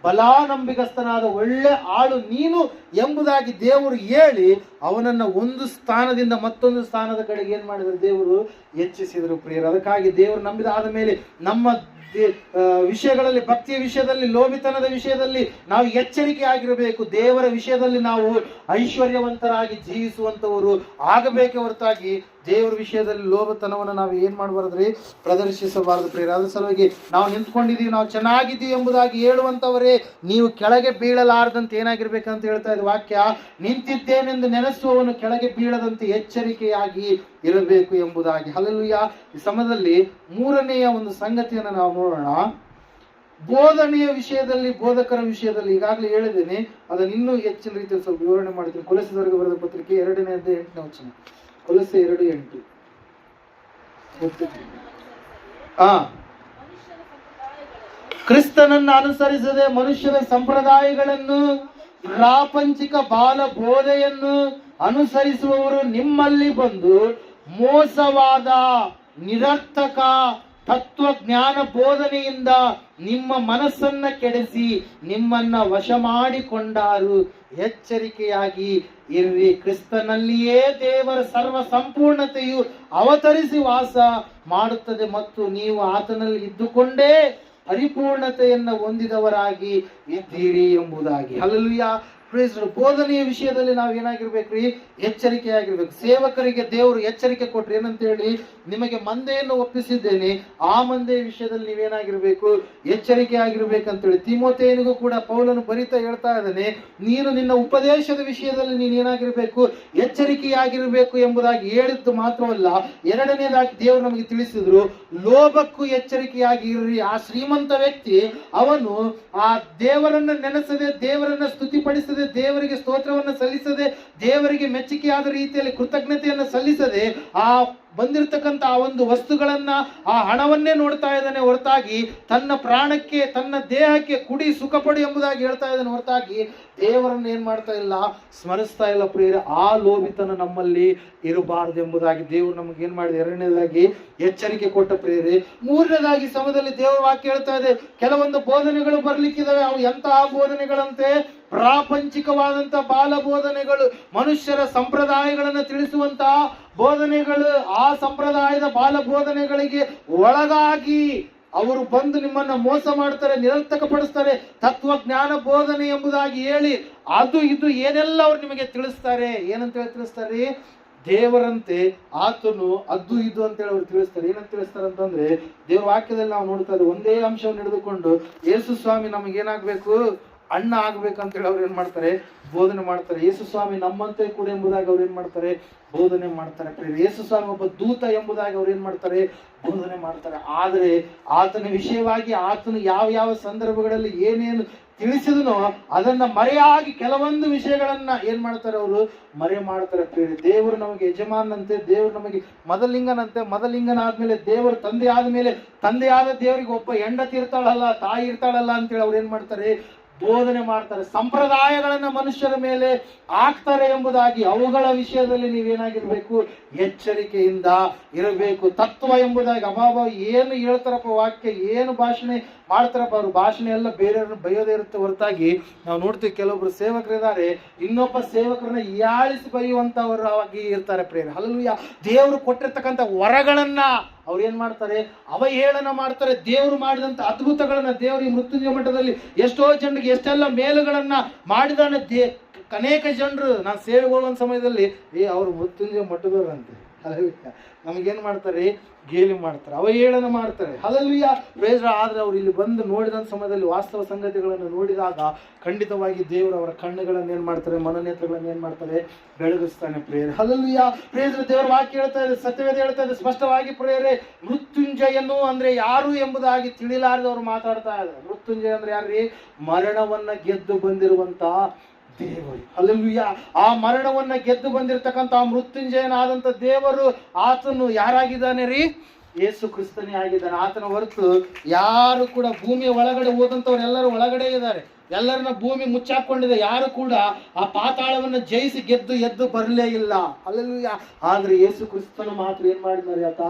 ಬಲಾ ನಂಬಿಗಸ್ತನಾದ ಒಳ್ಳೆ ಆಳು ನೀನು ಎಂಬುದಾಗಿ ದೇವರು ಹೇಳಿ ಅವನನ್ನ ಒಂದು ಸ್ಥಾನದಿಂದ ಮತ್ತೊಂದು ಸ್ಥಾನದ ಕಡೆಗೆ ಏನ್ ಮಾಡಿದ್ರು, ದೇವರು ಹೆಚ್ಚಿಸಿದರು ಪ್ರಿಯರು. ಅದಕ್ಕಾಗಿ ದೇವರು ನಂಬಿದ ಆದ ಮೇಲೆ ನಮ್ಮ ವಿಷಯಗಳಲ್ಲಿ, ಭಕ್ತಿಯ ವಿಷಯದಲ್ಲಿ, ಲೋಭಿತನದ ವಿಷಯದಲ್ಲಿ ನಾವು ಎಚ್ಚರಿಕೆ ಆಗಿರಬೇಕು. ದೇವರ ವಿಷಯದಲ್ಲಿ ನಾವು ಐಶ್ವರ್ಯವಂತರಾಗಿ ಜೀವಿಸುವಂತವರು ಆಗಬೇಕೆ ಹೊರತಾಗಿ ದೇವರ ವಿಷಯದಲ್ಲಿ ಲೋಭತನವನ್ನು ನಾವು ಏನ್ ಮಾಡಬಾರ್ದ್ರಿ, ಪ್ರದರ್ಶಿಸಬಾರದು ಪ್ರಿಯರೇ. ಅದರ ಸಲುವಾಗಿ ನಾವು ನಿಂತ್ಕೊಂಡಿದೀವಿ, ನಾವು ಚೆನ್ನಾಗಿದ್ದೀವಿ ಎಂಬುದಾಗಿ ಹೇಳುವಂತವರೇ ನೀವು ಕೆಳಗೆ ಬೀಳಲಾರದಂತೆ ಏನಾಗಿರ್ಬೇಕಂತ ಹೇಳ್ತಾ ಇದೆ ವಾಕ್ಯ. ನಿಂತಿದ್ದೇನೆಂದು ನೆನೆಸುವವನು ಕೆಳಗೆ ಬೀಳದಂತೆ ಎಚ್ಚರಿಕೆಯಾಗಿ ಇರಬೇಕು ಎಂಬುದಾಗಿ. ಹಲ್ಲೆಲೂಯಾ. ಈ ಸಮಯದಲ್ಲಿ 3ನೆಯ ಒಂದು ಸಂಗತಿಯನ್ನು ನಾವು ನೋಡೋಣ. ಬೋಧನೆಯ ವಿಷಯದಲ್ಲಿ, ಬೋಧಕರ ವಿಷಯದಲ್ಲಿ ಈಗಾಗಲೇ ಹೇಳಿದ್ದೇನೆ, ಅದನ್ನು ಇನ್ನೂ ಹೆಚ್ಚಿನ ರೀತಿಯಲ್ಲಿ ಸ್ವಲ್ಪ ವಿವರಣೆ ಮಾಡ್ತೀನಿ. ಕೊಲೊಸ್ಸೆಯವರಿಗೆ ಬರೆದ ಪತ್ರಿಕೆ 2ನೇ ಅಧ್ಯಾಯ 8ನೇ ವಚನ. ಕೊಲೊಸ್ಸೆ 2:8. ಕ್ರಿಸ್ತನನ್ನು ಅನುಸರಿಸದೆ ಮನುಷ್ಯರ ಸಂಪ್ರದಾಯಗಳನ್ನು, ಪ್ರಾಪಂಚಿಕ ಬಾಲ ಬೋಧೆಯನ್ನು ಅನುಸರಿಸುವವರು ನಿಮ್ಮಲ್ಲಿ ಬಂದು ಮೋಸವಾದ ನಿರರ್ಥಕ ತತ್ವಜ್ಞಾನ ಬೋಧನೆಯಿಂದ ನಿಮ್ಮ ಮನಸ್ಸನ್ನ ಕೆಡಿಸಿ ನಿಮ್ಮನ್ನ ವಶ ಮಾಡಿಕೊಂಡಾರು. ಎಚ್ಚರಿಕೆಯಾಗಿ ಇರ್ರಿ. ಕ್ರಿಸ್ತನಲ್ಲಿಯೇ ದೇವರ ಸರ್ವ ಸಂಪೂರ್ಣತೆಯು ಅವತರಿಸಿ ವಾಸ ಮಾಡುತ್ತದೆ ಮತ್ತು ನೀವು ಆತನಲ್ಲಿ ಇದ್ದುಕೊಂಡೇ ಪರಿಪೂರ್ಣತೆಯನ್ನ ಹೊಂದಿದವರಾಗಿ ಇದ್ದೀರಿ ಎಂಬುದಾಗಿ. ಹಲ್ಲೆಲೂಯಾ. ಬೋಧನೆಯ ವಿಷಯದಲ್ಲಿ ನಾವು ಏನಾಗಿರ್ಬೇಕ್ರಿ, ಎಚ್ಚರಿಕೆಯಾಗಿರ್ಬೇಕು. ಸೇವಕರಿಗೆ ದೇವರು ಎಚ್ಚರಿಕೆ ಕೊಟ್ರಿ, ಏನಂತ ಹೇಳಿ, ನಿಮಗೆ ಮಂದೆಯನ್ನು ಒಪ್ಪಿಸಿದ್ದೇನೆ, ಆ ಮಂದೆಯ ವಿಷಯದಲ್ಲಿ ನೀವೇನಾಗಿರ್ಬೇಕು, ಎಚ್ಚರಿಕೆ ಆಗಿರ್ಬೇಕಂತೇಳಿ. ತಿಮೋಥೆಯನಿಗೂ ಕೂಡ ಪೌಲನು ಬರಿತಾ ಹೇಳ್ತಾ ಇದ್ದಾನೆ, ನೀನು ನಿನ್ನ ಉಪದೇಶದ ವಿಷಯದಲ್ಲಿ ನೀನು ಏನಾಗಿರ್ಬೇಕು, ಎಚ್ಚರಿಕೆಯಾಗಿರ್ಬೇಕು ಎಂಬುದಾಗಿ ಹೇಳಿದ್ದು ಮಾತ್ರವಲ್ಲ, 2ನೇದಾಗಿ ದೇವರು ನಮಗೆ ತಿಳಿಸಿದ್ರು, ಲೋಭಕ್ಕೂ ಎಚ್ಚರಿಕೆಯಾಗಿ ಇರ್ರಿ. ಆ ಶ್ರೀಮಂತ ವ್ಯಕ್ತಿ ಅವನು ಆ ದೇವರನ್ನ ನೆನೆಸದೆ, ದೇವರನ್ನ ಸ್ತುತಿಪಡಿಸದೆ, ದೇವರಿಗೆ ಸ್ತೋತ್ರವನ್ನು ಸಲ್ಲಿಸದೆ, ದೇವರಿಗೆ ಮೆಚ್ಚುಗೆಯಾದ ರೀತಿಯಲ್ಲಿ ಕೃತಜ್ಞತೆಯನ್ನು ಸಲ್ಲಿಸದೆ ಆ ಬಂದಿರತಕ್ಕಂತ ಆ ಒಂದು ವಸ್ತುಗಳನ್ನ, ಆ ಹಣವನ್ನೇ ನೋಡ್ತಾ ಇದ್ದಾನೆ ಹೊರತಾಗಿ ತನ್ನ ಪ್ರಾಣಕ್ಕೆ, ತನ್ನ ದೇಹಕ್ಕೆ ಕುಡಿ ಸುಖಪಡಿ ಎಂಬುದಾಗಿ ಹೇಳ್ತಾ ಇದ್ದಾನೆ ಹೊರತಾಗಿ ದೇವರನ್ನು ಏನ್ ಮಾಡ್ತಾ ಇಲ್ಲ, ಸ್ಮರಿಸ್ತಾ ಇಲ್ಲ ಪ್ರಿಯರೇ. ಆ ಲೋಭಿತನ ನಮ್ಮಲ್ಲಿ ಇರಬಾರದು ಎಂಬುದಾಗಿ ದೇವರು ನಮಗೆ ಏನ್ ಮಾಡಿದೆ, 2ನೇದಾಗಿ ಎಚ್ಚರಿಕೆ ಕೊಟ್ಟ ಪ್ರಿಯರೇ. 3ನೇದಾಗಿ ಸಮಯದಲ್ಲಿ ದೇವರ ವಾಕ್ಯ ಹೇಳ್ತಾ ಇದೆ, ಕೆಲವೊಂದು ಬೋಧನೆಗಳು ಬರ್ಲಿಕ್ಕಿದಾವೆ. ಅವು ಎಂತಹ ಬೋಧನೆಗಳಂತೆ, ಪ್ರಾಪಂಚಿಕವಾದಂತಹ ಬಾಲ ಬೋಧನೆಗಳು, ಮನುಷ್ಯರ ಸಂಪ್ರದಾಯಗಳನ್ನು ತಿಳಿಸುವಂತಹ ಬೋಧನೆಗಳು. ಆ ಸಂಪ್ರದಾಯದ ಬಾಲ ಬೋಧನೆಗಳಿಗೆ ಒಳಗಾಗಿ ಅವರು ಬಂದು ನಿಮ್ಮನ್ನ ಮೋಸ ಮಾಡ್ತಾರೆ, ನಿರರ್ಥಕ ಪಡಿಸ್ತಾರೆ. ತತ್ವಜ್ಞಾನ ಬೋಧನೆ ಎಂಬುದಾಗಿ ಹೇಳಿ ಅದು ಇದು ಏನೆಲ್ಲ ಅವ್ರು ನಿಮಗೆ ತಿಳಿಸ್ತಾರೆ. ಏನಂತ ಹೇಳಿ ತಿಳಿಸ್ತಾರೆ, ದೇವರಂತೆ ಆತನು ಅದು ಇದು ಅಂತೇಳಿ ಅವ್ರು ತಿಳಿಸ್ತಾರೆ. ಏನಂತ ತಿಳಿಸ್ತಾರೆ ಅಂತಂದ್ರೆ, ದೇವ್ರ ವಾಕ್ಯದಲ್ಲಿ ನಾವು ನೋಡ್ತಾ ಇದ್ದೀವಿ, ಒಂದೇ ಅಂಶವನ್ನು ಹಿಡಿದುಕೊಂಡು ಯೇಸು ಸ್ವಾಮಿ ನಮಗೇನಾಗ್ಬೇಕು, ಅಣ್ಣ ಆಗ್ಬೇಕಂತೇಳಿ ಅವ್ರು ಏನ್ ಮಾಡ್ತಾರೆ, ಬೋಧನೆ ಮಾಡ್ತಾರೆ. ಯೇಸು ಸ್ವಾಮಿ ನಮ್ಮಂತೆ ಕೂಡ ಎಂಬುದಾಗಿ ಅವ್ರು ಏನ್ ಮಾಡ್ತಾರೆ, ಬೋಧನೆ ಮಾಡ್ತಾರೆ. ಯೇಸು ಸ್ವಾಮಿ ಒಬ್ಬ ದೂತ ಎಂಬುದಾಗಿ ಅವ್ರು ಏನ್ ಮಾಡ್ತಾರೆ, ಬೋಧನೆ ಮಾಡ್ತಾರೆ. ಆದ್ರೆ ಆತನ ವಿಷಯವಾಗಿ ಆತನು ಯಾವ ಯಾವ ಸಂದರ್ಭಗಳಲ್ಲಿ ಏನೇನು ತಿಳಿಸಿದನೋ ಅದನ್ನ ಮರೆಯಾಗಿ ಕೆಲವೊಂದು ವಿಷಯಗಳನ್ನ ಏನ್ ಮಾಡ್ತಾರೆ, ಅವರು ಮರೆ ಮಾಡ್ತಾರೆ. ದೇವರು ನಮಗೆ ಯಜಮಾನಂತೆ, ದೇವರು ನಮಗೆ ಮೊದಲಿಂಗನಂತೆ, ಮೊದಲಿಂಗನಾದ್ಮೇಲೆ ದೇವರು ತಂದೆ ಆದ್ಮೇಲೆ ತಂದೆಯಾದ ದೇವರಿಗೆ ಒಬ್ಬ ಹೆಂಡತಿ ಇರ್ತಾಳಲ್ಲ, ತಾಯಿ ಇರ್ತಾಳಲ್ಲ ಅಂತೇಳಿ ಅವ್ರು ಏನ್ ಮಾಡ್ತಾರೆ, ಬೋಧನೆ ಮಾಡ್ತಾರೆ, ಸಂಪ್ರದಾಯಗಳನ್ನ ಮನುಷ್ಯರ ಮೇಲೆ ಹಾಕ್ತಾರೆ ಎಂಬುದಾಗಿ ಅವುಗಳ ವಿಷಯದಲ್ಲಿ ನೀವೇನಾಗಿರ್ಬೇಕು, ಎಚ್ಚರಿಕೆಯಿಂದ ಇರಬೇಕು. ತತ್ವ ಎಂಬುದಾಗಿ ಅಭಾವ ಏನು ಹೇಳ್ತಾರಪ್ಪ, ವಾಕ್ಯ ಏನು ಭಾಷಣೆ ಮಾಡ್ತಾರಪ್ಪ, ಅವ್ರ ಭಾಷಣೆ ಎಲ್ಲ ಬೇರೆಯವ್ರನ್ನ ಬೈಯೋದೇ ಇರುತ್ತೆ ಹೊರತಾಗಿ ನಾವು ನೋಡ್ತೀವಿ ಕೆಲವೊಬ್ರು ಸೇವಕರಿದ್ದಾರೆ ಇನ್ನೊಬ್ಬ ಸೇವಕರನ್ನ ಯಾಳಿಸಿ ಬೈಯುವಂತವರಾಗಿ ಇರ್ತಾರೆ ಪ್ರೇರೆ. ಹಲ್ಲೆಲೂಯಾ. ದೇವರು ಕೊಟ್ಟಿರ್ತಕ್ಕಂಥ ವರಗಳನ್ನ ಅವ್ರು ಏನ್ ಮಾಡ್ತಾರೆ, ಅವಹೇಳನ ಮಾಡ್ತಾರೆ. ದೇವರು ಮಾಡಿದಂತ ಅದ್ಭುತಗಳನ್ನ, ದೇವರು ಈ ಮೃತ್ಯುಂಜಯ ಮಠದಲ್ಲಿ ಎಷ್ಟೋ ಜನರಿಗೆ ಎಷ್ಟೆಲ್ಲ ಮೇಲುಗಳನ್ನ ಮಾಡಿದಾನೆ. ಅನೇಕ ಜನರು ನಾನು ಸೇವೆಗೆ ಹೋಗುವ ಸಮಯದಲ್ಲಿ ಅವ್ರು ಮೃತ್ಯುಂಜಯ ಮಠದವ್ರಂತೆ. ಹಲ್ಲೆಲೂಯಾ. ನಮಗೇನ್ ಮಾಡ್ತಾರೆ, ಗೇಲಿ ಮಾಡ್ತಾರೆ, ಅವಹೇಳನ ಮಾಡ್ತಾರೆ. ಹಲ್ಲೆಲೂಯಾ. ಪ್ರೇಸ್. ಆದ್ರೆ ಅವ್ರು ಇಲ್ಲಿ ಬಂದು ನೋಡಿದ ಸಮಯದಲ್ಲಿ ವಾಸ್ತವ ಸಂಗತಿಗಳನ್ನು ನೋಡಿದಾಗ ಖಂಡಿತವಾಗಿ ದೇವರು ಅವರ ಕಣ್ಣುಗಳನ್ನು ಏನ್ ಮಾಡ್ತಾರೆ, ಮನನೇತ್ರಗಳನ್ನು ಏನ್ ಮಾಡ್ತಾರೆ, ಬೆಳಗಿಸ್ತಾನೆ ಪ್ರೇರೆ. ಹಲ್ಲೆಲೂಯಾ. ಪ್ರೇಸ್. ದೇವರ ವಾಕ್ಯ ಹೇಳ್ತಾ ಇದೆ, ಸತ್ಯವೇದ ಹೇಳ್ತಾ ಇದೆ ಸ್ಪಷ್ಟವಾಗಿ ಪ್ರೇರೆ. ಮೃತ್ಯುಂಜಯನು ಅಂದ್ರೆ ಯಾರು ಎಂಬುದಾಗಿ ತಿಳಿಲಾರದವ್ರು ಮಾತಾಡ್ತಾ ಇದ್ದಾರೆ. ಮೃತ್ಯುಂಜಯ ಅಂದ್ರೆ ಯಾರ್ರಿ? ಮರಣವನ್ನ ಗೆದ್ದು ಬಂದಿರುವಂತ ದೇವರು. ಹಲ್ಲೆಲೂಯಾ. ಆ ಮರಣವನ್ನ ಗೆದ್ದು ಬಂದಿರತಕ್ಕಂತ ಆ ಮೃತ್ಯುಂಜಯನಾದಂತ ದೇವರು, ಆತನು ಯಾರಾಗಿದ್ದಾನೆ ರೀ? ಯೇಸು ಕ್ರಿಸ್ತನೇ ಆಗಿದ್ದಾನೆ. ಆತನ ಹೊರತು ಯಾರು ಕೂಡ ಭೂಮಿಯ ಒಳಗಡೆ ಹೋದಂತವ್ರು ಎಲ್ಲರೂ ಒಳಗಡೆ ಇದ್ದಾರೆ. ಎಲ್ಲರನ್ನ ಭೂಮಿ ಮುಚ್ಚಾಕೊಂಡಿದೆ. ಯಾರು ಕೂಡ ಆ ಪಾತಾಳವನ್ನ ಜಯಿಸಿ ಗೆದ್ದು ಎದ್ದು ಬರಲೇ ಇಲ್ಲ. ಹಲ್ಲೆಲೂಯಾ. ಆದ್ರೆ ಯೇಸು ಕ್ರಿಸ್ತನ ಮಾತ್ರ ಏನ್ ಮಾಡಿದ್ದಾರೆ, ಆತ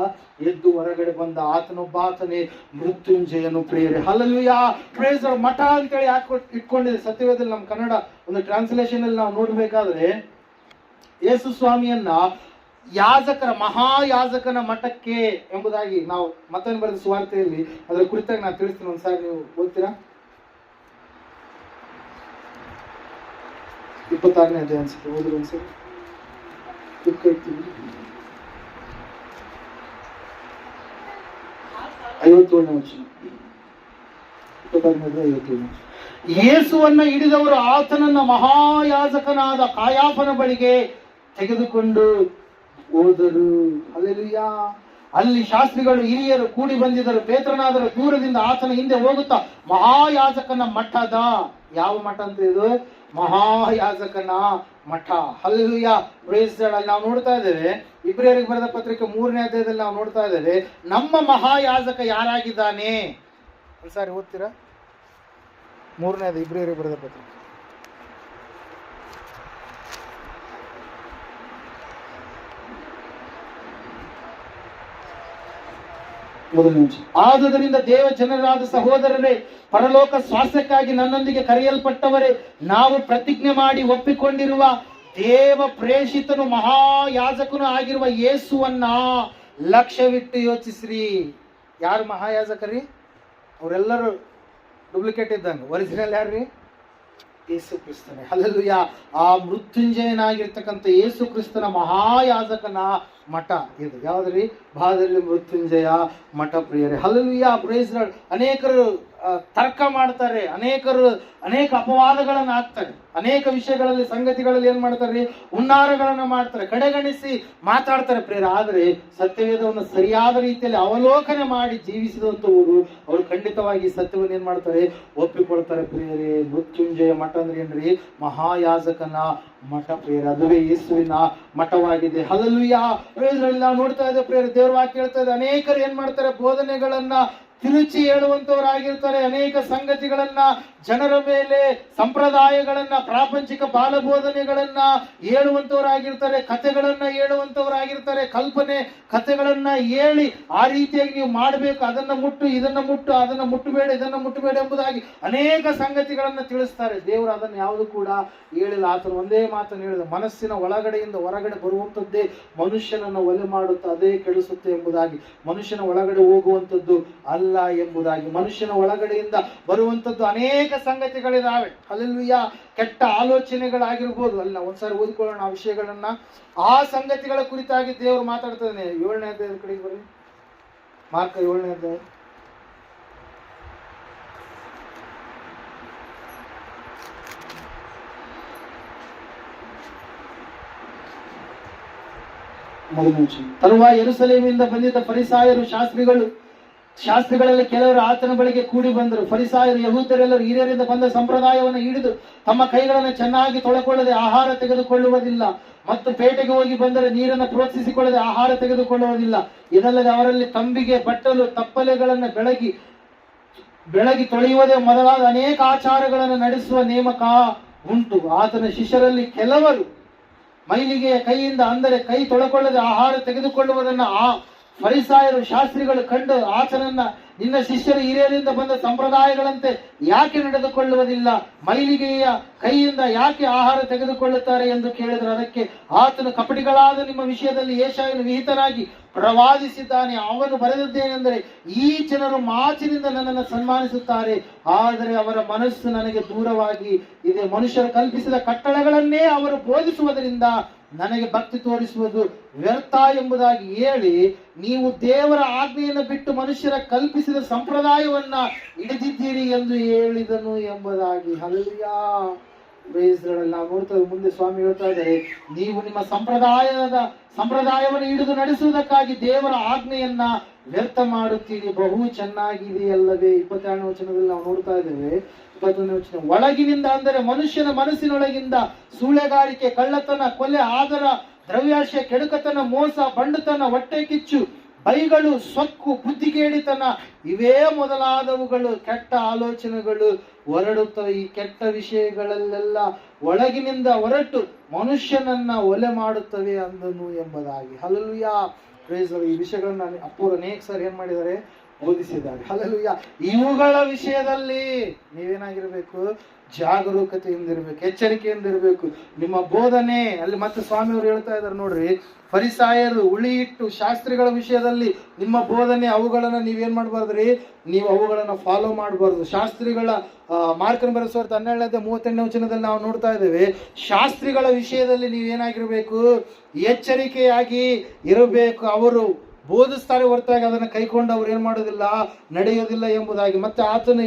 ಎದ್ದು ಹೊರಗಡೆ ಬಂದ. ಆತನೇ ಮೃತ್ಯುಂಜಯನು ಪ್ರೇರೆ. ಹಲ್ಲೆಲೂಯಾ. ಪ್ರೇಸ್. ಮಠ ಅಂತೇಳಿ ಯಾಕೆ ಇಟ್ಕೊಂಡಿದೆ ಸತ್ಯವೇದಲ್ಲಿ. ನಮ್ಮ ಕನ್ನಡ ಒಂದು ಟ್ರಾನ್ಸ್ಲೇಷನ್ ಅಲ್ಲಿ ನಾವು ನೋಡ್ಬೇಕಾದ್ರೆ ಯೇಸು ಸ್ವಾಮಿಯನ್ನ ಯಾಜಕರ ಮಹಾಯಾಜಕನ ಮಠಕ್ಕೆ ಎಂಬುದಾಗಿ ನಾವು ಮತ್ತೊಂದು ಬರೆದ ಸುವಾರ್ತೆಯಲ್ಲಿ ಅದರ ಕುರಿತಾಗಿ ನಾನು ತಿಳಿಸ್ತೀನಿ. ಒಂದ್ಸಾರಿ ನೀವು ಓದ್ತೀರಾ? 26ನೇ ಅಧ್ಯಾಯ ಅನ್ಸುತ್ತೆ, ಓದ್ರಿ ಒಂದ್ಸರಿ. 57ನೇ ವಚನ. 26ನೇ ಅಧ್ಯಾಯ 57ನೇ. ಯೇಸುವನ್ನ ಹಿಡಿದವರು ಆತನನ್ನ ಮಹಾಯಾಜಕನಾದ ಕಾಯಾಫನ ಬಳಿಗೆ ತೆಗೆದುಕೊಂಡು ಹೋದರು. ಹಲ್ಲೆಲೂಯಾ. ಅಲ್ಲಿ ಶಾಸ್ತ್ರಿಗಳು ಹಿರಿಯರು ಕೂಡಿ ಬಂದಿದ್ದರು. ಪೇತ್ರನಾದರೂ ದೂರದಿಂದ ಆತನ ಹಿಂದೆ ಹೋಗುತ್ತಾ ಮಹಾಯಾಜಕನ ಮಠದ, ಯಾವ ಮಠ ಅಂತ ಇದು? ಮಹಾಯಾಜಕನ ಮಠ. ಹಲ್ಲೆಲೂಯಾ. ಪ್ರೇಸ್. ಅಲ್ಲಿ ನಾವು ನೋಡ್ತಾ ಇದ್ದೇವೆ, ಇಬ್ರಿಯರಿಗೆ ಬರೆದ ಪತ್ರಿಕೆ 3ನೇ ಅಧ್ಯಾಯದಲ್ಲಿ ನಾವು ನೋಡ್ತಾ ಇದ್ದೇವೆ, ನಮ್ಮ ಮಹಾಯಾಜಕ ಯಾರಾಗಿದ್ದಾನೆ? ಒಂದ್ಸಾರಿ ಓದ್ತೀರಾ? 3ನೇ ಅಧ್ಯಾಯ ಇಬ್ರಿಯರಿಗೆ ಬರೆದ ಪತ್ರಿಕೆ. ಆದುದರಿಂದ ದೇವ ಜನರಾದ ಸಹೋದರರೇ, ಪರಲೋಕ ಸ್ವಾಸ್ಥ್ಯಕ್ಕಾಗಿ ನನ್ನೊಂದಿಗೆ ಕರೆಯಲ್ಪಟ್ಟವರೇ, ನಾವು ಪ್ರತಿಜ್ಞೆ ಮಾಡಿ ಒಪ್ಪಿಕೊಂಡಿರುವ ದೇವ ಪ್ರೇಷಿತನು ಮಹಾಯಾಜಕನು ಆಗಿರುವ ಯೇಸುವನ್ನ ಲಕ್ಷ್ಯವಿಟ್ಟು ಯೋಚಿಸ್ರಿ. ಯಾರು ಮಹಾಯಾಜಕರಿ? ಅವರೆಲ್ಲರೂ ಡೂಪ್ಲಿಕೇಟ್ ಇದ್ದಂಗೆ. ಒರಿಜಿನಲ್ ಯಾರ್ರಿ? ಯೇಸು ಕ್ರಿಸ್ತನೇ. ಹಲ್ಲೆಲೂಯಾ. ಆ ಮೃತ್ಯುಂಜಯನಾಗಿರ್ತಕ್ಕಂಥ ಯೇಸು ಕ್ರಿಸ್ತನ ಮಹಾಯಾಜಕನ ಮಠ ಇದು. ಯಾವ್ದ್ರಿ? ಭಾರತದಲ್ಲಿ ಮೃತ್ಯುಂಜಯ ಮಠ ಪ್ರಿಯರೇ. ಹಲ್ಲೆಲೂಯಾ. Praise Lord. ಅನೇಕರು ತರ್ಕ ಮಾಡ್ತಾರೆ, ಅನೇಕ ಅಪವಾದಗಳನ್ನ ಹಾಕ್ತಾರೆ, ಅನೇಕ ವಿಷಯಗಳಲ್ಲಿ ಸಂಗತಿಗಳಲ್ಲಿ ಏನ್ ಮಾಡ್ತಾರೆ, ಹುನ್ನಾರಗಳನ್ನ ಮಾಡ್ತಾರೆ, ಕಡೆಗಣಿಸಿ ಮಾತಾಡ್ತಾರೆ ಪ್ರೇರ. ಆದ್ರೆ ಸತ್ಯವೇದವನ್ನು ಸರಿಯಾದ ರೀತಿಯಲ್ಲಿ ಅವಲೋಕನೆ ಮಾಡಿ ಜೀವಿಸಿದಂತವರು ಅವರು ಖಂಡಿತವಾಗಿ ಸತ್ಯವನ್ನು ಏನ್ ಮಾಡ್ತಾರೆ, ಒಪ್ಪಿಕೊಳ್ತಾರೆ ಪ್ರಿಯರೇ. ಮೃತ್ಯುಂಜಯ ಮಠ ಅಂದ್ರೆ ಏನ್ರಿ? ಮಹಾಯಾಜಕನ ಮಠ ಪ್ರೇರ. ಅದುವೇ ಯೇಸುವಿನ ಮಠವಾಗಿದೆ. ಹಲ್ಲೆಲೂಯಾ. ನಾವು ನೋಡ್ತಾ ಇದ್ದೇವೆ ಪ್ರೇರ, ದೇವರ ವಾಕ್ಯ ಹೇಳ್ತಾ ಇದೆ, ಅನೇಕರು ಏನ್ ಮಾಡ್ತಾರೆ, ಬೋಧನೆಗಳನ್ನ ತಿರುಚಿ ಹೇಳುವಂತವರಾಗಿರ್ತಾರೆ. ಅನೇಕ ಸಂಗತಿಗಳನ್ನ ಜನರ ಮೇಲೆ, ಸಂಪ್ರದಾಯಗಳನ್ನ, ಪ್ರಾಪಂಚಿಕ ಬಾಲಬೋಧನೆಗಳನ್ನ ಹೇಳುವಂತವರಾಗಿರ್ತಾರೆ, ಕಥೆಗಳನ್ನ ಹೇಳುವಂತವರಾಗಿರ್ತಾರೆ, ಕಲ್ಪನೆ ಕಥೆಗಳನ್ನ ಹೇಳಿ ಆ ರೀತಿಯಾಗಿ ನೀವು ಮಾಡಬೇಕು, ಅದನ್ನ ಮುಟ್ಟು, ಇದನ್ನ ಮುಟ್ಟು, ಅದನ್ನ ಮುಟ್ಟಬೇಡ, ಇದನ್ನ ಮುಟ್ಟಬೇಡ ಎಂಬುದಾಗಿ ಅನೇಕ ಸಂಗತಿಗಳನ್ನ ತಿಳಿಸ್ತಾರೆ. ದೇವರು ಅದನ್ನು ಯಾವುದು ಕೂಡ ಹೇಳಿಲ್ಲ. ಆತನು ಒಂದೇ ಮಾತನ್ನು ಹೇಳಿದ, ಮನಸ್ಸಿನ ಒಳಗಡೆಯಿಂದ ಹೊರಗಡೆ ಬರುವಂತದ್ದೇ ಮನುಷ್ಯನನ್ನು ಒಲೆ ಮಾಡುತ್ತೆ, ಅದೇ ಕೆಡಿಸುತ್ತೆ ಎಂಬುದಾಗಿ. ಮನುಷ್ಯನ ಒಳಗಡೆ ಹೋಗುವಂಥದ್ದು ಅಲ್ಲ ಎಂಬುದಾಗಿ. ಮನುಷ್ಯನ ಒಳಗಡೆಯಿಂದ ಬರುವಂತದ್ದು ಅನೇಕ ಸಂಗತಿಗಳಿದಾವೆ. ಹಲ್ಲೆಲೂಯಾ. ಕೆಟ್ಟ ಆಲೋಚನೆಗಳಾಗಿರ್ಬೋದು. ಅಲ್ಲ, ಒಂದ್ಸಾರಿ ಓದಿಕೊಳ್ಳೋಣ ಆ ವಿಷಯಗಳನ್ನ. ಆ ಸಂಗತಿಗಳ ಕುರಿತಾಗಿ ದೇವರು ಮಾತಾಡ್ತಾನೆ. 7ನೇ ಅಧ್ಯಾಯದ ಕಡೆಗೆ ಬರ್ರಿ. ಮಾರ್ಕ 7ನೇ ಅಧ್ಯಾಯ. ತರುವಾಯ ಯೆರೂಸಲೇಮಿನಿಂದ ಬಂದಿದ್ದ ಫರಿಸಾಯರು ಶಾಸ್ತ್ರಿಗಳಲ್ಲಿ ಕೆಲವರು ಆತನ ಬಳಿಗೆ ಕೂಡಿ ಬಂದರು. ಫರಿಸಾಯರು ಯಹೂದ್ಯರೆಲ್ಲರೂ ಹಿರಿಯರಿಂದ ಬಂದ ಸಂಪ್ರದಾಯವನ್ನು ಹಿಡಿದು ತಮ್ಮ ಕೈಗಳನ್ನು ಚೆನ್ನಾಗಿ ತೊಳೆಕೊಳ್ಳದೆ ಆಹಾರ ತೆಗೆದುಕೊಳ್ಳುವುದಿಲ್ಲ, ಮತ್ತು ಪೇಟೆಗೆ ಹೋಗಿ ಬಂದರೆ ನೀರನ್ನು ಪ್ರೋತ್ಸಾಹಿಸಿಕೊಳ್ಳದೆ ಆಹಾರ ತೆಗೆದುಕೊಳ್ಳುವುದಿಲ್ಲ. ಇದಲ್ಲದೆ ಅವರಲ್ಲಿ ತಂಬಿಗೆ, ಬಟ್ಟಲು, ತಪ್ಪಲೆಗಳನ್ನು ಬೆಳಗಿ ಬೆಳಗಿ ತೊಳೆಯುವುದೇ ಮೊದಲಾದ ಅನೇಕ ಆಚಾರಗಳನ್ನು ನಡೆಸುವ ನೇಮಕ ಉಂಟು. ಆತನ ಶಿಷ್ಯರಲ್ಲಿ ಕೆಲವರು ಮೈಲಿಗೆಯ ಕೈಯಿಂದ, ಅಂದರೆ ಕೈ ತೊಳೆಕೊಳ್ಳದೆ ಆಹಾರ ತೆಗೆದುಕೊಳ್ಳುವುದನ್ನು ಆ ಫರಿಸಾಯರು ಶಾಸ್ತ್ರಿಗಳು ಕಂಡು ಆತನನ್ನ, ನಿನ್ನ ಶಿಷ್ಯರು ಹಿರಿಯರಿಂದ ಬಂದ ಸಂಪ್ರದಾಯಗಳಂತೆ ಯಾಕೆ ನಡೆದುಕೊಳ್ಳುವುದಿಲ್ಲ, ಮೈಲಿಗೆಯ ಕೈಯಿಂದ ಯಾಕೆ ಆಹಾರ ತೆಗೆದುಕೊಳ್ಳುತ್ತಾರೆ ಎಂದು ಕೇಳಿದರು. ಅದಕ್ಕೆ ಆತನು, ಕಪಟಿಗಳಾದ ನಿಮ್ಮ ವಿಷಯದಲ್ಲಿ ಯೆಶಾಯನು ವಿಹಿತನಾಗಿ ಪ್ರವಾದಿಸಿದ್ದಾನೆ. ಅವನು ಬರೆದದ್ದೇನೆಂದರೆ, ಈ ಜನರು ಮಾತಿನಿಂದ ನನ್ನನ್ನು ಸನ್ಮಾನಿಸುತ್ತಾರೆ, ಆದರೆ ಅವರ ಮನಸ್ಸು ನನಗೆ ದೂರವಾಗಿ ಇದೆ. ಮನುಷ್ಯರು ಕಲ್ಪಿಸಿದ ಕಟ್ಟಳೆಗಳನ್ನೇ ಅವರು ಬೋಧಿಸುವುದರಿಂದ ನನಗೆ ಭಕ್ತಿ ತೋರಿಸುವುದು ವ್ಯರ್ಥ ಎಂಬುದಾಗಿ ಹೇಳಿ, ನೀವು ದೇವರ ಆಜ್ಞೆಯನ್ನು ಬಿಟ್ಟು ಮನುಷ್ಯರ ಕಲ್ಪಿಸಿದ ಸಂಪ್ರದಾಯವನ್ನ ಹಿಡಿದಿದ್ದೀರಿ ಎಂದು ಹೇಳಿದನು ಎಂಬುದಾಗಿ. Hallelujah, praise Lord. ನಾವು ನೋಡ್ತಾ ಮುಂದೆ ಸ್ವಾಮಿ ಹೇಳ್ತಾ ಇದ್ದಾರೆ, ನೀವು ನಿಮ್ಮ ಸಂಪ್ರದಾಯವನ್ನು ಹಿಡಿದು ನಡೆಸುವುದಕ್ಕಾಗಿ ದೇವರ ಆಜ್ಞೆಯನ್ನ ವ್ಯರ್ಥ ಮಾಡುತ್ತೀರಿ. ಬಹು ಚೆನ್ನಾಗಿದೆಯಲ್ಲವೇ. 22ನೇ ವಚನದಲ್ಲಿ ನಾವು ನೋಡ್ತಾ ಇದ್ದೇವೆ. 21ನೇ ವಚನ, ಒಳಗಿನಿಂದ, ಅಂದರೆ ಮನುಷ್ಯನ ಮನಸ್ಸಿನೊಳಗಿಂದ ಸೂಳೆಗಾರಿಕೆ, ಕಳ್ಳತನ, ಕೊಲೆ, ಆದರ, ದ್ರವ್ಯಾಶೆ, ಕೆಡುಕತನ, ಮೋಸ, ಬಂಡುತನ, ಹೊಟ್ಟೆ ಕಿಚ್ಚು, ಬೈಗಳು, ಸೊಕ್ಕು, ಬುದ್ಧಿಗೇಡಿತನ, ಇವೇ ಮೊದಲಾದವುಗಳು ಕೆಟ್ಟ ಆಲೋಚನೆಗಳು ಹೊರಡುತ್ತವೆ. ಈ ಕೆಟ್ಟ ವಿಷಯಗಳಲ್ಲೆಲ್ಲ ಒಳಗಿನಿಂದ ಹೊರಟು ಮನುಷ್ಯನನ್ನ ಒಲೆ ಮಾಡುತ್ತವೆ ಅಂದನು ಎಂಬುದಾಗಿ. Hallelujah, praise Lord. ಈ ವಿಷಯಗಳನ್ನ ಅಪ್ಪರು ಅನೇಕ ಸಾರಿ ಏನ್ ಮಾಡಿದ್ದಾರೆ, ಬೋಧಿಸಿದ್ದಾರೆ. ಹಲ್ಲೆಲೂಯಾ. ಇವುಗಳ ವಿಷಯದಲ್ಲಿ ನೀವೇನಾಗಿರ್ಬೇಕು, ಜಾಗರೂಕತೆಯಿಂದಿರ್ಬೇಕು, ಎಚ್ಚರಿಕೆಯಿಂದಿರ್ಬೇಕು. ನಿಮ್ಮ ಬೋಧನೆ ಅಲ್ಲಿ ಮತ್ತೆ ಸ್ವಾಮಿಯವರು ಹೇಳ್ತಾ ಇದ್ದಾರೆ ನೋಡ್ರಿ, ಫರಿಸಾಯರು, ಹುಳಿಹಿಟ್ಟು ಶಾಸ್ತ್ರಿಗಳ ವಿಷಯದಲ್ಲಿ ನಿಮ್ಮ ಬೋಧನೆ, ಅವುಗಳನ್ನ ನೀವೇನ್ ಮಾಡಬಾರ್ದ್ರಿ, ನೀವು ಅವುಗಳನ್ನ ಫಾಲೋ ಮಾಡಬಾರ್ದು. ಶಾಸ್ತ್ರಿಗಳ ಮಾರ್ಕನ ಬರೆಸುವ 12:38ನೇ ವಚನದಲ್ಲಿ ನಾವು ನೋಡ್ತಾ ಇದ್ದೇವೆ, ಶಾಸ್ತ್ರಿಗಳ ವಿಷಯದಲ್ಲಿ ನೀವೇನಾಗಿರ್ಬೇಕು, ಎಚ್ಚರಿಕೆಯಾಗಿ ಇರಬೇಕು. ಅವರು ಬೋಧಿಸ್ತಾರೆ ಹೊರತಾಗಿ ಅದನ್ನು ಕೈಕೊಂಡು ಅವ್ರು ಏನ್ ಮಾಡೋದಿಲ್ಲ, ನಡೆಯೋದಿಲ್ಲ ಎಂಬುದಾಗಿ. ಮತ್ತೆ ಆತನು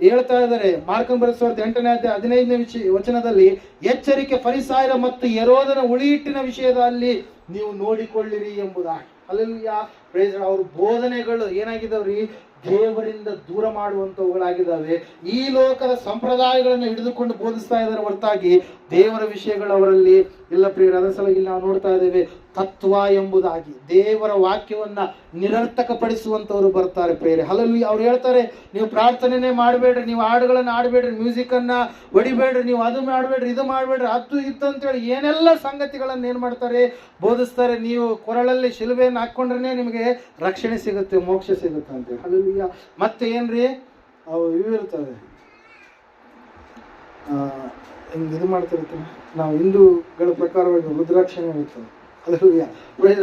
ಹೇಳ್ತಾ ಇದ್ದಾರೆ ಮಾರ್ಕನ ಬರೆಸುವ 8:15ನೇ ವಚನದಲ್ಲಿ, ಎಚ್ಚರಿಕೆ, ಫರಿಸಾಯರ ಮತ್ತು ಹೆರೋದನ ಹುಳಿಹಿಟ್ಟಿನ ವಿಷಯದಲ್ಲಿ ನೀವು ನೋಡಿಕೊಳ್ಳಿರಿ ಎಂಬುದಾಗಿ. Hallelujah, praise Lord. ಅವ್ರ ಬೋಧನೆಗಳು ಏನಾಗಿದಾವ್ರಿ, ದೇವರಿಂದ ದೂರ ಮಾಡುವಂತವುಗಳಾಗಿದ್ದಾವೆ. ಈ ಲೋಕದ ಸಂಪ್ರದಾಯಗಳನ್ನು ಹಿಡಿದುಕೊಂಡು ಬೋಧಿಸ್ತಾ ಇದ್ದಾರೆ ಹೊರತಾಗಿ ದೇವರ ವಿಷಯಗಳು ಅವರಲ್ಲಿ ಇಲ್ಲ ಪ್ರಿಯರ. ಅದರ ಸಲುವಾಗಿ ಇಲ್ಲಿ ನಾವು ನೋಡ್ತಾ ಇದ್ದೇವೆ, ತತ್ವ ಎಂಬುದಾಗಿ ದೇವರ ವಾಕ್ಯವನ್ನ ನಿರರ್ಥಕಪಡಿಸುವಂತವರು ಬರ್ತಾರೆ ಪ್ರಿಯರೇ. ಹಲ್ಲೆಲೂಯಾ. ಅವ್ರು ಹೇಳ್ತಾರೆ, ನೀವು ಪ್ರಾರ್ಥನೆನೇ ಮಾಡಬೇಡ್ರಿ, ನೀವು ಹಾಡುಗಳನ್ನ ಆಡಬೇಡ್ರಿ, ಮ್ಯೂಸಿಕ್ ಅನ್ನ ಹೊಡಿಬೇಡ್ರಿ, ನೀವು ಅದು ಮಾಡಬೇಡ್ರಿ, ಇದು ಮಾಡಬೇಡ್ರಿ, ಅದು ಇತ್ತು ಅಂತೇಳಿ ಏನೆಲ್ಲ ಸಂಗತಿಗಳನ್ನ ಏನ್ ಮಾಡ್ತಾರೆ, ಬೋಧಿಸ್ತಾರೆ. ನೀವು ಕೊರಳಲ್ಲಿ ಶಿಲುಬೆಯನ್ನು ಹಾಕೊಂಡ್ರೆ ನಿಮಗೆ ರಕ್ಷಣೆ ಸಿಗುತ್ತೆ, ಮೋಕ್ಷ ಸಿಗುತ್ತೆ ಅಂತೇಳಿ. ಹಲ್ಲೆಲೂಯಾ. ಮತ್ತೆ ಏನ್ರಿ, ಅವು ಇವು ಇರ್ತವೆ, ಹಿಂಗೆ ಇದು ಮಾಡ್ತಿರ್ತೀವಿ ನಾವು ಹಿಂದೂಗಳ ಪ್ರಕಾರವಾಗಿ ರುದ್ರಾಕ್ಷಣೆ ಇರ್ತವೆ. ಹಲ್ಲೆಲೂಯಾ.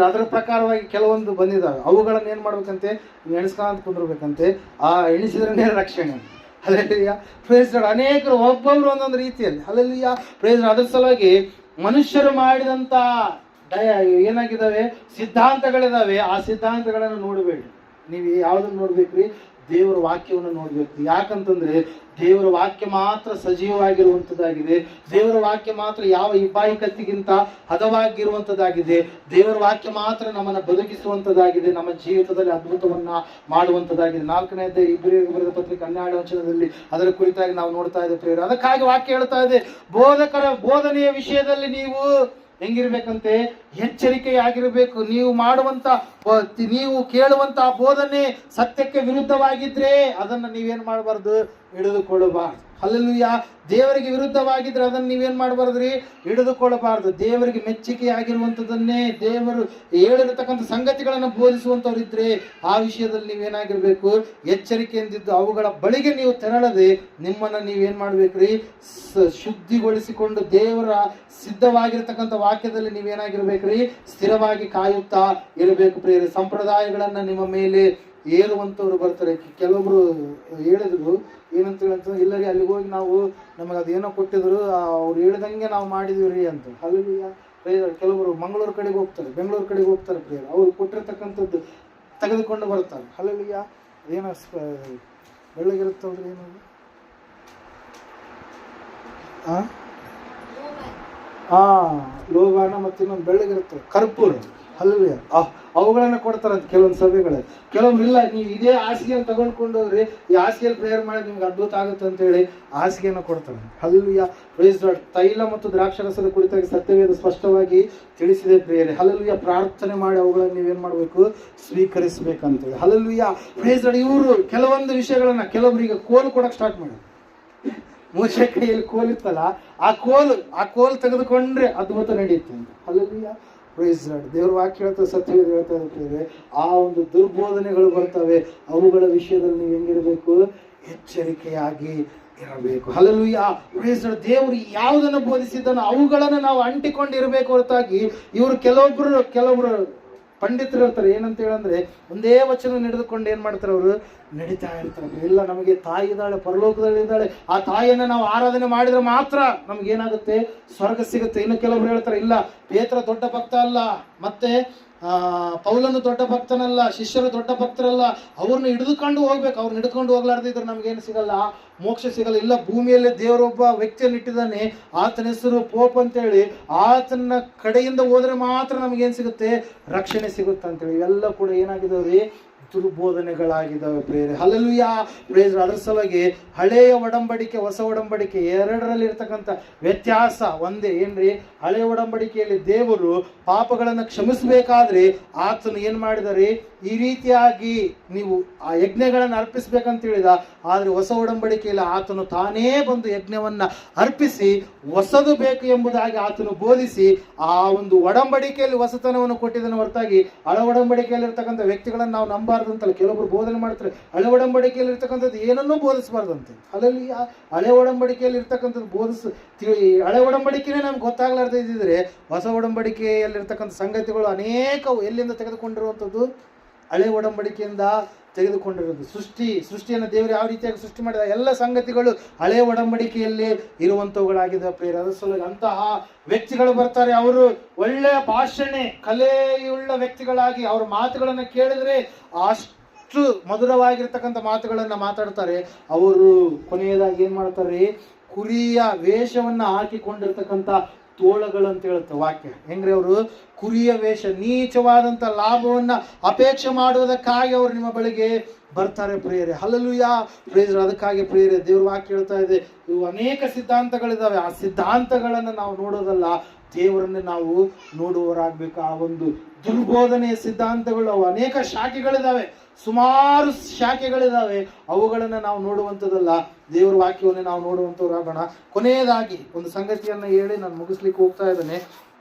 ಅದರ ಪ್ರಕಾರವಾಗಿ ಕೆಲವೊಂದು ಬಂದಿದ್ದಾವೆ. ಅವುಗಳನ್ನ ಏನ್ ಮಾಡ್ಬೇಕಂತೆ, ಎಣಿಸ್ಕೊಂತ ಕುಂದಿರ್ಬೇಕಂತೆ, ಆ ಎಣಿಸಿದ್ರೇ ರಕ್ಷಣೆ. Hallelujah, praise Lord. ಅನೇಕರು ಒಬ್ಬೊಬ್ರು ಒಂದೊಂದು ರೀತಿಯಲ್ಲಿ. Hallelujah, praise Lord. ಅದರ ಸಲುವಾಗಿ ಮನುಷ್ಯರು ಮಾಡಿದಂತ ಏನಾಗಿದ್ದಾವೆ, ಸಿದ್ಧಾಂತಗಳಿದಾವೆ. ಆ ಸಿದ್ಧಾಂತಗಳನ್ನು ನೋಡಬೇಡಿ. ನೀವು ಯಾವ್ದನ್ನ ನೋಡ್ಬೇಕ್ರಿ, ದೇವರ ವಾಕ್ಯವನ್ನು ನೋಡ್ಬೇಕು. ಯಾಕಂತಂದ್ರೆ ದೇವರ ವಾಕ್ಯ ಮಾತ್ರ ಸಜೀವವಾಗಿರುವಂತದ್ದಾಗಿದೆ. ದೇವರ ವಾಕ್ಯ ಮಾತ್ರ ಯಾವ ಇಬ್ಬಾಯಿ ಕತ್ತಿಗಿಂತ ಹದವಾಗಿರುವಂತದ್ದಾಗಿದೆ. ದೇವರ ವಾಕ್ಯ ಮಾತ್ರ ನಮ್ಮನ್ನ ಬದುಕಿಸುವಂತದ್ದಾಗಿದೆ, ನಮ್ಮ ಜೀವಿತದಲ್ಲಿ ಅದ್ಭುತವನ್ನ ಮಾಡುವಂತದ್ದಾಗಿದೆ. 4ನೇ ಅಧ್ಯಾಯ ಇಬ್ರಿಯರಿಗೆ ಬರೆದ ಪತ್ರಿಕೆ 12ನೇ ವಚನದಲ್ಲಿ ಅದರ ಕುರಿತಾಗಿ ನಾವು ನೋಡ್ತಾ ಇದ್ದೇವೆ ಪ್ರಿಯರೇ. ಅದಕ್ಕಾಗಿ ವಾಕ್ಯ ಹೇಳ್ತಾ ಇದೆ, ಬೋಧಕರ ಬೋಧನೆಯ ವಿಷಯದಲ್ಲಿ ನೀವು ಹೆಂಗಿರ್ಬೇಕಂತೆ, ಎಚ್ಚರಿಕೆಯಾಗಿರ್ಬೇಕು. ನೀವು ಕೇಳುವಂತ ಬೋಧನೆ ಸತ್ಯಕ್ಕೆ ವಿರುದ್ಧವಾಗಿದ್ರೆ ಅದನ್ನ ನೀವೇನ್ ಮಾಡಬಾರ್ದು, ಹಿಡಿದುಕೊಳ್ಳಬಾರ್ದು. ಹಲ್ಲೆಲೂಯಾ. ದೇವರಿಗೆ ವಿರುದ್ಧವಾಗಿದ್ರೆ ಅದನ್ನ ನೀವೇನ್ ಮಾಡಬಾರ್ದ್ರಿ, ಹಿಡಿದುಕೊಳ್ಳಬಾರ್ದು. ದೇವರಿಗೆ ಮೆಚ್ಚುಗೆಯಾಗಿರುವಂತದನ್ನೇ, ದೇವರು ಹೇಳಿರತಕ್ಕಂಥ ಸಂಗತಿಗಳನ್ನ ಬೋಧಿಸುವಂತವ್ರು ಇದ್ರೆ ಆ ವಿಷಯದಲ್ಲಿ ನೀವೇನಾಗಿರ್ಬೇಕು, ಎಚ್ಚರಿಕೆಯಿಂದಿದ್ದು ಅವುಗಳ ಬಳಿಗೆ ನೀವು ತೆರಳದೆ ನಿಮ್ಮನ್ನ ನೀವೇನ್ ಮಾಡ್ಬೇಕ್ರಿ, ಶುದ್ಧಿಗೊಳಿಸಿಕೊಂಡು ದೇವರ ಸಿದ್ಧವಾಗಿರ್ತಕ್ಕಂಥ ವಾಕ್ಯದಲ್ಲಿ ನೀವೇನಾಗಿರ್ಬೇಕ್ರಿ, ಸ್ಥಿರವಾಗಿ ಕಾಯುತ್ತಾ ಇರಬೇಕು ಪ್ರಿಯರೇ. ಸಂಪ್ರದಾಯಗಳನ್ನ ನಿಮ್ಮ ಮೇಲೆ ಏರುವಂತವ್ರು ಬರ್ತಾರೆ. ಕೆಲವೊಬ್ರು ಹೇಳಿದ್ರು ಏನಂತ, ಇಲ್ಲರಿ ಅಲ್ಲಿಗೆ ಹೋಗಿ ನಾವು ನಮಗೆ ಅದೇನೋ ಕೊಟ್ಟಿದ್ರು, ಅವ್ರು ಹೇಳಿದಂಗೆ ನಾವು ಮಾಡಿದೀವ್ರಿ ಅಂತ. ಹಲ್ಲೆಲೂಯಾ. ಕೆಲವರು ಮಂಗಳೂರು ಕಡೆಗೆ ಹೋಗ್ತಾರೆ, ಬೆಂಗಳೂರು ಕಡೆಗೆ ಹೋಗ್ತಾರೆ ಪ್ರಿಯರು. ಅವ್ರು ಕೊಟ್ಟಿರ್ತಕ್ಕಂಥದ್ದು ತೆಗೆದುಕೊಂಡು ಬರ್ತಾರೆ. ಹಲ್ಲೆಲೂಯಾ. ಏನೋ ಬೆಳ್ಳಗಿರುತ್ತಲ್ರಿ, ಏನದು ಲೋಬಾನ, ಮತ್ತೆ ಇನ್ನೊಂದು ಬೆಳ್ಳಗಿರುತ್ತೆ ಕರ್ಪೂರ. ಹಲ್ಲೆಲೂಯಾ. ಅವುಗಳನ್ನ ಕೊಡ್ತಾರಂತ ಕೆಲವೊಂದು ಸಭೆಗಳಲ್ಲಿ. ಕೆಲವೊಬ್ರು ಇಲ್ಲ, ನೀವು ಇದೇ ಹಾಸಿಗೆಯನ್ನು ತಗೊಂಡ್ಕೊಂಡು ಹೋಗ್ರಿ, ಈ ಹಾಸಿಗೆಯಲ್ಲಿ ಪ್ರೇಯರ್ ಮಾಡಿ ನಿಮ್ಗೆ ಅದ್ಭುತ ಆಗುತ್ತೆ ಅಂತ ಹೇಳಿ ಹಾಸಿಗೆಯನ್ನು ಕೊಡ್ತಾರೆ. Hallelujah, praise Lord. ತೈಲ ಮತ್ತು ದ್ರಾಕ್ಷಾರಸದ ಕುರಿತಾಗಿ ಸತ್ಯವೇದ ಸ್ಪಷ್ಟವಾಗಿ ತಿಳಿಸಿದೆ ಪ್ರಿಯರೇ. ಹಲ್ಲೆಲೂಯಾ. ಪ್ರಾರ್ಥನೆ ಮಾಡಿ ಅವುಗಳನ್ನು ನೀವೇನ್ ಮಾಡ್ಬೇಕು, ಸ್ವೀಕರಿಸಬೇಕಂತೇಳಿ. Hallelujah, praise lord. ಇವರು ಕೆಲವೊಂದು ವಿಷಯಗಳನ್ನ, ಕೆಲವೊಬ್ರಿಗೆ ಕೋಲು ಕೊಡಕ್ ಸ್ಟಾರ್ಟ್ ಮಾಡಿ, ಮೋಶೆ ಕೈಯಲ್ಲಿ ಕೋಲಿತ್ತಲ್ಲ, ಆ ಕೋಲು ತೆಗೆದುಕೊಂಡ್ರೆ ಅದ್ಭುತ ನಡೆಯುತ್ತೆ ಅಂತ. Hallelujah, praise Lord. ದೇವರ ವಾಕ್ಯ ಹೇಳ್ತದೆ, ಸತ್ಯವೇದ ಹೇಳ್ತಾ ಇರ್ತೇವೆ, ಆ ಒಂದು ದುರ್ಬೋಧನೆಗಳು ಬರ್ತವೆ, ಅವುಗಳ ವಿಷಯದಲ್ಲಿ ನೀವು ಹೆಂಗಿರಬೇಕು, ಎಚ್ಚರಿಕೆಯಾಗಿ ಇರಬೇಕು. Hallelujah, praise Lord. ದೇವರು ಯಾವುದನ್ನು ಬೋಧಿಸಿದ್ದನೋ ಅವುಗಳನ್ನು ನಾವು ಅಂಟಿಕೊಂಡಿರಬೇಕು ಹೊರತಾಗಿ, ಇವರು ಕೆಲವೊಬ್ರು ಪಂಡಿತರು ಇರ್ತಾರೆ, ಏನಂತ ಹೇಳಂದ್ರೆ ಒಂದೇ ವಚನ ನಡೆದುಕೊಂಡು ಏನ್ ಮಾಡ್ತಾರೆ, ಅವರು ನಡೀತಾ ಇರ್ತಾರೆ. ಇಲ್ಲ, ನಮಗೆ ತಾಯಿ ಇದ್ದಾಳೆ, ಪರಲೋಕದಲ್ಲಿ ಇದ್ದಾಳೆ, ಆ ತಾಯಿಯನ್ನ ನಾವು ಆರಾಧನೆ ಮಾಡಿದ್ರೆ ಮಾತ್ರ ನಮ್ಗೇನಾಗುತ್ತೆ, ಸ್ವರ್ಗ ಸಿಗುತ್ತೆ. ಇನ್ನು ಕೆಲವರು ಹೇಳ್ತಾರೆ, ಇಲ್ಲ, ಪೇತ್ರ ದೊಡ್ಡ ಭಕ್ತ ಅಲ್ಲ, ಮತ್ತೆ ಪೌಲನು ದೊಡ್ಡ ಭಕ್ತನಲ್ಲ, ಶಿಷ್ಯರು ದೊಡ್ಡ ಭಕ್ತರಲ್ಲ, ಅವ್ರನ್ನ ಹಿಡಿದುಕೊಂಡು ಹೋಗ್ಬೇಕು, ಅವ್ರನ್ನ ಹಿಡ್ಕೊಂಡು ಹೋಗ್ಲಾರ್ದಿದ್ರೆ ನಮ್ಗೇನು ಸಿಗಲ್ಲ, ಮೋಕ್ಷ ಸಿಗಲ್ಲ. ಇಲ್ಲ, ಭೂಮಿಯಲ್ಲಿ ದೇವರೊಬ್ಬ ವ್ಯಕ್ತಿಯನ್ನು ಇಟ್ಟಿದ್ದಾನೆ, ಆತನ ಹೆಸರು ಪೋಪ್ ಅಂತೇಳಿ, ಆತನ ಕಡೆಯಿಂದ ಹೋದ್ರೆ ಮಾತ್ರ ನಮಗೇನು ಸಿಗುತ್ತೆ, ರಕ್ಷಣೆ ಸಿಗುತ್ತೆ ಅಂತೇಳಿ. ಇವೆಲ್ಲ ಕೂಡ ಏನಾಗಿದಾವ್ರಿ, ದುರ್ಬೋಧನೆಗಳಾಗಿದ್ದಾವೆ ಪ್ರೇರೆ. Hallelujah, praise. ಅದರ ಸಲುವಾಗಿ ಹಳೆಯ ಒಡಂಬಡಿಕೆ ಹೊಸ ಒಡಂಬಡಿಕೆ ಎರಡರಲ್ಲಿ ಇರ್ತಕ್ಕಂಥ ವ್ಯತ್ಯಾಸ ಒಂದೇ. ಏನ್ರಿ, ಹಳೆಯ ಒಡಂಬಡಿಕೆಯಲ್ಲಿ ದೇವರು ಪಾಪಗಳನ್ನು ಕ್ಷಮಿಸಬೇಕಾದ್ರೆ ಆತನು ಏನ್ ಮಾಡಿದಾರೆ, ಈ ರೀತಿಯಾಗಿ ನೀವು ಆ ಯಜ್ಞಗಳನ್ನು ಅರ್ಪಿಸ್ಬೇಕಂತ ಹೇಳಿದ. ಆದ್ರೆ ಹೊಸ ಒಡಂಬಡಿಕೆಯಲ್ಲಿ ಆತನು ತಾನೇ ಬಂದು ಯಜ್ಞವನ್ನ ಅರ್ಪಿಸಿ ಹೊಸದು ಬೇಕು ಎಂಬುದಾಗಿ ಆತನು ಬೋಧಿಸಿ ಆ ಒಂದು ಒಡಂಬಡಿಕೆಯಲ್ಲಿ ಹೊಸತನವನ್ನು ಕೊಟ್ಟಿದ್ದನ್ನು ಹೊರತಾಗಿ ಹಳ ಒಡಂಬಡಿಕೆಯಲ್ಲಿ ಇರ್ತಕ್ಕಂಥ ವ್ಯಕ್ತಿಗಳನ್ನು ನಾವು ನಂಬಾರ್ದು ಅಂತಲ್ಲ. ಕೆಲವೊಬ್ರು ಬೋಧನೆ ಮಾಡ್ತಾರೆ, ಹಳೆ ಒಡಂಬಡಿಕೆಯಲ್ಲಿ ಇರ್ತಕ್ಕಂಥದ್ದು ಏನನ್ನೂ ಬೋಧಿಸಬಾರ್ದಂತೆ. ಅಲ್ಲಿ ಹಳೆ ಒಡಂಬಡಿಕೆಯಲ್ಲಿ ಇರ್ತಕ್ಕಂಥದ್ದು ಹಳೆ ಒಡಂಬಡಿಕೆನೇ ನಮ್ಗೆ ಗೊತ್ತಾಗ್ಲಾರ್ದೆ ಇದ್ದಿದ್ರೆ ಹೊಸ ಒಡಂಬಡಿಕೆಯಲ್ಲಿರ್ತಕ್ಕಂಥ ಸಂಗತಿಗಳು ಅನೇಕ ಎಲ್ಲಿಂದ ತೆಗೆದುಕೊಂಡಿರುವಂಥದ್ದು, ಹಳೆ ಒಡಂಬಡಿಕೆಯಿಂದ ತೆಗೆದುಕೊಂಡಿರೋದು. ಸೃಷ್ಟಿಯನ್ನು ದೇವರು ಯಾವ ರೀತಿಯಾಗಿ ಸೃಷ್ಟಿ ಮಾಡಿದ ಎಲ್ಲ ಸಂಗತಿಗಳು ಹಳೆ ಒಡಂಬಡಿಕೆಯಲ್ಲಿ ಇರುವಂತವುಗಳಾಗಿದೆ ಪ್ರಿಯರೇ. ಅದರ ಸಲುವಾಗಿ ಅಂತಹ ವ್ಯಕ್ತಿಗಳು ಬರ್ತಾರೆ, ಅವರು ಒಳ್ಳೆಯ ಭಾಷಣೆ ಕಲೆಯುಳ್ಳ ವ್ಯಕ್ತಿಗಳಾಗಿ ಅವ್ರ ಮಾತುಗಳನ್ನು ಕೇಳಿದ್ರೆ ಅಷ್ಟು ಮಧುರವಾಗಿರ್ತಕ್ಕಂಥ ಮಾತುಗಳನ್ನ ಮಾತಾಡ್ತಾರೆ. ಅವರು ಕೊನೆಯದಾಗಿ ಏನ್ ಮಾಡ್ತಾರೆ, ಕುರಿಯ ವೇಷವನ್ನ ಹಾಕಿಕೊಂಡಿರ್ತಕ್ಕಂಥ ತೋಳಗಳು ಅಂತ ಹೇಳುತ್ತೆ ವಾಕ್ಯ. ಹೆಂಗ್ರಿ, ಅವರು ಕುರಿಯ ವೇಷ, ನೀಚವಾದಂತ ಲಾಭವನ್ನ ಅಪೇಕ್ಷೆ ಮಾಡುವುದಕ್ಕಾಗಿ ಅವರು ನಿಮ್ಮ ಬಳಿಗೆ ಬರ್ತಾರೆ ಪ್ರಿಯರೇ. Hallelujah, praise. ಅದಕ್ಕಾಗಿ ಪ್ರಿಯರೇ, ದೇವ್ರ ವಾಕ್ಯ ಹೇಳ್ತಾ ಇದೆ, ಇವು ಅನೇಕ ಸಿದ್ಧಾಂತಗಳಿದಾವೆ. ಆ ಸಿದ್ಧಾಂತಗಳನ್ನು ನಾವು ನೋಡೋದಲ್ಲ, ದೇವರನ್ನೇ ನಾವು ನೋಡುವವರಾಗಬೇಕು. ಆ ಒಂದು ದುರ್ಬೋಧನೆಯ ಸಿದ್ಧಾಂತಗಳು, ಅವು ಅನೇಕ ಶಾಖೆಗಳಿದಾವೆ, ಸುಮಾರು ಶಾಖೆಗಳಿದಾವೆ. ಅವುಗಳನ್ನ ನಾವು ನೋಡುವಂಥದ್ದಲ್ಲ, ದೇವರ ವಾಕ್ಯವನ್ನು ನಾವು ನೋಡುವಂಥವ್ರಾಗೋಣ. ಕೊನೆಯದಾಗಿ ಒಂದು ಸಂಗತಿಯನ್ನ ಹೇಳಿ ನಾನು ಮುಗಿಸ್ಲಿಕ್ಕೆ ಹೋಗ್ತಾ ಇದ್ದೇನೆ.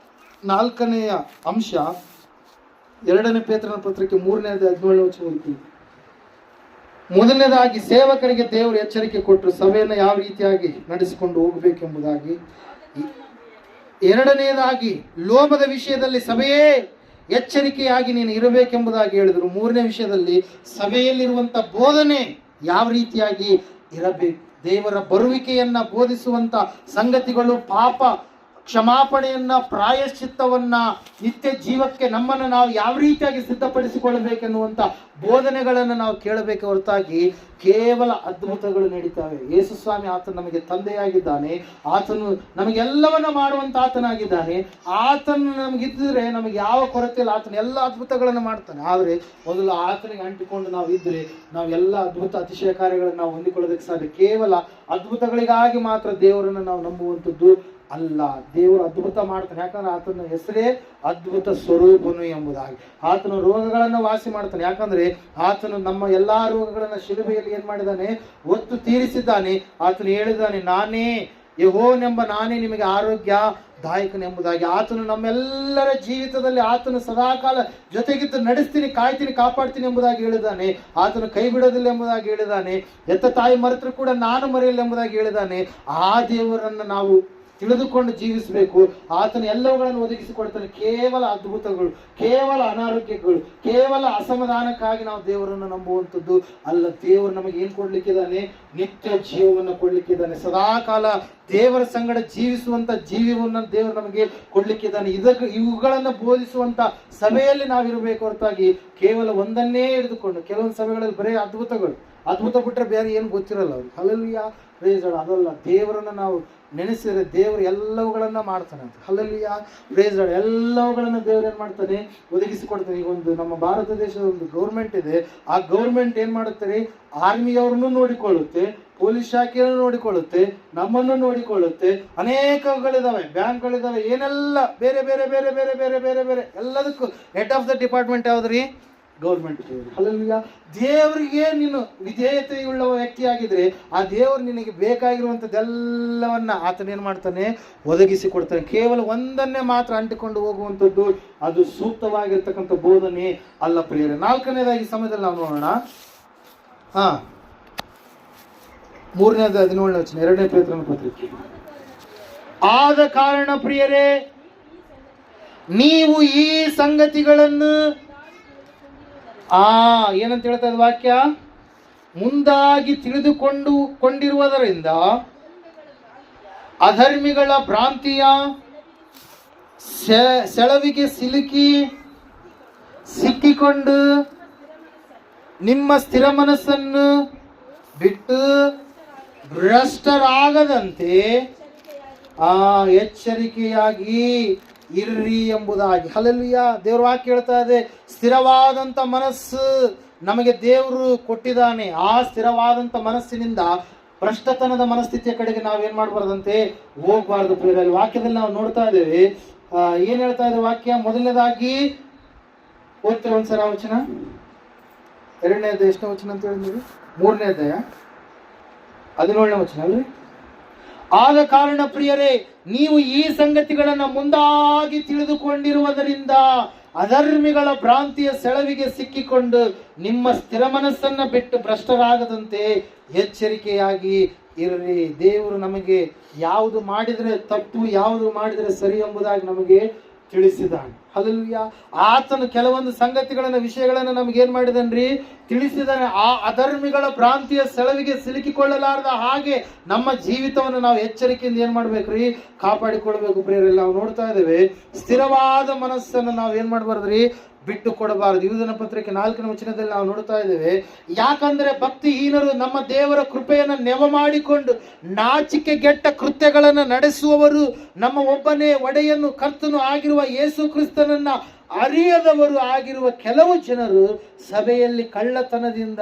4ನೆಯ ಅಂಶ, 2ನೇ ಪೇತ್ರನ ಪತ್ರಿಕೆ 3ನೇ ಅಧ್ಯಾಯ 17ನೇ ವಚನ. ಮೊದಲನೇದಾಗಿ ಸೇವಕರಿಗೆ ದೇವರು ಎಚ್ಚರಿಕೆ ಕೊಟ್ಟರು, ಸಭೆಯನ್ನು ಯಾವ ರೀತಿಯಾಗಿ ನಡೆಸಿಕೊಂಡು ಹೋಗಬೇಕೆಂಬುದಾಗಿ. 2ನೇದಾಗಿ ಲೋಭದ ವಿಷಯದಲ್ಲಿ ಸಭೆಯೇ ಎಚ್ಚರಿಕೆಯಾಗಿ ನೀನು ಇರಬೇಕೆಂಬುದಾಗಿ ಹೇಳಿದರು. 3ನೇ ವಿಷಯದಲ್ಲಿ ಸಭೆಯಲ್ಲಿರುವಂತ ಬೋಧನೆ ಯಾವ ರೀತಿಯಾಗಿ ಇರಬೇಕು, ದೇವರ ಬರುವಿಕೆಯನ್ನ ಬೋಧಿಸುವಂತ ಸಂಗತಿಗಳು, ಪಾಪ ಕ್ಷಮಾಪಣೆಯನ್ನ, ಪ್ರಾಯಶ್ಚಿತ್ತವನ್ನ, ನಿತ್ಯ ಜೀವಕ್ಕೆ ನಮ್ಮನ್ನು ನಾವು ಯಾವ ರೀತಿಯಾಗಿ ಸಿದ್ಧಪಡಿಸಿಕೊಳ್ಳಬೇಕೆನ್ನುವಂತ ಬೋಧನೆಗಳನ್ನು ನಾವು ಕೇಳಬೇಕು ಹೊರತಾಗಿ ಕೇವಲ ಅದ್ಭುತಗಳು ನಡೀತಾವೆ. ಯೇಸು ಸ್ವಾಮಿ ಆತನು ನಮಗೆ ತಂದೆಯಾಗಿದ್ದಾನೆ, ಆತನು ನಮಗೆಲ್ಲವನ್ನ ಮಾಡುವಂತ ಆತನಾಗಿದ್ದಾನೆ. ಆತನು ನಮಗಿದ್ದರೆ ನಮಗೆ ಯಾವ ಕೊರತೆ ಇಲ್ಲ, ಆತನ ಎಲ್ಲ ಅದ್ಭುತಗಳನ್ನು ಮಾಡ್ತಾನೆ. ಆದ್ರೆ ಮೊದಲು ಆತನಿಗೆ ಅಂಟಿಕೊಂಡು ನಾವು ಇದ್ರೆ ನಾವು ಎಲ್ಲ ಅದ್ಭುತ ಅತಿಶಯ ಕಾರ್ಯಗಳನ್ನು ನಾವು ಹೊಂದಿಕೊಳ್ಳೋದಕ್ಕೆ ಸಾಧ್ಯ. ಕೇವಲ ಅದ್ಭುತಗಳಿಗಾಗಿ ಮಾತ್ರ ದೇವರನ್ನು ನಾವು ನಂಬುವಂಥದ್ದು ಅಲ್ಲ. ದೇವರು ಅದ್ಭುತ ಮಾಡ್ತಾನೆ, ಯಾಕಂದ್ರೆ ಆತನ ಹೆಸರೇ ಅದ್ಭುತ ಸ್ವರೂಪನು ಎಂಬುದಾಗಿ. ಆತನು ರೋಗಗಳನ್ನು ವಾಸಿ ಮಾಡ್ತಾನೆ, ಯಾಕಂದ್ರೆ ಆತನು ನಮ್ಮ ಎಲ್ಲಾ ರೋಗಗಳನ್ನ ಶಿಲುಬೆಯಲ್ಲಿ ಏನ್ ಮಾಡಿದ್ದಾನೆ, ಒತ್ತು ತೀರಿಸಿದ್ದಾನೆ. ಆತನು ಹೇಳಿದ್ದಾನೆ, ನಾನೇ ಯೆಹೋವನೆಂಬ ನಾನೇ ನಿಮಗೆ ಆರೋಗ್ಯ ದಾಯಕನೆಂಬುದಾಗಿ. ಆತನು ನಮ್ಮೆಲ್ಲರ ಜೀವಿತದಲ್ಲಿ ಆತನು ಸದಾಕಾಲ ಜೊತೆಗಿದ್ದು ನಡೆಸ್ತೀನಿ, ಕಾಯ್ತೀನಿ, ಕಾಪಾಡ್ತೀನಿ ಎಂಬುದಾಗಿ ಹೇಳಿದ್ದಾನೆ. ಆತನು ಕೈ ಬಿಡೋದಿಲ್ಲ ಎಂಬುದಾಗಿ ಹೇಳಿದ್ದಾನೆ. ಎತ್ತ ತಾಯಿ ಮರೆತರೂ ಕೂಡ ನಾನು ಮರೆಯಲ್ಲ ಎಂಬುದಾಗಿ ಹೇಳಿದ್ದಾನೆ. ಆ ದೇವರನ್ನು ನಾವು ತಿಳಿದುಕೊಂಡು ಜೀವಿಸಬೇಕು. ಆತನು ಎಲ್ಲವುಗಳನ್ನು ಒದಗಿಸಿಕೊಡ್ತಾನೆ. ಕೇವಲ ಅದ್ಭುತಗಳು, ಕೇವಲ ಅನಾರೋಗ್ಯಗಳು, ಕೇವಲ ಅಸಮಾಧಾನಕ್ಕಾಗಿ ನಾವು ದೇವರನ್ನು ನಂಬುವಂಥದ್ದು ಅಲ್ಲ. ದೇವರು ನಮಗೆ ಏನ್ ಕೊಡ್ಲಿಕ್ಕಿದ್ದಾನೆ, ನಿತ್ಯ ಜೀವವನ್ನು ಕೊಡ್ಲಿಕ್ಕಿದ್ದಾನೆ. ಸದಾಕಾಲ ದೇವರ ಸಂಗಡ ಜೀವಿಸುವಂತ ಜೀವವನ್ನು ದೇವರು ನಮಗೆ ಕೊಡ್ಲಿಕ್ಕಿದ್ದಾನೆ. ಇವುಗಳನ್ನು ಬೋಧಿಸುವಂತ ಸಭೆಯಲ್ಲಿ ನಾವಿರಬೇಕು ಹೊರತಾಗಿ ಕೇವಲ ಒಂದನ್ನೇ ಹಿಡಿದುಕೊಂಡು, ಕೆಲವೊಂದು ಸಭೆಗಳಲ್ಲಿ ಬರೀ ಅದ್ಭುತ ಬಿಟ್ಟರೆ ಬೇರೆ ಏನು ಗೊತ್ತಿರಲ್ಲ ಅವ್ರಿಗೆ. Hallelujah, praise Lord. ಅದಲ್ಲ, ದೇವರನ್ನು ನಾವು ನೆನೆಸಿದರೆ ದೇವರು ಎಲ್ಲವುಗಳನ್ನ ಮಾಡ್ತಾನೆ ಅಂತ. Hallelujah, praise lord. ಎಲ್ಲವುಗಳನ್ನ ದೇವರು ಏನು ಮಾಡ್ತಾನೆ, ಒದಗಿಸಿಕೊಡ್ತಾನೆ. ಈಗ ಒಂದು ನಮ್ಮ ಭಾರತ ದೇಶದ ಒಂದು ಗೌರ್ಮೆಂಟ್ ಇದೆ. ಆ ಗೌರ್ಮೆಂಟ್ ಏನು ಮಾಡುತ್ತೆ, ಆರ್ಮಿಯವ್ರನ್ನು ನೋಡಿಕೊಳ್ಳುತ್ತೆ, ಪೊಲೀಸ್ ಶಾಖೆಯನ್ನು ನೋಡಿಕೊಳ್ಳುತ್ತೆ, ನಮ್ಮನ್ನು ನೋಡಿಕೊಳ್ಳುತ್ತೆ, ಅನೇಕಗಳಿದಾವೆ, ಬ್ಯಾಂಕ್ಗಳಿದಾವೆ, ಏನೆಲ್ಲ ಬೇರೆ ಬೇರೆ ಬೇರೆ ಬೇರೆ ಬೇರೆ ಬೇರೆ ಬೇರೆ ಎಲ್ಲದಕ್ಕೂ ಹೆಡ್ ಆಫ್ ದ ಡಿಪಾರ್ಟ್ಮೆಂಟ್ ಯಾವ್ದ್ರಿ? ಗೌರ್ಮೆಂಟ್. ಅಲ್ಲಲ್ವ, ದೇವರಿಗೆ ನೀನು ವಿಧೇಯತೆಯುಳ್ಳ ವ್ಯಕ್ತಿಯಾಗಿದ್ರೆ ಆ ದೇವರು ನಿನಗೆ ಬೇಕಾಗಿರುವಂಥದ್ದೆಲ್ಲವನ್ನ ಆತನೇನು ಮಾಡ್ತಾನೆ, ಒದಗಿಸಿ ಕೊಡ್ತಾನೆ. ಕೇವಲ ಒಂದನ್ನೇ ಮಾತ್ರ ಅಂಟಿಕೊಂಡು ಹೋಗುವಂಥದ್ದು ಅದು ಸೂಕ್ತವಾಗಿರ್ತಕ್ಕಂಥ ಬೋಧನೆ ಅಲ್ಲ ಪ್ರಿಯರೇ. ನಾಲ್ಕನೇದಾಗಿ ಸಮಯದಲ್ಲಿ ನಾವು ನೋಡೋಣ. 3ನೇದು 17ನೇ ವಚನ, 2ನೇ ಪೇತ್ರನ ಪತ್ರಿಕೆ. ಆದ ಕಾರಣ ಪ್ರಿಯರೇ, ನೀವು ಈ ಸಂಗತಿಗಳನ್ನು ಏನಂತ ಹೇಳ್ತಾ ಇದ್ದ ವಾಕ್ಯ, ಮುಂದಾಗಿ ಕೊಂಡಿರುವುದರಿಂದ ಅಧರ್ಮಿಗಳ ಭ್ರಾಂತಿಯ ಸೆಳವಿಗೆ ಸಿಕ್ಕಿಕೊಂಡು ನಿಮ್ಮ ಸ್ಥಿರ ಮನಸ್ಸನ್ನು ಬಿಟ್ಟು ಭ್ರಷ್ಟರಾಗದಂತೆ ಎಚ್ಚರಿಕೆಯಾಗಿ ಇರ್ರಿ ಎಂಬುದಾಗಿ. ಹಲ್ಲೆಲೂಯಾ, ದೇವ್ರ ವಾಕ್ಯ ಹೇಳ್ತಾ ಇದೆ, ಸ್ಥಿರವಾದಂಥ ಮನಸ್ಸು ನಮಗೆ ದೇವರು ಕೊಟ್ಟಿದ್ದಾನೆ. ಆ ಸ್ಥಿರವಾದಂಥ ಮನಸ್ಸಿನಿಂದ ಭ್ರಷ್ಟತನದ ಮನಸ್ಥಿತಿಯ ಕಡೆಗೆ ನಾವೇನ್ ಮಾಡಬಾರ್ದಂತೆ, ಹೋಗ್ಬಾರ್ದು ಪ್ರಿಯರಲ್ಲಿ. ವಾಕ್ಯದಲ್ಲಿ ನಾವು ನೋಡ್ತಾ ಇದ್ದೇವೆ, ಏನ್ ಹೇಳ್ತಾ ಇದೆ ವಾಕ್ಯ? ಮೊದಲನೇದಾಗಿ ಓದ್ತೇವೆ ಒಂದ್ಸಲ ವಚನ, 2ನೇದು ಎಷ್ಟನೇ ವಚನ ಅಂತ ಹೇಳಿದ್ವಿ? 3ನೇ ಅಧ್ಯಾಯ 17ನೇ ವಚನ ಅಲ್ರಿ. ಆದ ಕಾರಣ ಪ್ರಿಯರೇ, ನೀವು ಈ ಸಂಗತಿಗಳನ್ನು ಮುಂದಾಗಿ ತಿಳಿದುಕೊಂಡಿರುವುದರಿಂದ ಅಧರ್ಮಿಗಳ ಭ್ರಾಂತಿಯ ಸೆಳವಿಗೆ ಸಿಕ್ಕಿಕೊಂಡು ನಿಮ್ಮ ಸ್ಥಿರ ಮನಸ್ಸನ್ನ ಬಿಟ್ಟು ಭ್ರಷ್ಟರಾಗದಂತೆ ಎಚ್ಚರಿಕೆಯಾಗಿ ಇರ್ರಿ. ದೇವರು ನಮಗೆ ಯಾವುದು ಮಾಡಿದರೆ ತಪ್ಪು, ಯಾವುದು ಮಾಡಿದರೆ ಸರಿ ಎಂಬುದಾಗಿ ನಮಗೆ ತಿಳಿಸಿದಾನೆ. ಹಲ್ಲೆಲೂಯಾ. ಆತನು ಕೆಲವೊಂದು ಸಂಗತಿಗಳನ್ನ, ವಿಷಯಗಳನ್ನ ನಮಗೇನ್ ಮಾಡಿದನ್ರಿ, ತಿಳಿಸಿದಾನೆ. ಆ ಅಧರ್ಮಿಗಳ ಭ್ರಾಂತಿಯ ಸೆಳವಿಗೆ ಸಿಲುಕಿಕೊಳ್ಳಲಾರದ ಹಾಗೆ ನಮ್ಮ ಜೀವಿತವನ್ನು ನಾವು ಎಚ್ಚರಿಕೆಯಿಂದ ಏನ್ ಮಾಡ್ಬೇಕ್ರಿ, ಕಾಪಾಡಿಕೊಳ್ಬೇಕು ಪ್ರಿಯರೆಲ್ಲ. ನಾವು ನೋಡ್ತಾ ಇದ್ದೇವೆ, ಸ್ಥಿರವಾದ ಮನಸ್ಸನ್ನು ನಾವು ಏನ್ ಮಾಡ್ಬಾರ್ದ್ರಿ, ಬಿಟ್ಟು ಕೊಡಬಾರದು. ಯೂದನ ಪತ್ರಿಕೆ 4ನೇ ವಚನದಲ್ಲಿ ನಾವು ನೋಡ್ತಾ ಇದ್ದೇವೆ, ಯಾಕಂದ್ರೆ ಭಕ್ತಿಹೀನರು ನಮ್ಮ ದೇವರ ಕೃಪೆಯನ್ನು ನೆವ ಮಾಡಿಕೊಂಡು ನಾಚಿಕೆಗೆಟ್ಟ ಕೃತ್ಯಗಳನ್ನು ನಡೆಸುವವರು, ನಮ್ಮ ಒಬ್ಬನೇ ಒಡೆಯನ್ನು ಕರ್ತನು ಆಗಿರುವ ಯೇಸು ಕ್ರಿಸ್ತನನ್ನ ಅರಿಯದವರು ಆಗಿರುವ ಕೆಲವು ಜನರು ಸಭೆಯಲ್ಲಿ ಕಳ್ಳತನದಿಂದ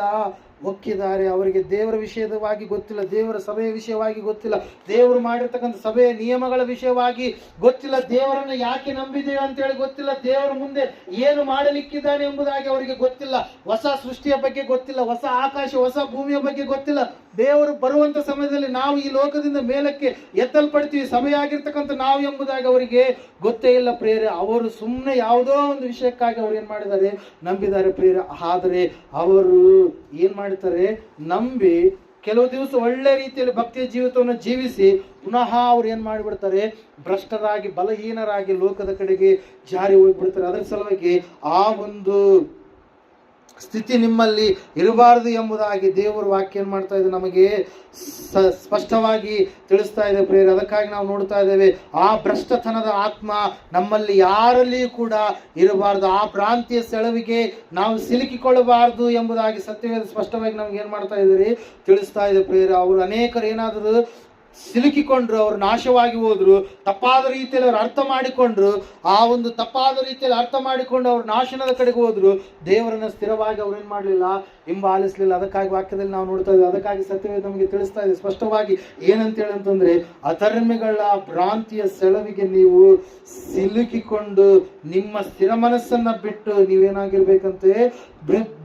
ಒಕ್ಕಿದ್ದಾರೆ. ಅವರಿಗೆ ದೇವರ ವಿಷಯವಾಗಿ ಗೊತ್ತಿಲ್ಲ, ದೇವರ ಸಭೆಯ ವಿಷಯವಾಗಿ ಗೊತ್ತಿಲ್ಲ, ದೇವರು ಮಾಡಿರ್ತಕ್ಕಂಥ ಸಭೆಯ ನಿಯಮಗಳ ವಿಷಯವಾಗಿ ಗೊತ್ತಿಲ್ಲ, ದೇವರನ್ನು ಯಾಕೆ ನಂಬಿದ್ದೇವೆ ಅಂತೇಳಿ ಗೊತ್ತಿಲ್ಲ, ದೇವರ ಮುಂದೆ ಏನು ಮಾಡಲಿಕ್ಕಿದ್ದಾನೆ ಎಂಬುದಾಗಿ ಅವರಿಗೆ ಗೊತ್ತಿಲ್ಲ, ಹೊಸ ಸೃಷ್ಟಿಯ ಬಗ್ಗೆ ಗೊತ್ತಿಲ್ಲ, ಹೊಸ ಆಕಾಶ ಹೊಸ ಭೂಮಿಯ ಬಗ್ಗೆ ಗೊತ್ತಿಲ್ಲ. ದೇವರು ಬರುವಂತ ಸಮಯದಲ್ಲಿ ನಾವು ಈ ಲೋಕದಿಂದ ಮೇಲಕ್ಕೆ ಎತ್ತಲ್ಪಡ್ತೀವಿ, ಸಭೆಯಾಗಿರ್ತಕ್ಕಂಥ ನಾವು ಎಂಬುದಾಗಿ ಅವರಿಗೆ ಗೊತ್ತೇ ಇಲ್ಲ ಪ್ರಿಯರೇ. ಅವರು ಸುಮ್ಮನೆ ಯಾವುದೋ ಒಂದು ವಿಷಯಕ್ಕಾಗಿ ಅವ್ರು ಏನ್ ಮಾಡಿದ್ದಾರೆ, ನಂಬಿದ್ದಾರೆ ಪ್ರಿಯರೇ. ಆದರೆ ಅವರು ಏನ್ ಮಾಡ್ತಾರೆ, ನಂಬಿ ಕೆಲವು ದಿವಸ ಒಳ್ಳೆ ರೀತಿಯಲ್ಲಿ ಭಕ್ತಿಯ ಜೀವಿತವನ್ನು ಜೀವಿಸಿ ಪುನಃ ಅವ್ರು ಏನ್ ಮಾಡಿಬಿಡ್ತಾರೆ, ಭ್ರಷ್ಟರಾಗಿ ಬಲಹೀನರಾಗಿ ಲೋಕದ ಕಡೆಗೆ ಜಾರಿ ಹೋಗ್ಬಿಡ್ತಾರೆ. ಅದರ ಸಲುವಾಗಿ ಆ ಒಂದು ಸ್ಥಿತಿ ನಿಮ್ಮಲ್ಲಿ ಇರಬಾರದು ಎಂಬುದಾಗಿ ದೇವರ ವಾಕ್ಯ ಏನ್ ಮಾಡ್ತಾ ಇದೆ, ನಮಗೆ ಸ್ಪಷ್ಟವಾಗಿ ತಿಳಿಸ್ತಾ ಇದೆ ಪ್ರಿಯರೇ. ಅದಕ್ಕಾಗಿ ನಾವು ನೋಡ್ತಾ ಇದ್ದೇವೆ, ಆ ಭ್ರಷ್ಟತನದ ಆತ್ಮ ನಮ್ಮಲ್ಲಿ ಯಾರಲ್ಲಿಯೂ ಕೂಡ ಇರಬಾರದು, ಆ ಭ್ರಾಂತಿಯ ಸೆಳವಿಗೆ ನಾವು ಸಿಲುಕಿಕೊಳ್ಳಬಾರದು ಎಂಬುದಾಗಿ ಸತ್ಯವೇದ ಸ್ಪಷ್ಟವಾಗಿ ನಮ್ಗೆ ಏನ್ ಮಾಡ್ತಾ ಇದ್ದೀರಿ, ತಿಳಿಸ್ತಾ ಇದೆ ಪ್ರಿಯರೇ. ಅವರು ಅನೇಕರು ಏನಾದರೂ ಸಿಲುಕಿಕೊಂಡ್ರು, ಅವರು ನಾಶವಾಗಿ ಹೋದ್ರು, ತಪ್ಪಾದ ರೀತಿಯಲ್ಲಿ ಅವ್ರು ಅರ್ಥ ಮಾಡಿಕೊಂಡ್ರು, ಆ ಒಂದು ತಪ್ಪಾದ ರೀತಿಯಲ್ಲಿ ಅರ್ಥ ಮಾಡಿಕೊಂಡು ಅವ್ರು ನಾಶನದ ಕಡೆಗೆ ಹೋದ್ರು. ದೇವರನ್ನ ಸ್ಥಿರವಾಗಿ ಅವ್ರು ಏನ್ ಮಾಡಲಿಲ್ಲ, ಹಿಂಬಾಲಿಸಲಿಲ್ಲ. ಅದಕ್ಕಾಗಿ ವಾಕ್ಯದಲ್ಲಿ ನಾವು ನೋಡ್ತಾ ಇದ್ದೀವಿ, ಅದಕ್ಕಾಗಿ ಸತ್ಯವೇದ ನಮಗೆ ತಿಳಿಸ್ತಾ ಇದೆ ಸ್ಪಷ್ಟವಾಗಿ ಏನಂತೇಳಿ ಅಂತಂದ್ರೆ, ಅಧರ್ಮಿಗಳ ಭ್ರಾಂತಿಯ ಸೆಳವಿಗೆ ನೀವು ಸಿಲುಕಿಕೊಂಡು ನಿಮ್ಮ ಸ್ಥಿರ ಮನಸ್ಸನ್ನ ಬಿಟ್ಟು ನೀವೇನಾಗಿರ್ಬೇಕಂತೆ,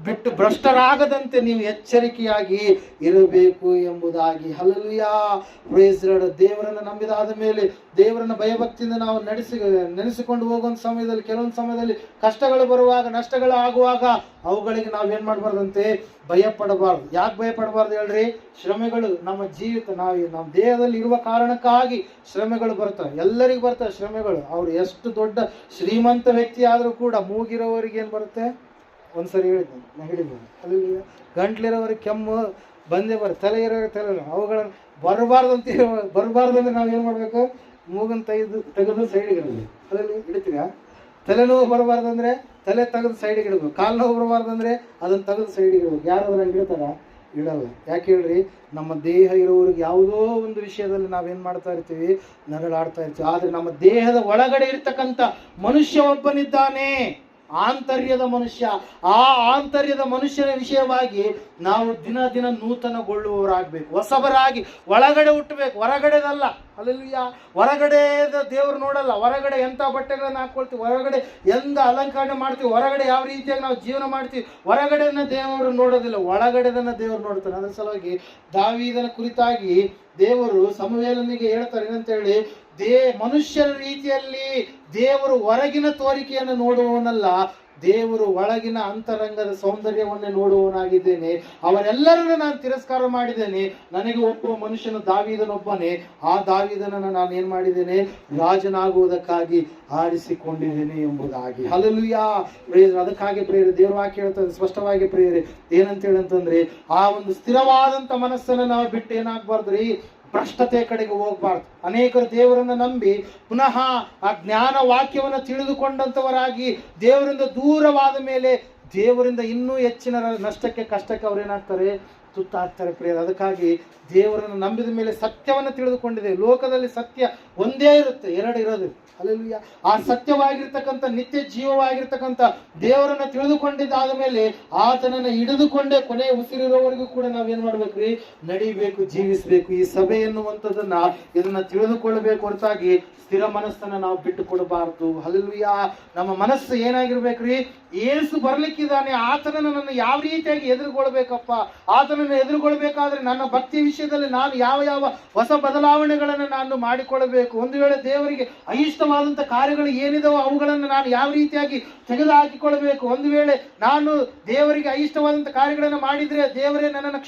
ಬಿಟ್ಟು ಭ್ರಷ್ಟರಾಗದಂತೆ ನೀವು ಎಚ್ಚರಿಕೆಯಾಗಿ ಇರಬೇಕು ಎಂಬುದಾಗಿ. Hallelujah, praise Lord. ದೇವರನ್ನ ನಂಬಿದಾದ ಮೇಲೆ ದೇವರನ್ನ ಭಯಭಕ್ತಿಯಿಂದ ನಾವು ನೆನೆಸಿಕೊಂಡು ಹೋಗುವಂತ ಸಮಯದಲ್ಲಿ, ಕೆಲವೊಂದು ಸಮಯದಲ್ಲಿ ಕಷ್ಟಗಳು ಬರುವಾಗ, ನಷ್ಟಗಳು ಆಗುವಾಗ ಅವುಗಳಿಗೆ ನಾವೇನ್ ಮಾಡಬಾರ್ದಂತೆ, ಭಯ ಪಡಬಾರ್ದು. ಯಾಕೆ ಭಯ ಪಡಬಾರ್ದು ಹೇಳ್ರಿ? ಶ್ರಮೆಗಳು ನಮ್ಮ ಜೀವಿತ, ನಮ್ಮ ದೇಹದಲ್ಲಿ ಇರುವ ಕಾರಣಕ್ಕಾಗಿ ಶ್ರಮೆಗಳು ಬರ್ತವೆ, ಎಲ್ಲರಿಗೂ ಬರ್ತವೆ ಶ್ರಮೆಗಳು. ಅವ್ರು ಎಷ್ಟು ದೊಡ್ಡ ಶ್ರೀಮಂತ ವ್ಯಕ್ತಿ ಆದ್ರೂ ಕೂಡ ಮೂಗಿರೋವರಿಗೆ ಏನ್ ಬರುತ್ತೆ, ಒಂದ್ಸರಿ ಹೇಳಿದ್ದೆ ನೆಗಡಿ, ಅಲ್ಲಿ ಗಂಟ್ಲಿರೋವರಿಗೆ ಕೆಮ್ಮು ಬಂದೇ ತಲೆ ಇರೋರಿಗೆ ತಲೆ, ಅವುಗಳನ್ನು ಬರಬಾರ್ದು ಅಂದ್ರೆ ನಾವು ಏನ್ ಮಾಡ್ಬೇಕು, ಮೂಗನ್ ತೆಗೆದು ಸೈಡಿಗೆ ಇಡಬೇಕು. ಅದ್ರಲ್ಲಿ ಇಡ್ತೀರ. ತಲೆನೋವು ಬರಬಾರ್ದು ಅಂದ್ರೆ ತಲೆ ತೆಗೆದು ಸೈಡಿಗೆ ಇಡಬೇಕು, ಕಾಲು ನೋವು ಬರಬಾರ್ದು ಅಂದ್ರೆ ಅದನ್ನ ತೆಗೆದು ಸೈಡಿಗೆ ಇಡಬೇಕು. ಯಾರಾದ್ರೂ ಹಂಗೆ ಇಡ್ತಾರ? ಇಡಲ್ಲ. ಯಾಕೆ ಹೇಳ್ರಿ, ನಮ್ಮ ದೇಹ ಇರೋವ್ರಿಗೆ ಯಾವುದೋ ಒಂದು ವಿಷಯದಲ್ಲಿ ನಾವೇನ್ ಮಾಡ್ತಾ ಇರ್ತೀವಿ, ನರಳಾಡ್ತಾ ಇರ್ತೀವಿ. ಆದ್ರೆ ನಮ್ಮ ದೇಹದ ಒಳಗಡೆ ಇರ್ತಕ್ಕಂಥ ಮನುಷ್ಯ ಒಬ್ಬನಿದ್ದಾನೆ, ಆಂತರ್ಯದ ಮನುಷ್ಯ. ಆ ಆಂತರ್ಯದ ಮನುಷ್ಯನ ವಿಷಯವಾಗಿ ನಾವು ದಿನ ದಿನ ನೂತನಗೊಳ್ಳುವವರಾಗಬೇಕು, ಹೊಸಬರಾಗಿ ಒಳಗಡೆ ಹುಟ್ಟಬೇಕು, ಹೊರಗಡೆದಲ್ಲ. ಅಲ್ಲೆಲ್ಲೂಯ್ಯ. ಹೊರಗಡೆದ ದೇವರು ನೋಡಲ್ಲ. ಹೊರಗಡೆ ಎಂಥ ಬಟ್ಟೆಗಳನ್ನ ಹಾಕೊಳ್ತೀವಿ, ಹೊರಗಡೆ ಎಂದ ಅಲಂಕರಣೆ ಮಾಡ್ತೀವಿ, ಹೊರಗಡೆ ಯಾವ ರೀತಿಯಾಗಿ ನಾವು ಜೀವನ ಮಾಡ್ತೀವಿ, ಹೊರಗಡೆನ ದೇವರು ನೋಡೋದಿಲ್ಲ, ಒಳಗಡೆದನ್ನ ದೇವರು ನೋಡ್ತಾನೆ. ಅದರ ಸಲುವಾಗಿ ದಾವೀದನ ಕುರಿತಾಗಿ ದೇವರು ಸಮುವೇಲನಿಗೆ ಹೇಳ್ತಾರೆ ಏನಂತ ಹೇಳಿ, ಮನುಷ್ಯರ ರೀತಿಯಲ್ಲಿ ದೇವರು ಹೊರಗಿನ ತೋರಿಕೆಯನ್ನು ನೋಡುವವನಲ್ಲ, ದೇವರು ಒಳಗಿನ ಅಂತರಂಗದ ಸೌಂದರ್ಯವನ್ನೇ ನೋಡುವವನಾಗಿದ್ದೇನೆ. ಅವರೆಲ್ಲರನ್ನು ನಾನು ತಿರಸ್ಕಾರ ಮಾಡಿದ್ದೇನೆ. ನನಗೆ ಒಬ್ಬ ಮನುಷ್ಯನು ದಾವೀದನೊಬ್ಬನೇ. ಆ ದಾವೀದನನ್ನು ನಾನು ಏನ್ ಮಾಡಿದ್ದೇನೆ, ರಾಜನಾಗುವುದಕ್ಕಾಗಿ ಆರಿಸಿಕೊಂಡಿದ್ದೇನೆ ಎಂಬುದಾಗಿ. ಹಲ್ಲೆಲೂಯಾ. ಪ್ರೇಯರ್. ಅದಕ್ಕಾಗಿ ಪ್ರೇಯರ್ ದೇವರ ವಾಕ್ಯ ಹೇಳ್ತದೆ ಸ್ಪಷ್ಟವಾಗಿ ಪ್ರೇಯರ್ ಏನಂತ ಹೇಳಂತಂದ್ರೆ, ಆ ಒಂದು ಸ್ಥಿರವಾದಂತ ಮನಸ್ಸನ್ನು ನಾವು ಬಿಟ್ಟು ಏನಾಗಬಾರ್ದ್ರಿ, ಭ್ರಷ್ಟತೆ ಕಡೆಗೆ ಹೋಗ್ಬಾರ್ದು. ಅನೇಕರು ದೇವರನ್ನು ನಂಬಿ ಪುನಃ ಆ ಜ್ಞಾನ ವಾಕ್ಯವನ್ನು ತಿಳಿದುಕೊಂಡಂತವರಾಗಿ ದೇವರಿಂದ ದೂರವಾದ ಮೇಲೆ ದೇವರಿಂದ ಇನ್ನೂ ಹೆಚ್ಚಿನ ನಷ್ಟಕ್ಕೆ ಕಷ್ಟಕ್ಕೆ ಅವ್ರೇನಾಗ್ತಾರೆ, ತುತ್ತಾಗ್ತಾರೆ ಪ್ರಿಯ. ಅದಕ್ಕಾಗಿ ದೇವರನ್ನು ನಂಬಿದ ಮೇಲೆ ಸತ್ಯವನ್ನು ತಿಳಿದುಕೊಂಡಿದೆ. ಲೋಕದಲ್ಲಿ ಸತ್ಯ ಒಂದೇ ಇರುತ್ತೆ, ಎರಡು ಇರೋದು. ಅಲ್ಲೆಲ್ಲೂಯ್ಯ. ಆ ಸತ್ಯವಾಗಿರ್ತಕ್ಕಂಥ ನಿತ್ಯ ಜೀವವಾಗಿರ್ತಕ್ಕಂಥ ದೇವರನ್ನ ತಿಳಿದುಕೊಂಡಿದ್ದಾದ ಮೇಲೆ ಆತನನ್ನು ಹಿಡಿದುಕೊಂಡೇ ಕೊನೆ ಉಸಿರಿರೋವರೆಗೂ ಕೂಡ ನಾವೇನ್ ಮಾಡ್ಬೇಕ್ರಿ, ನಡಿಬೇಕು, ಜೀವಿಸಬೇಕು. ಈ ಸಭೆ ಎನ್ನುವಂಥದ್ದನ್ನ ಇದನ್ನ ತಿಳಿದುಕೊಳ್ಳಬೇಕು ಹೊರತಾಗಿ ಸ್ಥಿರ ಮನಸ್ಸನ್ನ ನಾವು ಬಿಟ್ಟು ಕೊಡಬಾರದು. ಹಲ್ಲೆಲೂಯಾ. ನಮ್ಮ ಮನಸ್ಸು ಏನಾಗಿರ್ಬೇಕ್ರಿ, ಏಸು ಬರ್ಲಿಕ್ಕಿದ್ದಾನೆ, ಆತನನ್ನು ನನ್ನ ಯಾವ ರೀತಿಯಾಗಿ ಎದುರುಗೊಳ್ಬೇಕಪ್ಪ. ಆತನನ್ನು ಎದುರುಗೊಳ್ಬೇಕಾದ್ರೆ ನನ್ನ ಭಕ್ತಿ ವಿಷಯದಲ್ಲಿ ನಾನು ಯಾವ ಯಾವ ಹೊಸ ಬದಲಾವಣೆಗಳನ್ನು ನಾನು ಮಾಡಿಕೊಳ್ಳಬೇಕು. ಒಂದು ವೇಳೆ ದೇವರಿಗೆ ಅಯಿಷ್ಟವಾದಂತ ಕಾರ್ಯಗಳು ಏನಿದಾವೋ ಅವುಗಳನ್ನು ನಾನು ಯಾವ ರೀತಿಯಾಗಿ ತೆಗೆದುಹಾಕಿಕೊಳ್ಬೇಕು. ಒಂದು ವೇಳೆ ನಾನು ದೇವರಿಗೆ ಅಯಿಷ್ಟವಾದಂತ ಕಾರ್ಯಗಳನ್ನು ಮಾಡಿದ್ರೆ ದೇವರೇ ನನ್ನನ್ನು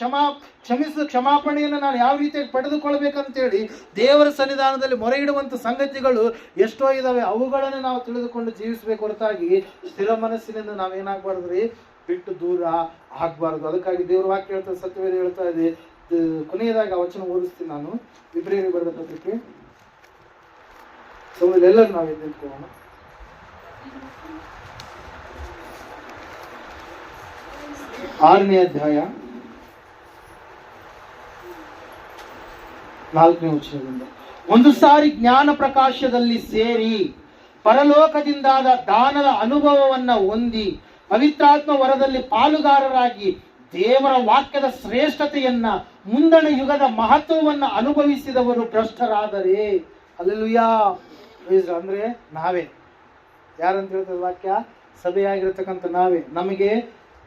ಕ್ಷಮಾಪಣೆಯನ್ನು ನಾನು ಯಾವ ರೀತಿಯಾಗಿ ಪಡೆದುಕೊಳ್ಬೇಕಂತೇಳಿ ದೇವರ ಸನ್ನಿಧಾನದಲ್ಲಿ ಮೊರೆ ಇಡುವಂತ ಸಂಗತಿಗಳು ಎಷ್ಟೋ ಇದಾವೆ. ಅವುಗಳನ್ನು ನಾವು ತಿಳಿದುಕೊಂಡು ಜೀವಿಸಬೇಕು ಹೊರತಾಗಿ ಸ್ಥಿರ ಮನಸ್ಸಿನಿಂದ ನಾವೇನಾಗಬಾರ್ದ್ರಿ, ಬಿಟ್ಟು ದೂರ ಆಗ್ಬಾರ್ದು. ಅದಕ್ಕಾಗಿ ದೇವರ ವಾಕ್ಯ ಹೇಳ್ತಾ ಸತ್ಯವೇದ ಹೇಳ್ತಾ ಇದೆ. ಕೊನೆಯದಾಗಿ ಆ ವಚನ ಓದಿಸ್ತೀನಿ ನಾನು. ಇಬ್ರಿಯರಿಗೆ ಬರೆದ ಪತ್ರಿಕೆ ಎಲ್ಲರೂ ನಾವು ನಿಂತ್ಕೊಳ್ಳೋಣ. ಆರನೇ ಅಧ್ಯಾಯ 4ನೇ ವಚನದಿಂದ, ಒಂದು ಸಾರಿ ಜ್ಞಾನ ಪ್ರಕಾಶದಲ್ಲಿ ಸೇರಿ ಪರಲೋಕದಿಂದಾದ ದಾನದ ಅನುಭವವನ್ನ ಹೊಂದಿ ಪವಿತ್ರಾತ್ಮ ವರದಲ್ಲಿ ಪಾಲುಗಾರರಾಗಿ ದೇವರ ವಾಕ್ಯದ ಶ್ರೇಷ್ಠತೆಯನ್ನ ಮುಂದಣ ಯುಗದ ಮಹತ್ವವನ್ನ ಅನುಭವಿಸಿದವರು ಭ್ರಷ್ಟರಾದರೆ. ಹಲ್ಲೆಲೂಯಾ. ಅಂದ್ರೆ ನಾವೇ ಯಾರಂತ ಹೇಳ್ತದೆ ವಾಕ್ಯ, ಸಭೆಯಾಗಿರ್ತಕ್ಕಂಥ ನಾವೇ. ನಮಗೆ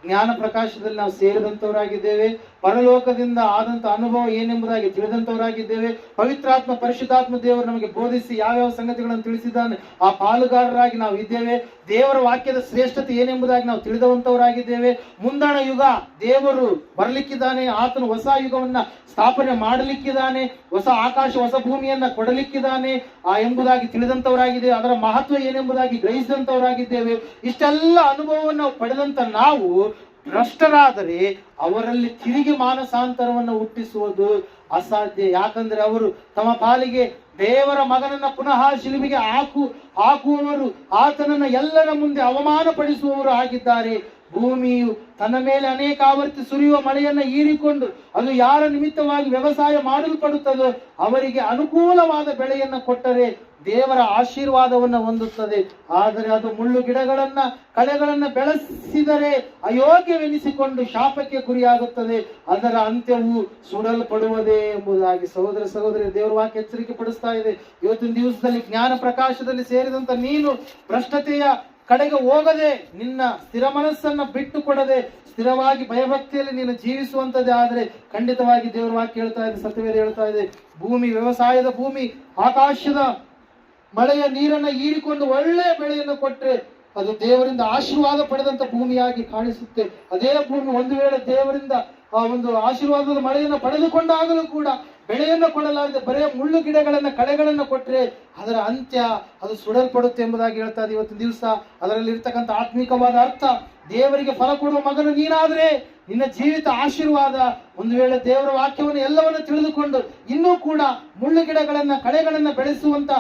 ಜ್ಞಾನ ಪ್ರಕಾಶದಲ್ಲಿ ನಾವು ಸೇರಿದಂತವರಾಗಿದ್ದೇವೆ, ಪರಲೋಕದಿಂದ ಆದಂತ ಅನುಭವ ಏನೆಂಬುದಾಗಿ ತಿಳಿದಂತವರಾಗಿದ್ದೇವೆ. ಪವಿತ್ರಾತ್ಮ ಪರಿಶುದ್ಧಾತ್ಮ ದೇವರು ನಮಗೆ ಬೋಧಿಸಿ ಯಾವ್ಯಾವ ಸಂಗತಿಗಳನ್ನು ತಿಳಿಸಿದ್ದಾನೆ ಆ ಪಾಲುಗಾರರಾಗಿ ನಾವು ಇದ್ದೇವೆ. ದೇವರ ವಾಕ್ಯದ ಶ್ರೇಷ್ಠತೆ ಏನೆಂಬುದಾಗಿ ನಾವು ತಿಳಿದಂತವರಾಗಿದ್ದೇವೆ. ಮುಂದಣ ಯುಗ ದೇವರು ಬರ್ಲಿಕ್ಕಿದ್ದಾನೆ, ಆತನು ಹೊಸ ಯುಗವನ್ನ ಸ್ಥಾಪನೆ ಮಾಡಲಿಕ್ಕಿದ್ದಾನೆ, ಹೊಸ ಆಕಾಶ ಹೊಸ ಭೂಮಿಯನ್ನ ಕೊಡಲಿಕ್ಕಿದ್ದಾನೆ ಎಂಬುದಾಗಿ ತಿಳಿದಂತವರಾಗಿದ್ದೇವೆ. ಅದರ ಮಹತ್ವ ಏನೆಂಬುದಾಗಿ ಗ್ರಹಿಸಿದಂತವರಾಗಿದ್ದೇವೆ. ಇಷ್ಟೆಲ್ಲ ಅನುಭವವನ್ನು ಪಡೆದಂತ ನಾವು ಭ್ರಷ್ಟರಾದರೆ ಅವರಲ್ಲಿ ತಿರುಗಿ ಮಾನಸಾಂತರವನ್ನು ಹುಟ್ಟಿಸುವುದು ಅಸಾಧ್ಯ. ಯಾಕಂದ್ರೆ ಅವರು ತಮ್ಮ ಪಾಲಿಗೆ ದೇವರ ಮಗನನ್ನ ಪುನಃ ಶಿಲುಬೆಗೆ ಹಾಕುವವರು, ಆತನನ್ನ ಎಲ್ಲರ ಮುಂದೆ ಅವಮಾನ ಪಡಿಸುವವರು ಆಗಿದ್ದಾರೆ. ಭೂಮಿಯು ತನ್ನ ಮೇಲೆ ಅನೇಕ ಆವರ್ತಿ ಸುರಿಯುವ ಮಳೆಯನ್ನ ಹೀರಿಕೊಂಡು ಅದು ಯಾರ ನಿಮಿತ್ತವಾಗಿ ವ್ಯವಸಾಯ ಮಾಡಲ್ಪಡುತ್ತದೋ ಅವರಿಗೆ ಅನುಕೂಲವಾದ ಬೆಳೆಯನ್ನ ಕೊಟ್ಟರೆ ದೇವರ ಆಶೀರ್ವಾದವನ್ನ ಹೊಂದುತ್ತದೆ. ಆದರೆ ಅದು ಮುಳ್ಳು ಗಿಡಗಳನ್ನ ಕಳೆಗಳನ್ನ ಬೆಳೆಸಿದರೆ ಅಯೋಗ್ಯವೆನಿಸಿಕೊಂಡು ಶಾಪಕ್ಕೆ ಗುರಿಯಾಗುತ್ತದೆ, ಅದರ ಅಂತ್ಯವು ಸುಡಲ್ಪಡುವುದೇ ಎಂಬುದಾಗಿ. ಸಹೋದರ ಸಹೋದರಿ, ದೇವರ ವಾಕ್ಯ ಎಚ್ಚರಿಕೆ ಪಡಿಸ್ತಾ ಇದೆ. ಇವತ್ತಿನ ದಿವಸದಲ್ಲಿ ಜ್ಞಾನ ಪ್ರಕಾಶದಲ್ಲಿ ಸೇರಿದಂತ ನೀನು ಭ್ರಷ್ಟತೆಯ ಕಡೆಗೆ ಹೋಗದೆ, ನಿನ್ನ ಸ್ಥಿರ ಮನಸ್ಸನ್ನ ಬಿಟ್ಟು ಕೊಡದೆ ಸ್ಥಿರವಾಗಿ ಭಯಭಕ್ತಿಯಲ್ಲಿ ನೀನು ಜೀವಿಸುವಂತದ್ದೇ ಆದ್ರೆ ಖಂಡಿತವಾಗಿ ದೇವರ ವಾಕ್ಯ ಹೇಳ್ತಾ ಇದೆ, ಸತ್ಯವೇದ ಹೇಳ್ತಾ ಇದೆ, ಭೂಮಿ, ವ್ಯವಸಾಯದ ಭೂಮಿ ಆಕಾಶದ ಮಳೆಯ ನೀರನ್ನ ಹೀರಿಕೊಂಡು ಒಳ್ಳೆಯ ಬೆಳೆಯನ್ನು ಕೊಟ್ಟರೆ ಅದು ದೇವರಿಂದ ಆಶೀರ್ವಾದ ಪಡೆದಂತ ಭೂಮಿಯಾಗಿ ಕಾಣಿಸುತ್ತೆ. ಅದೇ ಭೂಮಿ ಒಂದು ವೇಳೆ ದೇವರಿಂದ ಆ ಒಂದು ಆಶೀರ್ವಾದದ ಮಳೆಯನ್ನು ಪಡೆದುಕೊಂಡಾಗಲೂ ಕೂಡ ಬೆಳೆಯನ್ನು ಕೊಡಲಾರದೆ ಬರೇ ಮುಳ್ಳು ಗಿಡಗಳನ್ನ ಕಳೆಗಳನ್ನ ಕೊಟ್ಟರೆ ಅದರ ಅಂತ್ಯ ಅದು ಸುಡಲ್ಪಡುತ್ತೆ ಎಂಬುದಾಗಿ ಹೇಳ್ತಾ ಇದೆ. ಇವತ್ತಿನ ದಿವಸ ಅದರಲ್ಲಿ ಇರ್ತಕ್ಕಂಥ ಆತ್ಮಿಕವಾದ ಅರ್ಥ, ದೇವರಿಗೆ ಫಲ ಕೊಡುವ ಮಗನು ನೀನಾದ್ರೆ ನಿನ್ನ ಜೀವಿತ ಆಶೀರ್ವಾದ. ಒಂದು ವೇಳೆ ದೇವರ ವಾಕ್ಯವನ್ನು ಎಲ್ಲವನ್ನು ತಿಳಿದುಕೊಂಡು ಇನ್ನೂ ಕೂಡ ಮುಳ್ಳು ಗಿಡಗಳನ್ನ ಕಳೆಗಳನ್ನ ಬೆಳೆಸುವಂತ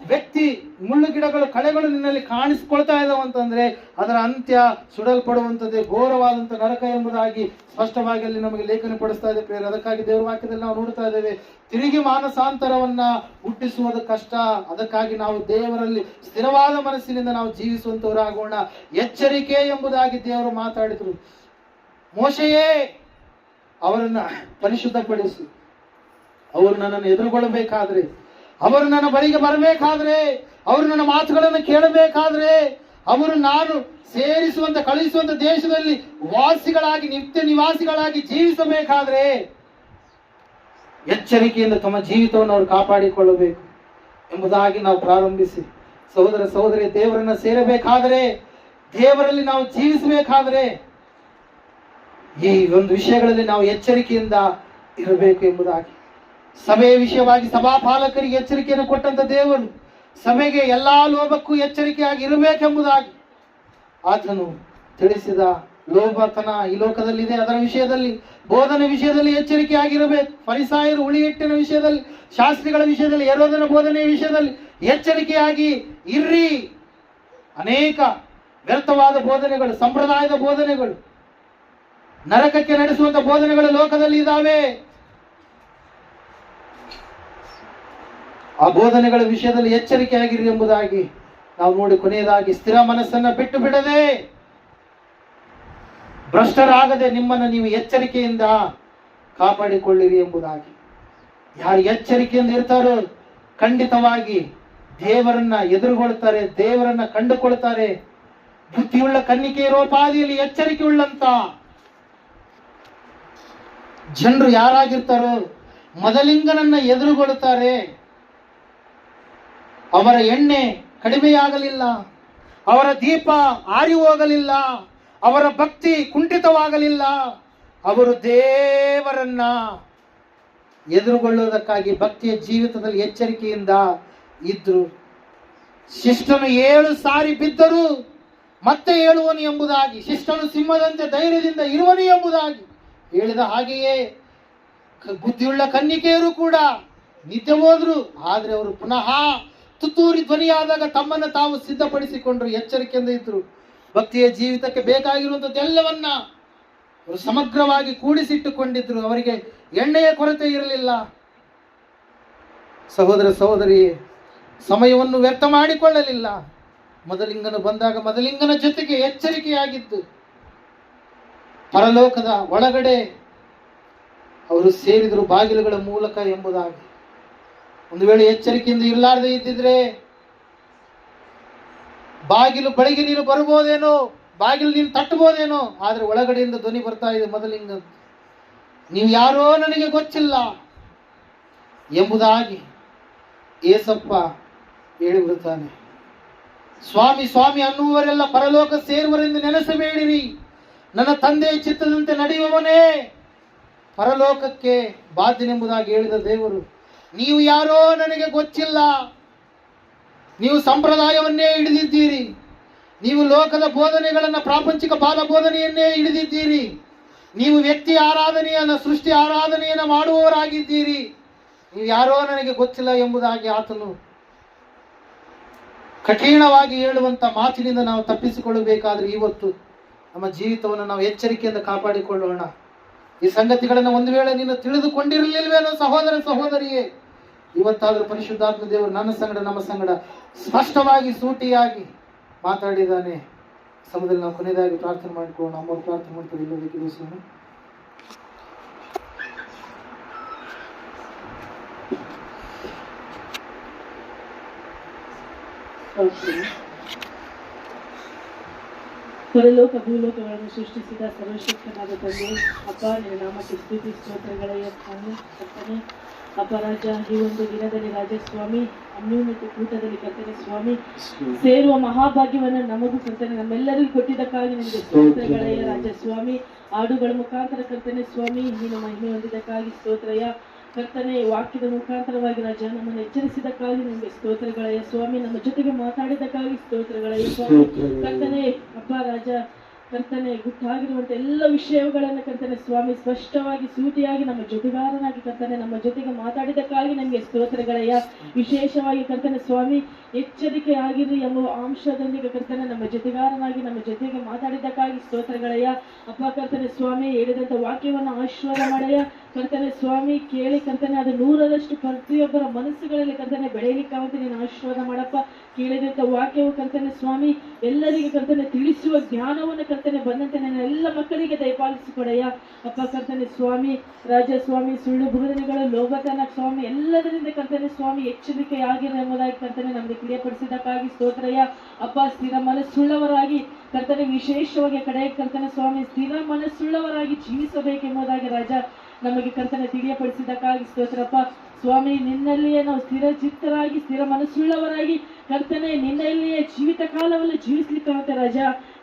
ವ್ಯಕ್ತಿ ಮುಳ್ಳು ಗಿಡಗಳು ಕಳೆಗಳು ನಿನ್ನಲ್ಲಿ ಕಾಣಿಸ್ಕೊಳ್ತಾ ಇದಾವಂತಂದ್ರೆ ಅದರ ಅಂತ್ಯ ಸುಡಲ್ಪಡುವಂಥದ್ದೇ ಘೋರವಾದಂಥ ನರಕ ಎಂಬುದಾಗಿ ಸ್ಪಷ್ಟವಾಗಿ ಅಲ್ಲಿ ನಮಗೆ ಲೇಖನ ಪಡಿಸ್ತಾ ಇದೆ ಪ್ರೇರ. ಅದಕ್ಕಾಗಿ ದೇವರ ವಾಕ್ಯದಲ್ಲಿ ನಾವು ನೋಡ್ತಾ ಇದ್ದೇವೆ, ತಿರುಗಿ ಮಾನಸಾಂತರವನ್ನ ಹುಟ್ಟಿಸುವುದು ಕಷ್ಟ. ಅದಕ್ಕಾಗಿ ನಾವು ದೇವರಲ್ಲಿ ಸ್ಥಿರವಾದ ಮನಸ್ಸಿನಿಂದ ನಾವು ಜೀವಿಸುವಂತವರಾಗೋಣ. ಎಚ್ಚರಿಕೆ ಎಂಬುದಾಗಿ ದೇವರು ಮಾತಾಡಿದ್ರು. ಮೋಶೆಯೇ, ಅವರನ್ನ ಪರಿಶುದ್ಧಪಡಿಸಿ, ಅವರು ನನ್ನನ್ನು ಎದುರುಗೊಳ್ಳಬೇಕಾದ್ರೆ, ಅವರು ನನ್ನ ಬಳಿಗೆ ಬರಬೇಕಾದ್ರೆ, ಅವರು ನನ್ನ ಮಾತುಗಳನ್ನು ಕೇಳಬೇಕಾದ್ರೆ, ಅವರು ನಾನು ಸೇರಿಸುವಂತ ಕಳಿಸುವಂತ ದೇಶದಲ್ಲಿ ವಾಸಿಗಳಾಗಿ ನಿತ್ಯ ನಿವಾಸಿಗಳಾಗಿ ಜೀವಿಸಬೇಕಾದ್ರೆ ಎಚ್ಚರಿಕೆಯಿಂದ ತಮ್ಮ ಜೀವಿತವನ್ನು ಅವರು ಕಾಪಾಡಿಕೊಳ್ಳಬೇಕು ಎಂಬುದಾಗಿ ನಾವು ಪ್ರಾರಂಭಿಸಿ, ಸಹೋದರ ಸಹೋದರಿ, ದೇವರನ್ನ ಸೇರಬೇಕಾದರೆ, ದೇವರಲ್ಲಿ ನಾವು ಜೀವಿಸಬೇಕಾದ್ರೆ ಈ ಒಂದು ವಿಷಯಗಳಲ್ಲಿ ನಾವು ಎಚ್ಚರಿಕೆಯಿಂದ ಇರಬೇಕು ಎಂಬುದಾಗಿ ಸಭೆಯ ವಿಷಯವಾಗಿ ಸಭಾಪಾಲಕರಿಗೆ ಎಚ್ಚರಿಕೆಯನ್ನು ಕೊಟ್ಟಂತ ದೇವರು ಸಭೆಗೆ ಎಲ್ಲಾ ಲೋಭಕ್ಕೂ ಎಚ್ಚರಿಕೆಯಾಗಿ ಇರಬೇಕೆಂಬುದಾಗಿ ಆತನು ತಿಳಿಸಿದ. ಲೋಭತನ ಈ ಲೋಕದಲ್ಲಿದೆ, ಅದರ ವಿಷಯದಲ್ಲಿ, ಬೋಧನೆ ವಿಷಯದಲ್ಲಿ ಎಚ್ಚರಿಕೆಯಾಗಿರಬೇಕು. ಫರಿಸಾಯರು ಹುಳಿಹಿಟ್ಟಿನ ವಿಷಯದಲ್ಲಿ, ಶಾಸ್ತ್ರಿಗಳ ವಿಷಯದಲ್ಲಿ, ಹೆರೋದನ ಬೋಧನೆಯ ವಿಷಯದಲ್ಲಿ ಎಚ್ಚರಿಕೆಯಾಗಿ ಇರ್ರಿ. ಅನೇಕ ವ್ಯರ್ಥವಾದ ಬೋಧನೆಗಳು, ಸಂಪ್ರದಾಯದ ಬೋಧನೆಗಳು, ನರಕಕ್ಕೆ ನಡೆಸುವಂತ ಬೋಧನೆಗಳು ಲೋಕದಲ್ಲಿ ಇದ್ದಾವೆ. ಆ ಬೋಧನೆಗಳ ವಿಷಯದಲ್ಲಿ ಎಚ್ಚರಿಕೆಯಾಗಿರಿ ಎಂಬುದಾಗಿ ನಾವು ನೋಡಿ, ಕೊನೆಯದಾಗಿ ಸ್ಥಿರ ಮನಸ್ಸನ್ನ ಬಿಟ್ಟು ಬಿಡದೆ, ಭ್ರಷ್ಟರಾಗದೆ ನಿಮ್ಮನ್ನು ನೀವು ಎಚ್ಚರಿಕೆಯಿಂದ ಕಾಪಾಡಿಕೊಳ್ಳಿರಿ ಎಂಬುದಾಗಿ. ಯಾರು ಎಚ್ಚರಿಕೆಯಿಂದ ಇರ್ತಾರೋ ಖಂಡಿತವಾಗಿ ದೇವರನ್ನ ಎದುರುಗೊಳ್ತಾರೆ, ದೇವರನ್ನ ಕಂಡುಕೊಳ್ತಾರೆ. ಬುದ್ಧಿಯುಳ್ಳ ಕನ್ನಿಕೆ ರೋಪಾದಿಯಲ್ಲಿ ಎಚ್ಚರಿಕೆ ಉಳ್ಳಂತ ಜನರು ಯಾರಾಗಿರ್ತಾರೋ ಮೊದಲಿಂಗನನ್ನ ಎದುರುಗೊಳ್ಳುತ್ತಾರೆ. ಅವರ ಎಣ್ಣೆ ಕಡಿಮೆಯಾಗಲಿಲ್ಲ, ಅವರ ದೀಪ ಆರಿ ಹೋಗಲಿಲ್ಲ, ಅವರ ಭಕ್ತಿ ಕುಂಠಿತವಾಗಲಿಲ್ಲ. ಅವರು ದೇವರನ್ನ ಎದುರುಗೊಳ್ಳುವುದಕ್ಕಾಗಿ ಭಕ್ತಿಯ ಜೀವಿತದಲ್ಲಿ ಎಚ್ಚರಿಕೆಯಿಂದ ಇದ್ರು. ಶಿಷ್ಟನು 7 ಸಾರಿ ಬಿದ್ದರು ಮತ್ತೆ ಏಳುವನು ಎಂಬುದಾಗಿ, ಶಿಷ್ಟನು ಸಿಂಹದಂತೆ ಧೈರ್ಯದಿಂದ ಇರುವನು ಎಂಬುದಾಗಿ ಹೇಳಿದ ಹಾಗೆಯೇ ಬುದ್ಧಿಯುಳ್ಳ ಕನ್ನಿಕೆಯರು ಕೂಡ ನಿದ್ದೆ ಹೋದ್ರು. ಆದ್ರೆ ಅವರು ಪುನಃ ತುತ್ತೂರಿ ಧ್ವನಿಯಾದಾಗ ತಮ್ಮನ್ನು ತಾವು ಸಿದ್ಧಪಡಿಸಿಕೊಂಡ್ರು, ಎಚ್ಚರಿಕೆಯಿಂದ ಇದ್ರು. ಭಕ್ತಿಯ ಜೀವಿತಕ್ಕೆ ಬೇಕಾಗಿರುವಂಥದ್ದೆಲ್ಲವನ್ನ ಅವರು ಸಮಗ್ರವಾಗಿ ಕೂಡಿಸಿಟ್ಟುಕೊಂಡಿದ್ರು. ಅವರಿಗೆ ಎಣ್ಣೆಯ ಕೊರತೆ ಇರಲಿಲ್ಲ. ಸಹೋದರ ಸಹೋದರಿ, ಸಮಯವನ್ನು ವ್ಯರ್ಥ ಮಾಡಿಕೊಳ್ಳಲಿಲ್ಲ. ಮೊದಲಿಂಗನು ಬಂದಾಗ ಮೊದಲಿಂಗನ ಜೊತೆಗೆ ಎಚ್ಚರಿಕೆಯಾಗಿದ್ದು ಪರಲೋಕದ ಒಳಗಡೆ ಅವರು ಸೇರಿದರು ಬಾಗಿಲುಗಳ ಮೂಲಕ ಎಂಬುದಾಗಿ. ಒಂದು ವೇಳೆ ಎಚ್ಚರಿಕೆಯಿಂದ ಇರಲಾರದೆ ಇದ್ದಿದ್ರೆ ಬಾಗಿಲು ಬಳಿಗೆ ನೀನು ಬರ್ಬೋದೇನೋ, ಬಾಗಿಲು ನೀನು ತಟ್ಟಬಹುದೇನೋ, ಆದ್ರೆ ಒಳಗಡೆಯಿಂದ ಧ್ವನಿ ಬರ್ತಾ ಇದೆ ಮೊದಲಿಂಗ, ನೀವು ಯಾರೋ ನನಗೆ ಗೊತ್ತಿಲ್ಲ ಎಂಬುದಾಗಿ ಏಸಪ್ಪ ಹೇಳಿಬಿಡುತ್ತಾನೆ. ಸ್ವಾಮಿ ಸ್ವಾಮಿ ಅನ್ನುವರೆಲ್ಲ ಪರಲೋಕ ಸೇರುವರೆಂದು ನೆನೆಸಬೇಡಿರಿ, ನನ್ನ ತಂದೆಯ ಚಿತ್ತದಂತೆ ನಡೆಯುವವನೇ ಪರಲೋಕಕ್ಕೆ ಬಾಧ್ಯನೆಂಬುದಾಗಿ ಹೇಳಿದ ದೇವರು. ನೀವು ಯಾರೋ ನನಗೆ ಗೊತ್ತಿಲ್ಲ, ನೀವು ಸಂಪ್ರದಾಯವನ್ನೇ ಹಿಡಿದಿದ್ದೀರಿ, ನೀವು ಲೋಕದ ಬೋಧನೆಗಳನ್ನ, ಪ್ರಾಪಂಚಿಕ ಬಾಲ ಬೋಧನೆಯನ್ನೇ ಹಿಡಿದಿದ್ದೀರಿ, ನೀವು ವ್ಯಕ್ತಿ ಆರಾಧನೆಯನ್ನ, ಸೃಷ್ಟಿ ಆರಾಧನೆಯನ್ನ ಮಾಡುವವರಾಗಿದ್ದೀರಿ, ನೀವು ಯಾರೋ ನನಗೆ ಗೊತ್ತಿಲ್ಲ ಎಂಬುದಾಗಿ ಆತನು ಕಠಿಣವಾಗಿ ಹೇಳುವಂತ ಮಾತಿನಿಂದ ನಾವು ತಪ್ಪಿಸಿಕೊಳ್ಳಬೇಕಾದ್ರೆ ಇವತ್ತು ನಮ್ಮ ಜೀವಿತವನ್ನು ನಾವು ಎಚ್ಚರಿಕೆಯಿಂದ ಕಾಪಾಡಿಕೊಳ್ಳೋಣ. ಈ ಸಂಗತಿಗಳನ್ನು ಒಂದು ವೇಳೆ ನೀನು ತಿಳಿದುಕೊಂಡಿರಲಿಲ್ವೇನೋ ಸಹೋದರ ಸಹೋದರಿಯೇ, ಇವತ್ತಾದ್ರೂ ಪರಿಶುದ್ಧಾತ್ಮ ದೇವರು ನನ್ನ ಸಂಗಡ ನಮ್ಮ ಸಂಗಡ ಸ್ಪಷ್ಟವಾಗಿ ಸೂಟಿಯಾಗಿ ಮಾತಾಡಿದ್ದಾನೆ. ಸಮಯದಲ್ಲಿ ನಾವು ಕೊನೆಯದಾಗಿ ಪ್ರಾರ್ಥನೆ ಮಾಡಿಕೊಳ್ಳೋಣ. ಅಮ್ಮ ಪ್ರಾರ್ಥನೆ ಮಾಡ್ತಾರೆ ಇಲ್ಲೋದಕ್ಕೆ ದಿವಸ ಪರಲೋಕ ಭೂಲೋಕಗಳನ್ನು ಸೃಷ್ಟಿಸಿದ ಸರ್ವಶಕ್ತನಾದ ತಂದೆ, ಅಪ್ಪ ನಿನ್ನ ನಾಮಕ್ಕೆ ಸ್ತುತಿ ಸ್ತೋತ್ರಗಳೇ ಕರ್ತನೆ. ಅಪರಾಜ ಈ ಒಂದು ದಿನದಲ್ಲಿ ರಾಜಸ್ವಾಮಿ ಅನ್ಯೋನ್ಯತೆ ಕೂಟದಲ್ಲಿ ಕರ್ತನೆ ಸ್ವಾಮಿ ಸೇರುವ ಮಹಾಭಾಗ್ಯವನ್ನು ನಮಗೂ ಕರ್ತನೆ ನಮ್ಮೆಲ್ಲರಿಗೂ ಕೊಟ್ಟಿದ್ದಕ್ಕಾಗಿ ನಿಮಗೆ ಸ್ತೋತ್ರಗಳಯ್ಯ ರಾಜಸ್ವಾಮಿ. ಹಾಡುಗಳ ಮುಖಾಂತರ ಕರ್ತನೆ ಸ್ವಾಮಿ ನೀನು ಮಹಿಮೆ ಹೊಂದಿದ್ದಕ್ಕಾಗಿ ಸ್ತೋತ್ರಯ್ಯ ಕರ್ತನೆ. ವಾಕ್ಯದ ಮುಖಾಂತರವಾಗಿ ರಾಜ ನಮ್ಮನ್ನು ಎಚ್ಚರಿಸಿದಕ್ಕಾಗಿ ನಿಮಗೆ ಸ್ತೋತ್ರಗಳಯ್ಯ ಸ್ವಾಮಿ. ನಮ್ಮ ಜೊತೆಗೆ ಮಾತಾಡಿದ್ದಕ್ಕಾಗಿ ಸ್ತೋತ್ರಗಳಯ್ಯ ಸ್ವಾಮಿ ಕರ್ತನೆ. ಅಪ್ಪ ರಾಜ ಕರ್ತನೆ ಗುಟ್ಟಾಗಿರುವಂತ ಎಲ್ಲ ವಿಷಯಗಳನ್ನು ಕರ್ತನೆ ಸ್ವಾಮಿ ಸ್ಪಷ್ಟವಾಗಿ ಸೂಟಿಯಾಗಿ ನಮ್ಮ ಜೊತೆಗಾರನಾಗಿ ಕರ್ತನೆ ನಮ್ಮ ಜೊತೆಗೆ ಮಾತಾಡಿದಕ್ಕಾಗಿ ನಮಗೆ ಸ್ತೋತ್ರಗಳಯ್ಯ. ವಿಶೇಷವಾಗಿ ಕರ್ತನೆ ಸ್ವಾಮಿ ಎಚ್ಚರಿಕೆ ಆಗಿರಿ ಎಂಬ ಅಂಶದೊಂದಿಗೆ ಕರ್ತನೆ ನಮ್ಮ ಜೊತೆಗಾರನಾಗಿ ನಮ್ಮ ಜೊತೆಗೆ ಮಾತಾಡಿದ್ದಕ್ಕಾಗಿ ಸ್ತೋತ್ರಗಳಯ್ಯ. ಅಪ್ಪ ಕರ್ತನೆ ಸ್ವಾಮಿ ಹೇಳಿದಂತ ವಾಕ್ಯವನ್ನು ಆಶೀರ್ವಾದ ಮಾಡಯ್ಯ. ಕರ್ತನೆ ಸ್ವಾಮಿ ಕೇಳಿ ಕರ್ತನೆ ಅದು 100ರಷ್ಟು ಪ್ರತಿಯೊಬ್ಬರ ಮನಸ್ಸುಗಳಲ್ಲಿ ಕರ್ತನೆ ಬೆಳೆಯಲಿಕ್ಕಾಗುತ್ತೆ ನೀನು ಆಶೀರ್ವಾದ ಮಾಡಪ್ಪ. ಕೇಳಿದಂತ ವಾಕ್ಯವು ಕರ್ತನೆ ಸ್ವಾಮಿ ಎಲ್ಲರಿಗೆ ಕರ್ತನೆ ತಿಳಿಸುವ ಜ್ಞಾನವನ್ನು ಕರ್ತನೆ ಬಂದಂತೆ ನನ್ನ ಎಲ್ಲ ಮಕ್ಕಳಿಗೆ ದಯಪಾಲಿಸಿಕೊಡಯ್ಯ. ಅಪ್ಪ ಕರ್ತನೆ ಸ್ವಾಮಿ ರಾಜ ಸ್ವಾಮಿ ಸುಳ್ಳು ಬೋಧನೆಗಳು ಲೋಭತನ ಸ್ವಾಮಿ ಎಲ್ಲದರಿಂದ ಕರ್ತನೆ ಸ್ವಾಮಿ ಎಚ್ಚರಿಕೆಯಾಗಿರ ಎಂಬುದಾಗಿ ಕರ್ತನೆ ನಮಗೆ ತಿಳಿಯಪಡಿಸಿದ್ದಕ್ಕಾಗಿ ಸ್ತೋತ್ರಯ್ಯ. ಅಪ್ಪ ಸ್ಥಿರ ಮನಸ್ಸುಳ್ಳವರಾಗಿ ಕರ್ತನೆ ವಿಶೇಷವಾಗಿ ಕಡೆ ಕರ್ತನೆ ಸ್ವಾಮಿ ಸ್ಥಿರ ಮನಸ್ಸುಳ್ಳವರಾಗಿ ಜೀವಿಸಬೇಕೆಂಬುದಾಗಿ ರಾಜ ನಮಗೆ ಕರ್ತನೆ ತಿಳಿಯಪಡಿಸಿದ್ದಕ್ಕಾಗಿ ಸ್ತೋತ್ರಪ್ಪ. ಸ್ವಾಮಿ ನಿನ್ನಲ್ಲಿಯೇ ನಾವು ಸ್ಥಿರ ಚಿತ್ತರಾಗಿ ಸ್ಥಿರ ಮನಸ್ಸುಳ್ಳವರಾಗಿ ಕರ್ತನೆ ನಿನ್ನಲ್ಲಿಯೇ ಜೀವಿತ ಕಾಲವನ್ನು ಜೀವಿಸ್ಲಿಕ್ಕಾಗುತ್ತೆ ರಾಜ.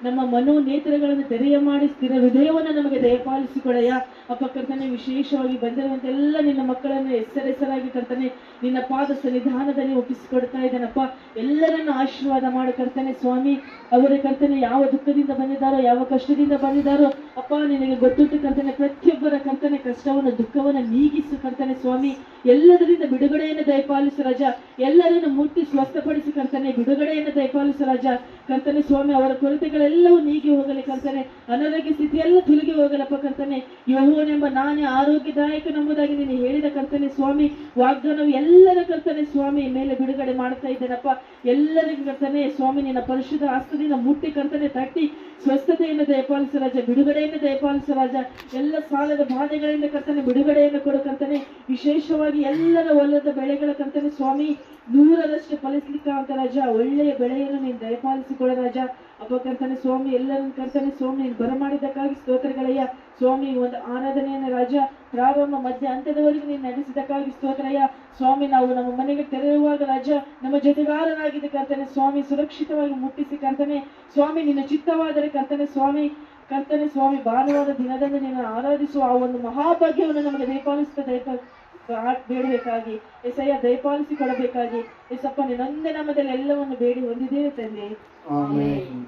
ನಮ್ಮ ಮನೋ ನೇತ್ರಗಳನ್ನು ತೆರೆಯ ಮಾಡಿ ಸ್ಥಿರ ಹೃದಯವನ್ನು ನಮಗೆ ದಯಪಾಲಿಸಿಕೊಡಯ್ಯ. ಅಪ್ಪ ಕರ್ತನೆ ವಿಶೇಷವಾಗಿ ಬಂದಿರುವಂತೆಲ್ಲ ನಿನ್ನ ಮಕ್ಕಳನ್ನು ಹೆಸರಾಗಿ ಕರ್ತನೆ ನಿನ್ನ ಪಾದ ಸನ್ನಿಧಾನದಲ್ಲಿ ಒಪ್ಪಿಸಿಕೊಡ್ತಾ ಇದ್ದಾನಪ್ಪ. ಎಲ್ಲರನ್ನು ಆಶೀರ್ವಾದ ಮಾಡು ಕರ್ತನೆ ಸ್ವಾಮಿ. ಅವರ ಕರ್ತನೆ ಯಾವ ದುಃಖದಿಂದ ಬಂದಿದ್ದಾರೋ ಯಾವ ಕಷ್ಟದಿಂದ ಬಂದಿದ್ದಾರೋ ಅಪ್ಪ ನಿನಗೆ ಗೊತ್ತುಂಟು ಕರ್ತನೆ. ಪ್ರತಿಯೊಬ್ಬರ ಕರ್ತನೆ ಕಷ್ಟವನ್ನು ದುಃಖವನ್ನು ನೀಗಿಸು ಕರ್ತನೆ ಸ್ವಾಮಿ. ಎಲ್ಲದರಿಂದ ಬಿಡುಗಡೆಯನ್ನು ದಯಪಾಲಿಸು ರಾಜ. ಎಲ್ಲರನ್ನು ಮುಟ್ಟಿ ಸ್ವಸ್ಥಪಡಿಸಿ ಕರ್ತನೆ ಬಿಡುಗಡೆಯನ್ನು ದಯಪಾಲಿಸು ರಾಜ. ಕರ್ತನೆ ಸ್ವಾಮಿ ಅವರ ಕೊರತೆಗಳೆಲ್ಲವೂ ನೀಗಿ ಹೋಗಲಿ ಕರ್ತನೆ. ಅನಾರೋಗ್ಯ ಸ್ಥಿತಿಯೆಲ್ಲ ತೊಲಗಿ ಹೋಗಲಪ್ಪ ಕರ್ತನೆ. ಯೆಹೋವನೆಂಬ ನಾನೇ ಆರೋಗ್ಯದಾಯಕನೆಂಬುದಾಗಿ ನೀನು ಹೇಳಿದ ಕರ್ತನೆ ಸ್ವಾಮಿ ವಾಗ್ದಾನವು ಎಲ್ಲರ ಕರ್ತನೆ ಸ್ವಾಮಿ ಮೇಲೆ ಬಿಡುಗಡೆ ಮಾಡ್ತಾ ಇದ್ದೇನಪ್ಪ. ಎಲ್ಲರಿಗೂ ಕರ್ತನೆ ಸ್ವಾಮಿ ನಿನ್ನ ಪರಿಶುದ್ಧ ಹಸ್ತದಿಂದ ಮುಟ್ಟಿ ಕರ್ತನೆ ತಟ್ಟಿ ಸ್ವಸ್ಥತೆಯನ್ನು ದಯಪಾಲಿಸು ರಾಜ. ಬಿಡುಗಡೆಯನ್ನು ದಯಪಾಲಿಸು ರಾಜ. ಎಲ್ಲ ಸಾಲದ ಬಾಧೆಗಳಿಂದ ಕರ್ತನೆ ಬಿಡುಗಡೆಯನ್ನು ಕೊಡು ಕರ್ತನೆ. ವಿಶೇಷವಾಗಿ ಎಲ್ಲರ ಹೊಲದ ಬೆಳೆಗಳ ಕರ್ತನೆ ಸ್ವಾಮಿ 100ರಷ್ಟು ಫಲಿಸ್ಲಿಕ್ಕಾಂತ ರಾಜ. ಒಳ್ಳೆಯ ಬೆಳೆಯನ್ನು ನೀನು ದಯಪಾಲಿಸಿಕೊಡ ರಾಜ. ಅಪ್ಪ ಕರ್ತನೆ ಸ್ವಾಮಿ ಎಲ್ಲರನ್ನು ಕರ್ತನೆ ಸ್ವಾಮಿ ನೀನು ಬರಮಾಡಿದ್ದಕ್ಕಾಗಿ ಸ್ತೋತ್ರಗಳಯ್ಯ. ಸ್ವಾಮಿ ಒಂದು ಆರಾಧನೆಯನ್ನು ರಾಜ ಪ್ರಾರಂಭ ಮಧ್ಯ ಅಂತ್ಯದವರೆಗೂ ನೀನು ನಡೆಸಿದ್ದಕ್ಕಾಗಿ ಸ್ತೋತ್ರಯ್ಯ. ಸ್ವಾಮಿ ನಾವು ನಮ್ಮ ಮನೆಗೆ ತೆರೆಯುವಾಗ ರಾಜ ನಮ್ಮ ಜೊತೆಗಾರನಾಗಿದ್ದ ಕರ್ತನೆ ಸ್ವಾಮಿ ಸುರಕ್ಷಿತವಾಗಿ ಮುಟ್ಟಿಸಿ ಕರ್ತನೆ ಸ್ವಾಮಿ ನಿನ್ನ ಚಿತ್ತವಾದರೆ ಕರ್ತನೆ ಸ್ವಾಮಿ ಭಾನುವಾರ ದಿನದಂದು ನೀನು ಆರಾಧಿಸುವ ಆ ಒಂದು ಮಹಾಭಾಗ್ಯವನ್ನು ನಮಗೆ ಬೇಡಬೇಕಾಗಿ ಎಸಯ್ಯ ದಯಪಾಲಿಸಿ ಕೊಡಬೇಕಾಗಿ ಎಸಪ್ಪ ನಿನ್ನೊಂದೇ ನಾಮದಲ್ಲಿ ಎಲ್ಲವನ್ನು ಬೇಡಿ ಹೊಂದಿದ್ದೇವೆ ತಂದೆ. ಆಮೆನ್.